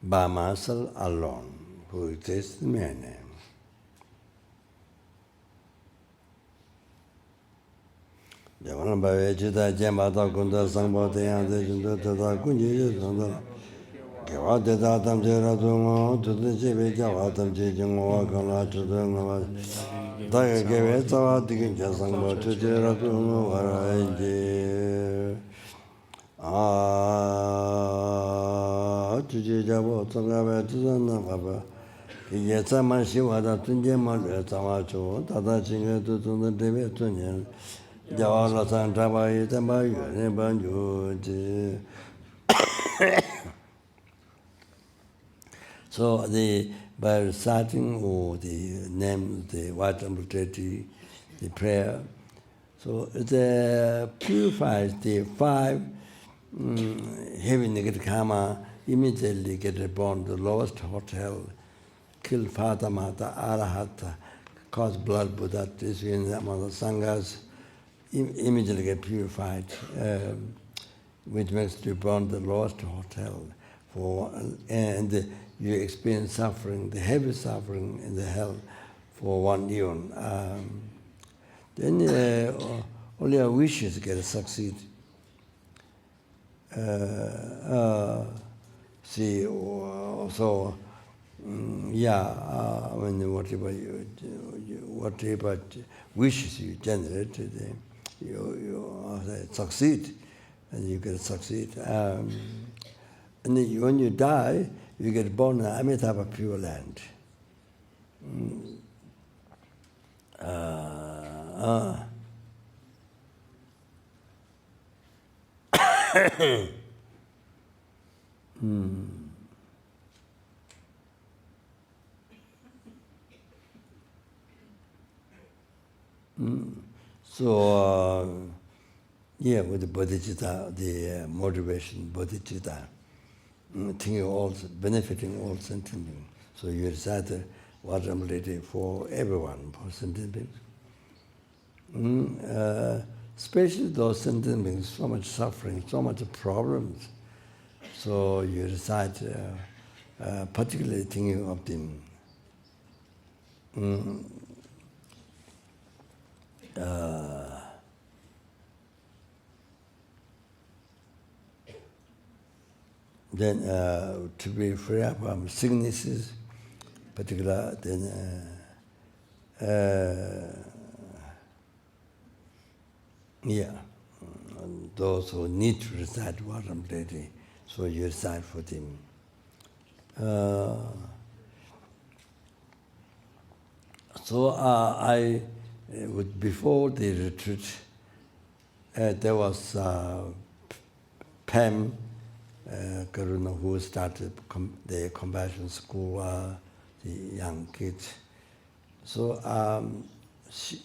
By myself alone, who exists in mere name. Javana Bhave Chita Jambata Kunda Sangpa Teyang De Junta Tata Kunji Santa Geva Teta Tam Chera Tunga Tuta Chebe Java Tam Che Jingwa Kala Tuta Ngava Daga Geve Tava Tikinja Sangpa Tuchera Tunga Varaji Tuji Javo Tangave Tuzana Baba Ye Tsama Shiwada Tunje Malve Tama Chu Tata Chinga Tutuna Deve Tunyan Javala Santaba Yitamba Yune Banjuji. So by reciting or the name, the White Temple Treaty, the prayer, so it purifies the 5 heavy negative karma, immediately get reborn, the lowest hotel, kill Father, Mata, Arahata, cause blood, Buddha, this in the Sanghas, immediately get purified, which makes reborn the lowest hotel, and you experience suffering, the heavy suffering in the hell for 1 year. Then all your wishes get succeed. See, so whatever wishes you generate, you succeed, and you can succeed. And when you die, you get born in Amitabha Pure Land. So, with the bodhicitta, the motivation, bodhicitta, thinking all, benefiting all sentient beings. So you recite the water for everyone, for sentient beings. Especially those sentient beings, so much suffering, so much problems. So you recite, particularly thinking of them. Then to be free from sicknesses, particular, then those who need to recite Varam Deity, so you recite for them. Before the retreat, there was Pam Karuna, who started the compassion school, the young kids. So she,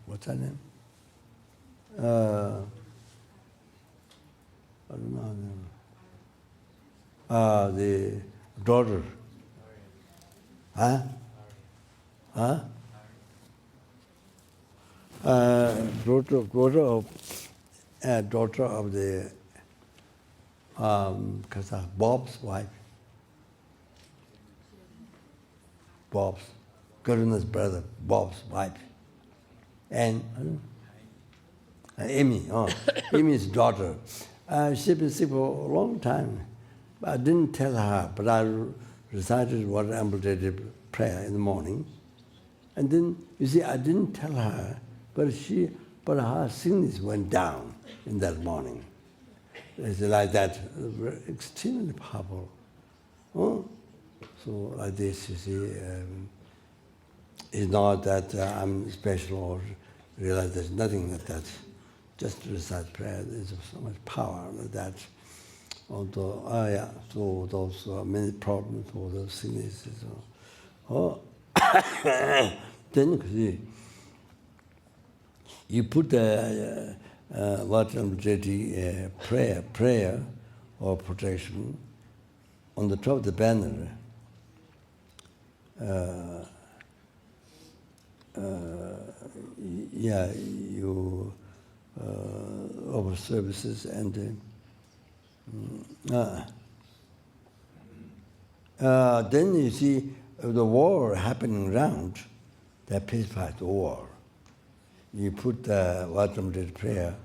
what's her name? I don't know her name. The daughter. Daughter of the Bob's wife. Bob's, Karuna's brother, Bob's wife. And Amy, Amy's daughter. She'd been sick for a long time. But I didn't tell her, but I recited what amputated prayer in the morning. And then, you see, I didn't tell her, but her sickness went down in that morning. It's like that, extremely powerful. So like this, you see, it's not that I'm special or realize there's nothing like that. Just to recite prayer, there's so much power like that. Although, so those many problems for those sicknesses. Then you put the prayer or protection. On the top of the banner, you offer services and then you see the war happening around, that pacifies the war. You put the welcome to the prayer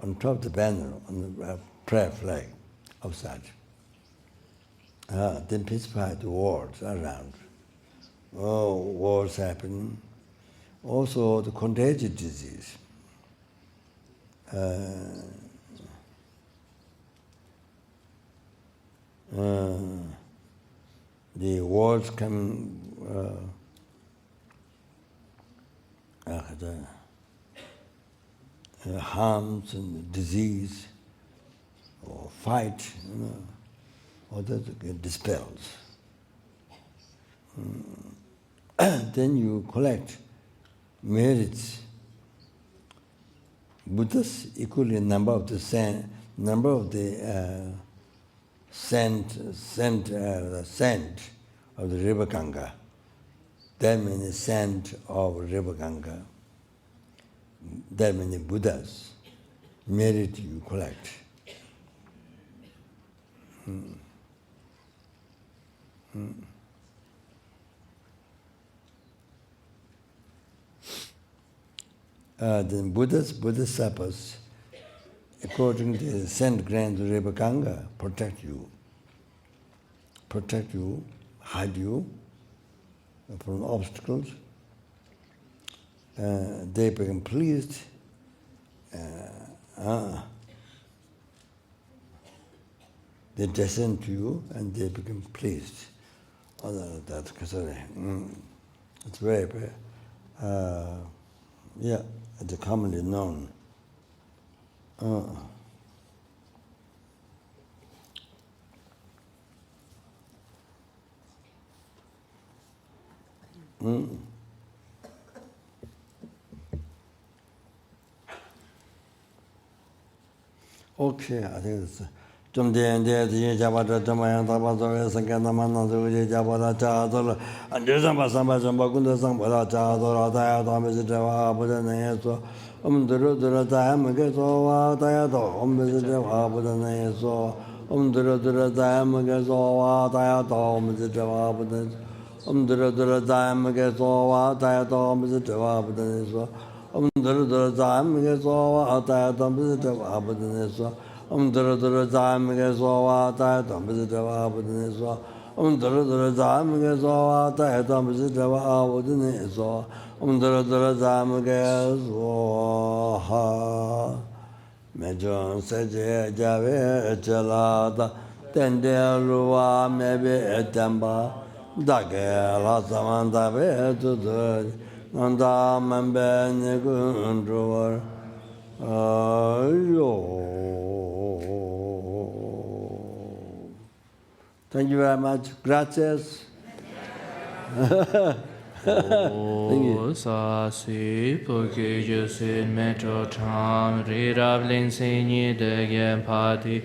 on top of the banner, on the prayer flag outside. Then pacify the wars around. Oh, wars happen. Also, the contagious disease. The wars come. Harms and disease or fight, all that get dispelled. Then you collect merits. Buddhas equal in number of the sand of the river Ganga. That many sand of river Ganga. That many Buddhas merit you collect. Then Bodhisattvas, according to the sand grand river Ganga, protect you, hide you from obstacles. They become pleased. They descend to you and they become pleased. That's it's very, it's commonly known. Okay, I think it's Jum Dian Dia Jabata Jamayan Tabazo Sankanamana Jabala Chador and Jamba Samba Jamba Gunda Sambala Chador Daya Domizitava Buddha Dura Dam Gazo Diado Omizitava Buddha Dura Dam Gazo Diado Omizitava Buddha Dura Dam Gazo Diado Omizitava Buddha Dura Dam Gazo Diado Omizitava Buddha Dura Dam Gazo Diado Omizitava Buddha Dura Dam Gazo Diado Omizitava Buddha Dura Dam Gazo Ha Mejon Seje Jave Chelada Tende Rua Mebe Etamba Dage La Samanda Vetu Nanda Mambe Negundruar Thank you very much. Gracias. Thank you. Sasi Poke Josin Metro Tam Rirab Linsini de Gen Party